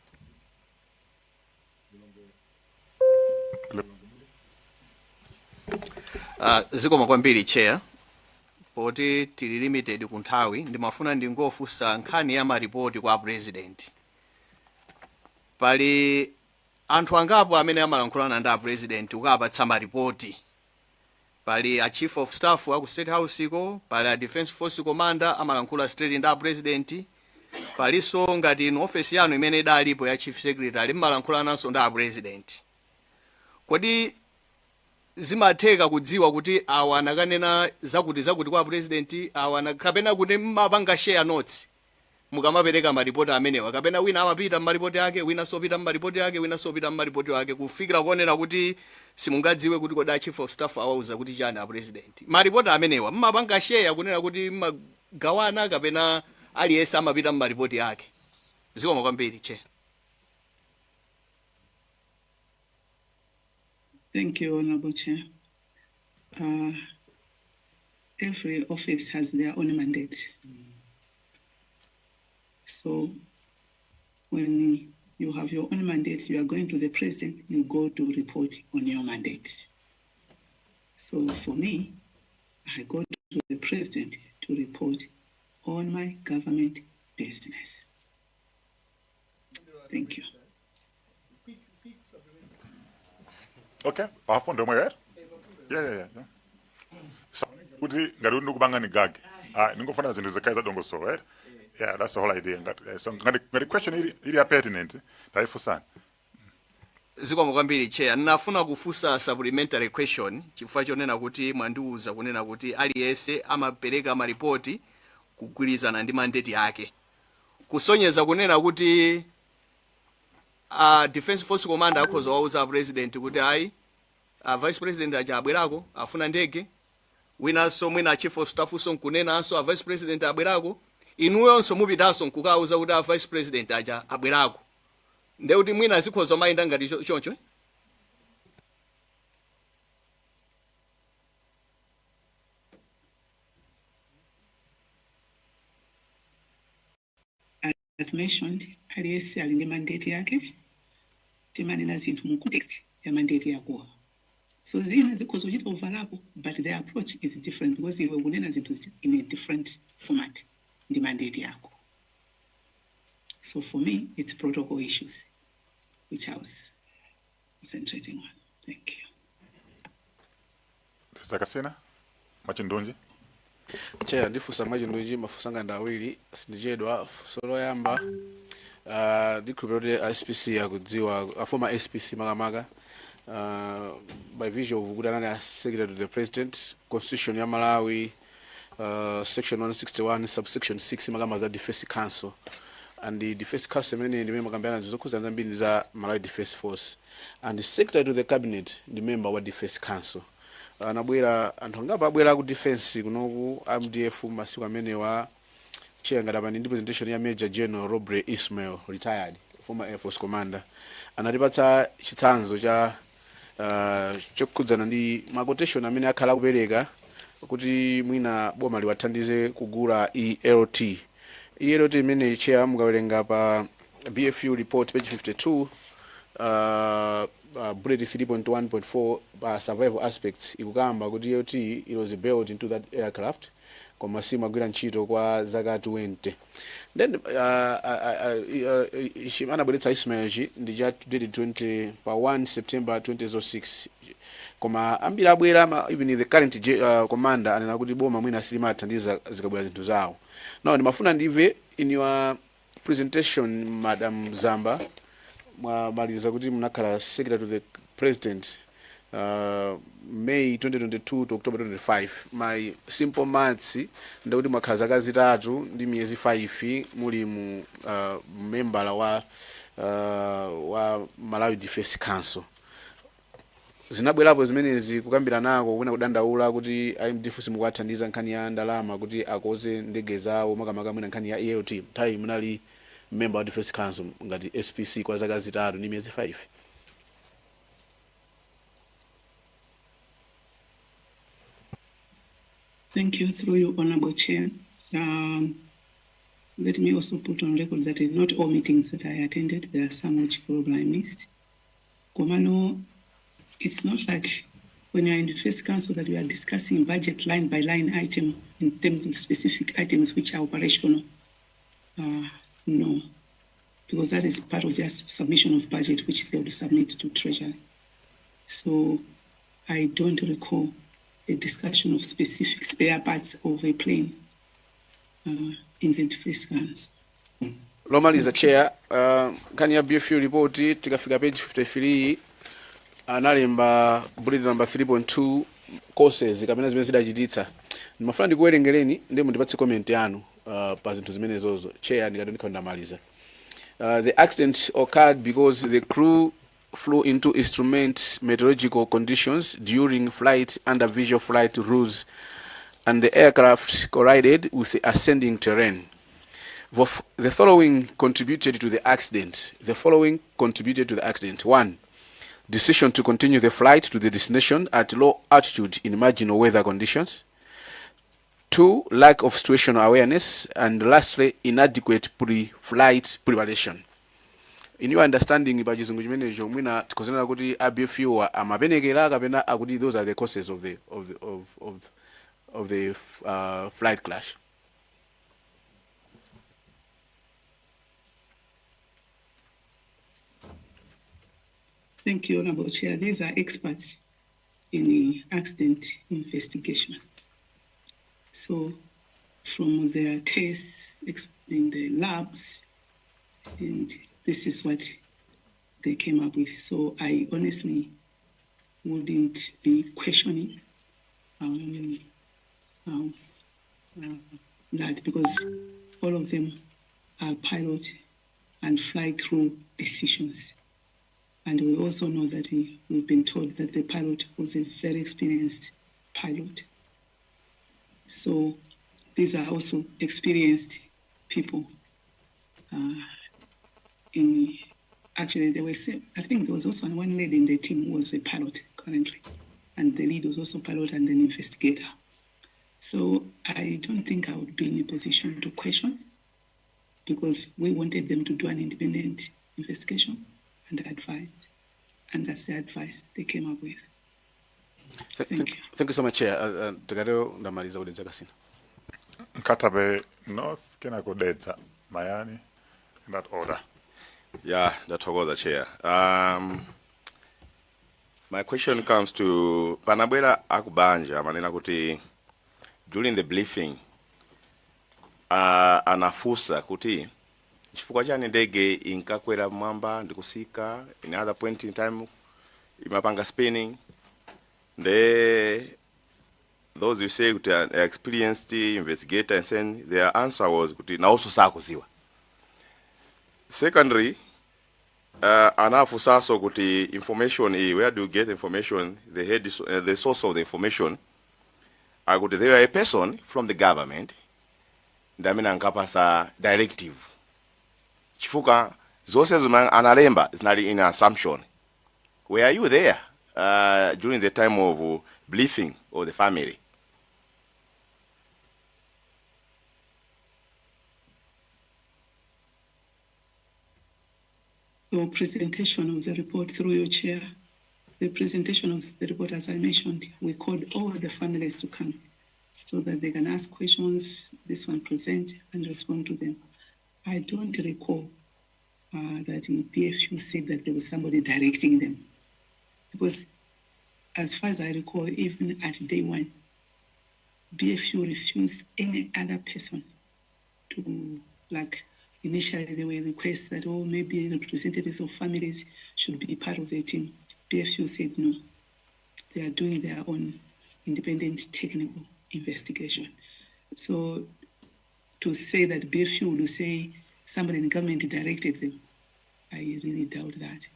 Zikoma kwambiri Chair. Poti tili limited ku nthawi ndimafuna ndingofunsa nkhani ya maripoti kwa president. Pali anthu angapo amene amalankhulana ndi a president ukapatsa maripoti. Pali a chief of staff wa ku state house iko, pali a defense force commander amalankhula straight ndi a president. Paliso ngati inu office yanu imene idalipo ya chief secretary mmalankhulanaso ndi a president. Kodi zimatheka kudziwa kuti awa anakanena zakuti kwa president awa kapena kuti mmapanga share notes mukamapereka maripoti amenewa kapena wina amapita maripoti ake wina sopita maripoti ake wina sopita maripoti ake kufikira kuonera kuti simungadziwe kuti koda chief of staff awauza kuti chani a president maripoti amenewa mmapanga share kunena kuti magawana kapena aliyense amapita maripoti ake. Zikoma kwambiri Chair. Thank you, Honorable Chair. Every office has their own mandate. So when you have your own mandate, you are going to the president, you go to report on your mandate. So for me, I go to the president to to report on my government business. Thank you. Okay, wafundo mwe yeah. So, kuti ngati ndikubanga ni gag. Ningofuna zinthu zikaiza dongoso, right? Yeah, that's the whole idea. So ngati question ili pertinent, taifusana. Zikomo kwambiri chair, nafuna kufusa supplementary question chifukwa chonena kuti mwandiuza kunena kuti aliyense amapereka maripoti kugwirizana ndi mandate yake. Kusonyeza kunena kuti Defense Force Commander akhoza wauza president kuti ayi vice president aja abwerako afuna ndege, winanso mwina chief of staff so nkunenanso vice president abwerako, inuyonso mupitanso nkukauza kuti vice president aja abwerako. Ndeuti mwina zikhoza mayenda ngati choncho. As mentioned, aliyense ali ndi mandate yake, timanena zinthu mu context ya mandate yako. So zina zikhoza kuchita overlap, but the approach is different because iwe kunena zinthu in a different format ndi mandate yako. So for me, it's protocol issues, which I was concentrating on. Thank you. Zakasena, machindunji. Chair, ndifusa machindunji mafusanga ndawiri, sindichedwa, fuso loyamba, ndikhulupirira SPC yakudziwa, former SPC makamaka, by visual of Gudanana Secretary to the President, Constitution ya Malawi, Section 161, Subsection 6, magama za Defense Council. And the Defense Council mene ndi member kambana zokuza zambiri za Malawi Defense Force. And the Secretary to the Cabinet, the member wa Defense Council. Nabwera anthu ngapa abwera ku defense kunoku MDF masiku amene wa chair ngati ndi presentation ya Major General Robre Ismail, retired, former Air Force Commander. Anatipatsa chitsanzo cha chokudzana ndi maquotation amene akhala kupereka kuti mwina boma liwathandize kugula ELT. ELT imene chair mukawerenga pa BFU report page 52 bullet 3.1.4 survival aspects ikukamba kuti ELT it was built into that aircraft koma simagwira ntchito kwa zaka 20. Then anabweretsa Ismail ndi cha dated 20 pa 1 September 2006 koma ambiri abwera even the current commander anena kuti boma mwina silimathandiza zikabwera zinthu zawo. Now ndimafuna ndive in your presentation Madam Zamba mwamaliza kuti munakhala Secretary to the President May 2022 to October 25. My simple maths ndakuti mwakhala zaka zitatu ndi miyezi 5 muli mu member wa Malawi Defense Council. Zinabwerapo zimenezi kukambira nako kuna kudandaula kuti IMDF simukwathandiza nkhani ya ndalama kuti akoze ndege zawo makamaka mwina nkhani ya ELT. Nthawi munali member wa Defense Council ngati SPC kwa zaka zitatu ndi miyezi 5. Thank you, through you, Honorable Chair. Let me also put on record that in not all meetings that I attended, there are some which probably I missed. Komano, it's not like when you're in the Defense Council that we are discussing budget line by line item in terms of specific items which are operational. No, because that is part of their submission of budget which they will submit to Treasury. So I don't recall a discussion of specific spare parts of a plane in the Defense Council. Lomaliza chair, nkhani ya BFU report tikafika page 53 analemba bullet number 3.2 courses kapena zimene zidachititsa. Ndimafuna ndikuwerengereni ndi mundipatse comment yanu pa zinthu zimenezozo. Chair ndikati ndamaliza. The accident occurred because the crew flew into instrument meteorological conditions during flight under visual flight rules, and the aircraft collided with the ascending terrain. The following contributed to the accident. 1. Decision to continue the flight to the destination at low altitude in marginal weather conditions. 2. Lack of situational awareness. And lastly, inadequate pre-flight preparation. In your understanding, pachizungu chimenecho mwina tikozena kuti ABFU amapenekera kapena akuti those are the causes flight crash. Thank you, Honorable Chair. These are experts in the accident investigation. So from their tests in the labs, and this is what they came up with. So I honestly wouldn't be questioning that, because all of them are pilot and fly crew decisions. And we also know that we've been told that the pilot was a very experienced pilot. So these are also experienced people. Actually, I think there was also one lady in the team who was a pilot currently, and the lead was also pilot and an investigator. So I don't think I would be in a position to question, because we wanted them to do an independent investigation and advise, and that's the advice they came up with. Thank you. Thank you so much, Chair. Tikatero ndamaliza udetsa kasina. Nkatabe North kenako dedza mayani in that order. Yeah, that's all the Chair. My question comes to Panabwera akubanja manena kuti during the briefing anafusa kuti chifukwa chani ndege inkakwera mwamba ndikusika in other point in time imapanga spinning. Those who say kuti an experienced investigator and saying their answer was kuti na also sakuziwa. Secondly, anafusa so kuti information where do you get information, the source of the information kuti they are a person from the government ndamina nkapasa directive chifukwa zose zimene analemba is not in assumption. Were you there during the time of briefing of the family? So presentation of the report through your chair. The presentation of the report, as I mentioned, we called all the families to come so that they can ask questions, this one present and respond to them. I don't recall that in BFU said that there was somebody directing them. Because as far as I recall, even at day one, BFU refused any other person to, like, initially there were requests that, oh, maybe representatives of families should be part of the team. BFU said no. They are doing their own independent technical investigation. So to say that BFU will say somebody in the government directed them, I really doubt that.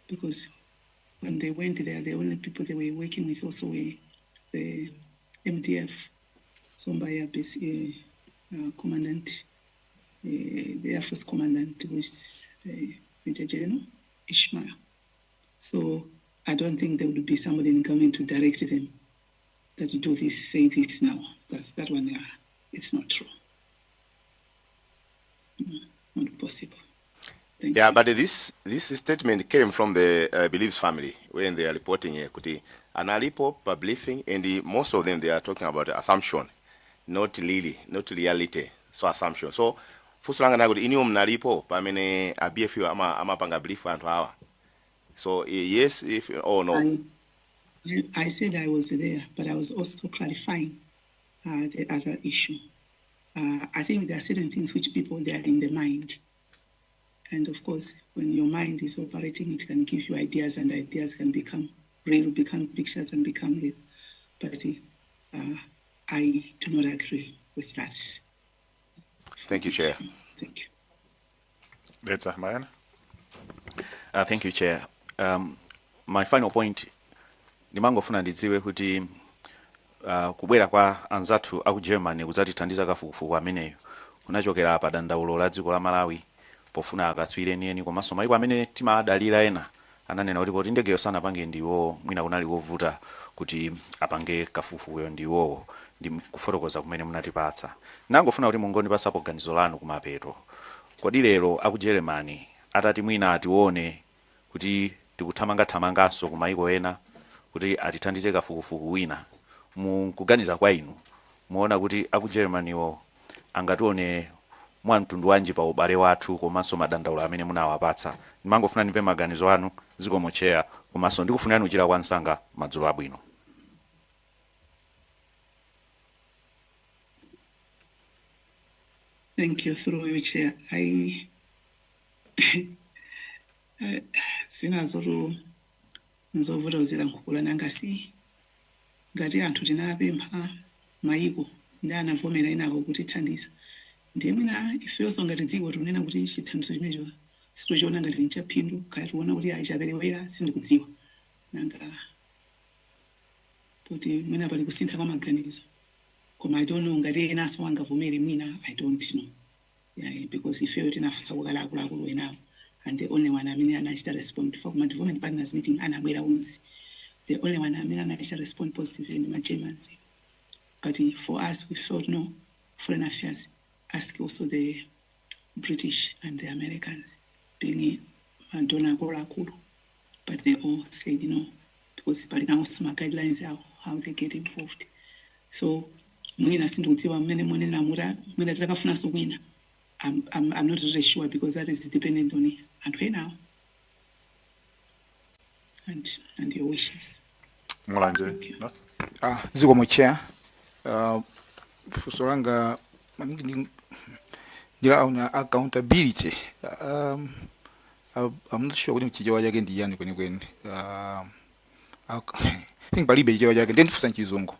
Because when they went there, the only people they were working with also were the MDF, Sombaya commandant, the Air Force commandant, which is Major General Ishmael. So I don't think there would be somebody in government to direct them that you do this, say this now. That one, it's not true. No, not possible. Thank you. But this statement came from the Beliefs family when they are reporting kuti analipo briefing, and most of them they are talking about assumption, not reality. So assumption. So fusulanga nakuti iniwo mnalipo pamene BFU amapanga brief anthu awa. So yes, if or no. I said I was there, but I was also clarifying the other issue. I think there are certain things which people they are in the mind. And of course, when your mind is operating, it can give you ideas, and ideas can become real, become pictures, and become real. But I do not agree with that. Thank you, Chair. Thank you. That's Mayana. Thank you, Chair. My final point, ndimangofuna ndidziwe kuti kubwera kwa anzathu aku Germany kudzatithandiza kafukufuku ameneyo kunachokera pa dandaulo la dziko la Malawi pofuna akatswiri enieni komanso mayiko amene timadalira ena ananena kuti ndegeyo sanapange ndiwo mwina kunali wovuta kuti apange kafukufukuyo ndiwo ndi kufotokoza kumene munatipatsa. Nangofuna kuti mungondipasapo ganizo lanu kumapeto. Kodi lero aku Germany atati mwina atione kuti tikuthamangathamanganso kumayiko ena kuti atithandize kafukufuku wina mukuganiza kwa inu muona kuti aku Germanywo angatione mwa mtundu wanji pa ubale wathu komanso madandaula amene munawapatsa. Ndimangofuna ndimve maganizo anu zikomo chair, komanso ndikufunirani kuchira kwa msanga madzulo abwino. Thank you, through you, Chair. Sinazolo nzovuta uzira nkukula nangasi ngati anthu tinapempha mayiko ndi anavomera inako kuti thandiza ndiye mwina ifenso ngati dziko tunena kuti chithandizo chimenecho sitochiona ngati nchaphindu kaya tiona kuti achiaperewera sindikudziwa nanga kuti mwina pali kusintha kwa maganizo koma I don't know ngati enaso angavomere mwina I don't know, yeah, because ifeyo tinafunsa kukala akuluakulu enawo and the only one amene anachita respond for my development partners meeting anabwera onse. The only one amene anachita respond positively in my Germans. But for us, we felt no, foreign affairs ask also the British and the Americans being donor akulu, but they all said no because but now some guidelines how they get involved. So mwina sindokudziwa mmene mwene namura mwina takafuna so wina. I'm not really sure because that is dependent on it. And where now? And your wishes. Mulanje. Zikomo chair. Fusolanga ndira una accountability. I'm not sure kuti mchijawa yake ndi yani kweni. I think balibe chijawa yake then fusa chizungu.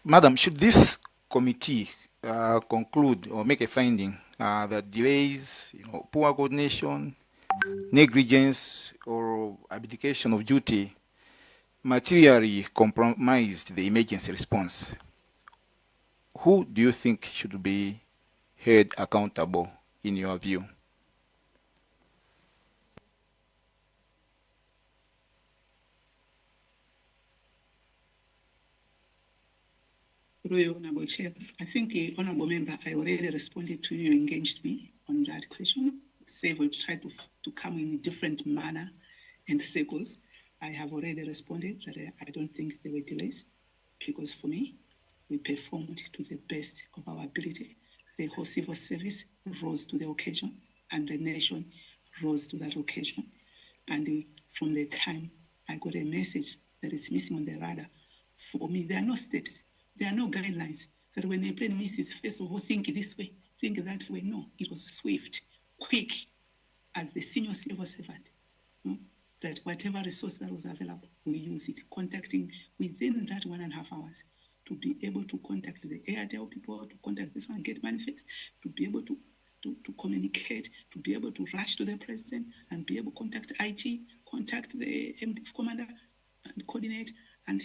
Madam, should this committee conclude or make a finding that delays, poor coordination, negligence, or abdication of duty materially compromised the emergency response, who do you think should be held accountable in your view? Honorable Chair, I think, Honorable Member, I already responded to you, engaged me on that question. Several tried to come in a different manner and circles. I have already responded that I don't think there were delays because for me, we performed to the best of our ability. The whole civil service rose to the occasion and the nation rose to that occasion. And from the time I got a message that is missing on the radar, for me, there are no steps. There are no guidelines that when a plane misses, first of all, think this way, think that way. No, it was swift, quick, as the senior civil servant, that whatever resource that was available, we use it, contacting within that 1.5 hours to be able to contact the Airtel people, to contact this one, get manifest, to be able to communicate, to be able to rush to the president and be able to contact IG, contact the MDF commander and coordinate and,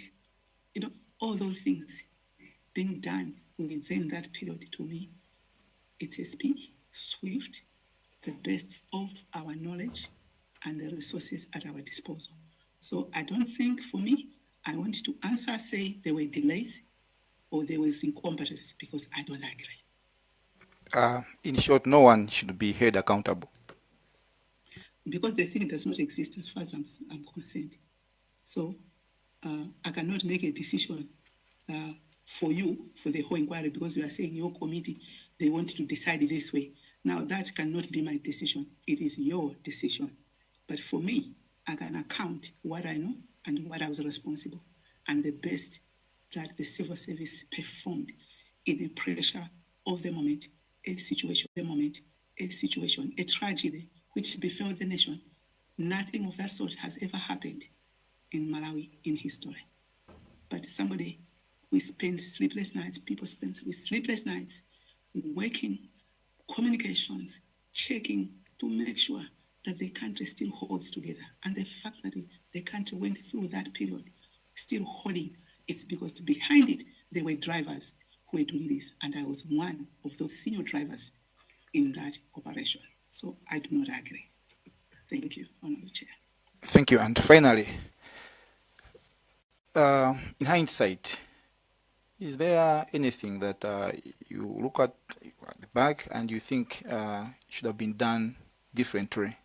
all those things being done within that period. To me, it has been swift, the best of our knowledge and the resources at our disposal. So I don't think, for me, I want to answer, say there were delays or there was incompetence because I don't agree. In short, no one should be held accountable. Because the thing does not exist as far as I'm concerned. So I cannot make a decision for you, for the whole inquiry, because you are saying your committee, they want to decide this way. Now, that cannot be my decision. It is your decision. But for me, I can account what I know and what I was responsible, and the best that the civil service performed in the pressure of the moment, a situation, a tragedy which befell the nation. Nothing of that sort has ever happened in Malawi in history. But somebody, we spend sleepless nights, people spend sleepless nights working, communications, checking to make sure that the country still holds together. And the fact that the country went through that period still holding, it's because behind it, there were drivers who were doing this. And I was one of those senior drivers in that operation. So I do not agree. Thank you, Honorable Chair. Thank you. And finally, in hindsight, is there anything that you look at the back and you think should have been done differently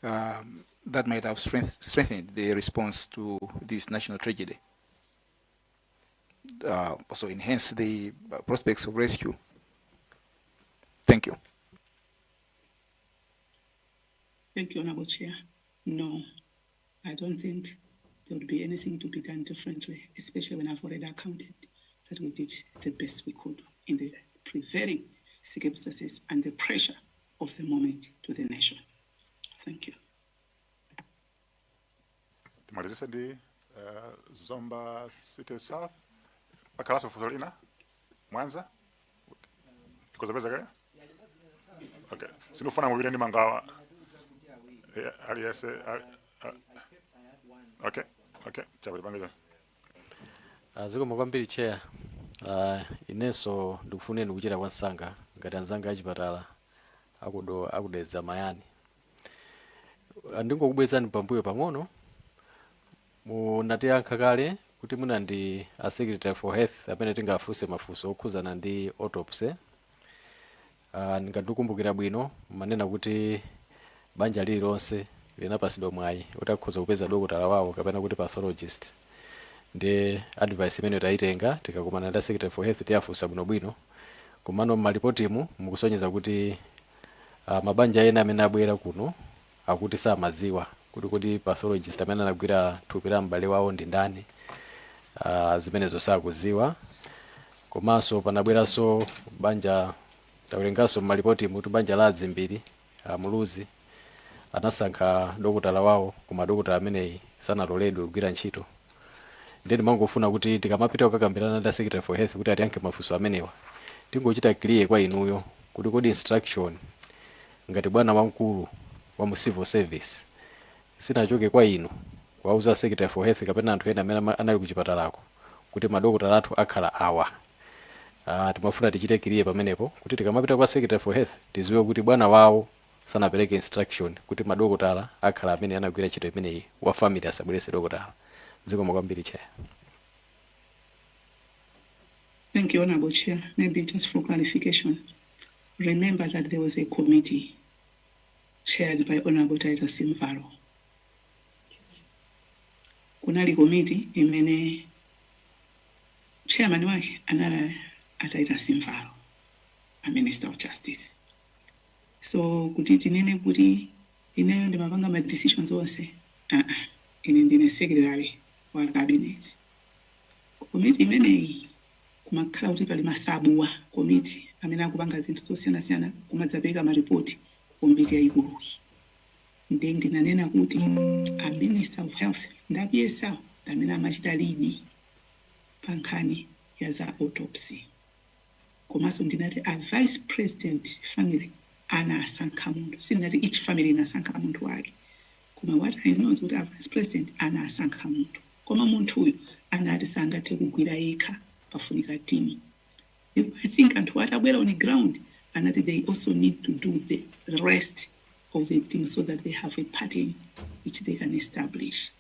that might have strengthened the response to this national tragedy? also enhance the prospects of rescue. Thank you. Thank you, Honorable Chair. No, I don't think there would be anything to be done differently, especially when I've already accounted that we did the best we could in the prevailing circumstances and the pressure of the moment to the nation. Thank you. Timalizise ndi Zomba City South. Pakalaso Fusolina. Mwanza. Kozapeza kaya? Okay. Sinufuna mubile ndi mangawa. Aliase. Okay. Okay. Chabali pangeza. Zikomo kwambiri chair. Inenso ndikufuneni kuchita kwa nsanga ngati anzanga achipatala akudedza mayani. Ndingokubwezani pambuyo pang'ono. Munatiyankha kale kuti muna ndi a secretary for health amene tingafunse mafunso okhuzana ndi autopsy. Ndikukumbukira bwino manena kuti banja lililonse linapasidwa mwayi utakhoza kupeza dokotala wawo kapena kuti pathologist. Ndi advice imene taitenga tikakumana ndi secretary for health tiyafunsa bwinobwino. Komano mmalipotimu mukusonyeza kuti mabanja ena amene abwera kuno akuti samaziwa kuti pathologist amene anagwira thupi la m'bale wawo ndi ndani. Zimenezo sakuziwa. Komanso panabweranso banja tawerenganso mmalipoti kuti banja la azimbiri muluzi anasankha dokotala wawo koma dokotala ameneyi sanaloledwe kugwira ntchito. Ndeni mangofuna kuti tikamapita kukakambirana ndi secretary for health kuti atiyankhe mafunso amenewa tingochita clear kwa inuyo kuti kodi instruction ngati bwana wamkulu wa mu civil service sinachoke kwa inu wauza secretary for health kapena anthu ena amene anali kuchipatalako kuti madokotala athu akhala awa. Timafuna tichite clear pamenepo kuti tikamapita kwa secretary for health tiziwe kuti bwana wawo sanapereke instruction kuti madokotala akhala amene anagwira ntchito imeneyi wa family asabwerese dokotala. Zikomo kwambiri chair. Thank you, Honorable Chair. Maybe just for clarification, remember that there was a committee chaired by Honorable Titus Simvalo. Kunali committee imene chairman wake anala Titus Simvalo, a Minister of Justice. So kuti tinene kuti ineyo ndimapanga ma decisions onse. Ine ndine secretary wa cabinet. Committee imeneyi kumakhala kuti pali masabuwa committee amene akupanga zinthu zosiyana-siyana kumadzapeka maripoti komiti yayikuluyi. Ndinanena kuti a Minister of Health ndapiyesa amene amachita lini pa nkhani ya za autopsy. Komanso ndinati a vice president family anasankha munthu. Sindinati each family inasankha munthu wake. Koma what I know is kuti a vice president anasankha munthu. Koma munthu uyu anati sangathe kugwira yekha pafunika team. I think and what abwera on the ground anati they also need to do the rest of the team so that they have a pattern which they can establish.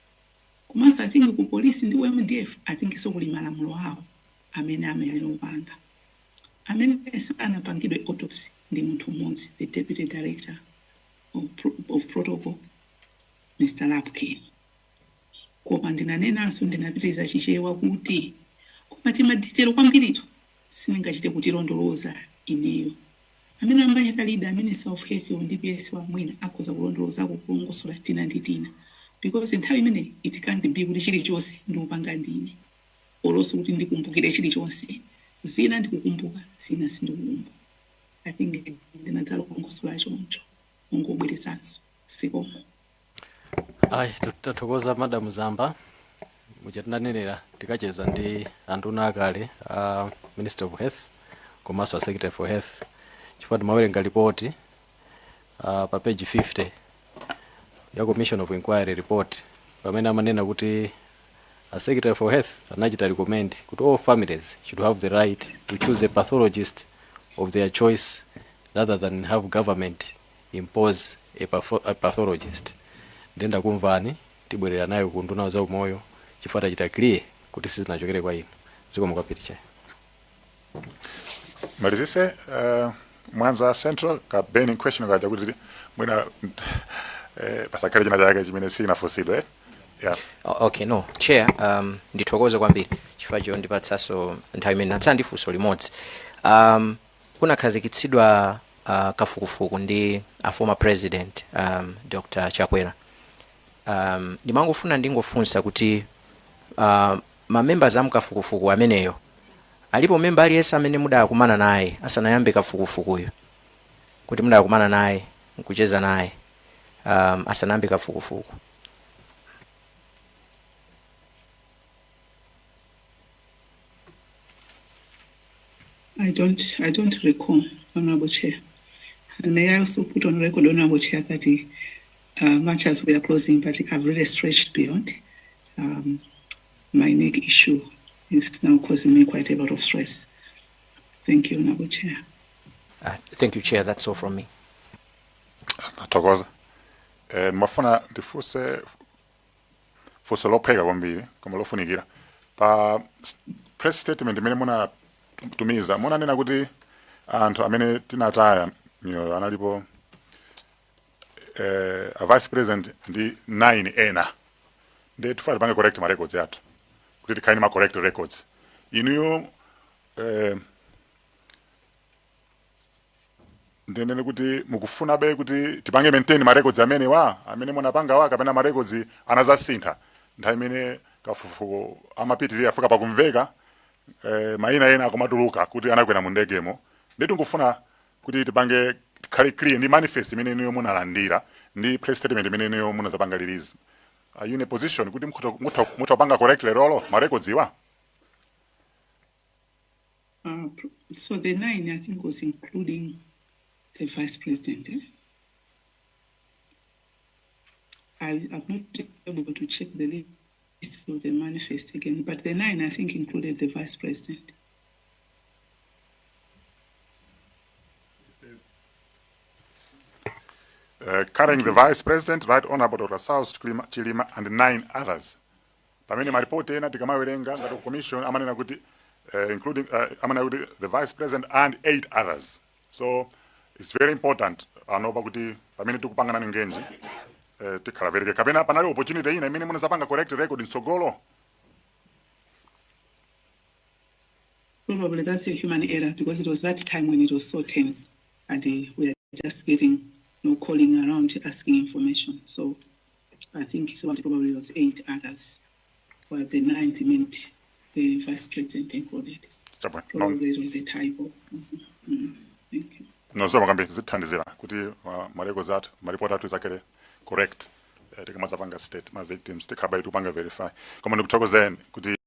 Komanso I think ku police ndi MDF I think iso kuli malamulo awo amene amene opanga. Amene sanapangidwe autopsy ndi munthu mmodzi, the deputy director of protocol Mr. Lapkin. Koma ndinanenanso ndinapitiriza chichewa kuti koma timaditero kwambirito sindingachite kutilondoloza ineyo. Amene ambachita leader amene self health on DPS wa mwina akhoza kulondoloza kulongosola tina ndi tina. Because nthawi imene it can't be kuti chilichonse ndiupanga ndine. Oloso kuti ndikumbukire chilichonse. Zina ndikukumbuka, zina sindikukumbuka. I think ndinadzala kulongosola choncho. Ungobweresanso. Sikomo. Tathokoza Madam Zamba. Muchatinanenera tikacheza ndi anduna akale Minister of Health komanso a Secretary for Health. Chifukwa timawerenga ripoti pa page 50 ya Commission of Inquiry report pamene amanena kuti a Secretary for Health anachita recommend kuti all families should have the right to choose a pathologist of their choice rather than have government impose a pathologist. Ndenda kumvani tibwerera nayo ku nduna za umoyo chifukwa tachita clear kuti sizinachokere kwa inu. Zikomo kwambiri chair. Malizise Mwanza Central ka burning question kaja kuti mwina pasakale china chake chimene sinafosidwe. Yeah. Okay, no chair, ndithokoze kwambiri chifukwa chondipatsanso nthawi imene natsala ndi funso limodzi. Kunakhazikitsidwa kafukufuku ndi a former president Dr. Chakwera. Ndimangofuna ndingofunsa kuti mamembers amkafukufuku ameneyo alipo memba aliyense amene mudakumana naye asanayambe kafukufukuyo, kuti mudakumana naye nkucheza naye asanayambe kafukufuku? I don't recall, Honorable Chair. And may I also put on record, Honorable Chair, that much as we are closing, but I've really stretched beyond. My neck issue is now causing me quite a lot of stress. Thank you, Honorable Chair. Thank you, Chair. That's all from me. Thokoza. Mafuna ndifuse fuso lopheka kwambiri koma lofunikira pa press statement imene muna tumiza munanena kuti anthu amene tinataya miyoyo analipo a vice president ndi 9 ena ndi tifuna tipange correct ma records athu kuti tikhaini ma correct records inuyo ndinene kuti mukufuna be kuti tipange maintain ma records amene munapanga wa kapena ma records anazasintha nthawi imene kafukufuku amapitirira afika pakumveka maina ena akumatuluka kuti anakwera mu ndegemo. Ndiye ngufuna kuti tipange khali clear ndi manifest imene niyo munalandira ndi press statement imene niyo munazapanga release. Are you in a position kuti mutapanga correct lero ma records iwa? So the 9, I think, was including the vice president. I've not been able to check the list of the manifest again, but the 9, I think, included the vice president. Carrying the vice president, Right Honorable Dr. South Chilima, and 9 others. Pamene maripoti ena tikamawerenga ngati commission amanena kuti including the vice president and 8 others. So it's very important anopa kuti pamene tikupangana ngenji tikhala vereke kapena panali opportunity ina imene munazapanga correct record mtsogolo. Probably that's a human error because it was that time when it was so tense and we were just getting calling around asking information. So I think probably was 8 others, while the 9th meant the vice president included. Probably it was a typo or something. Thank you. No, so makambi zithandizira kuti marecords athu maripoti athu izakere correct tikamazapanga state ma victims tikhabai tupanga verify koma ndikuthokozeni kuti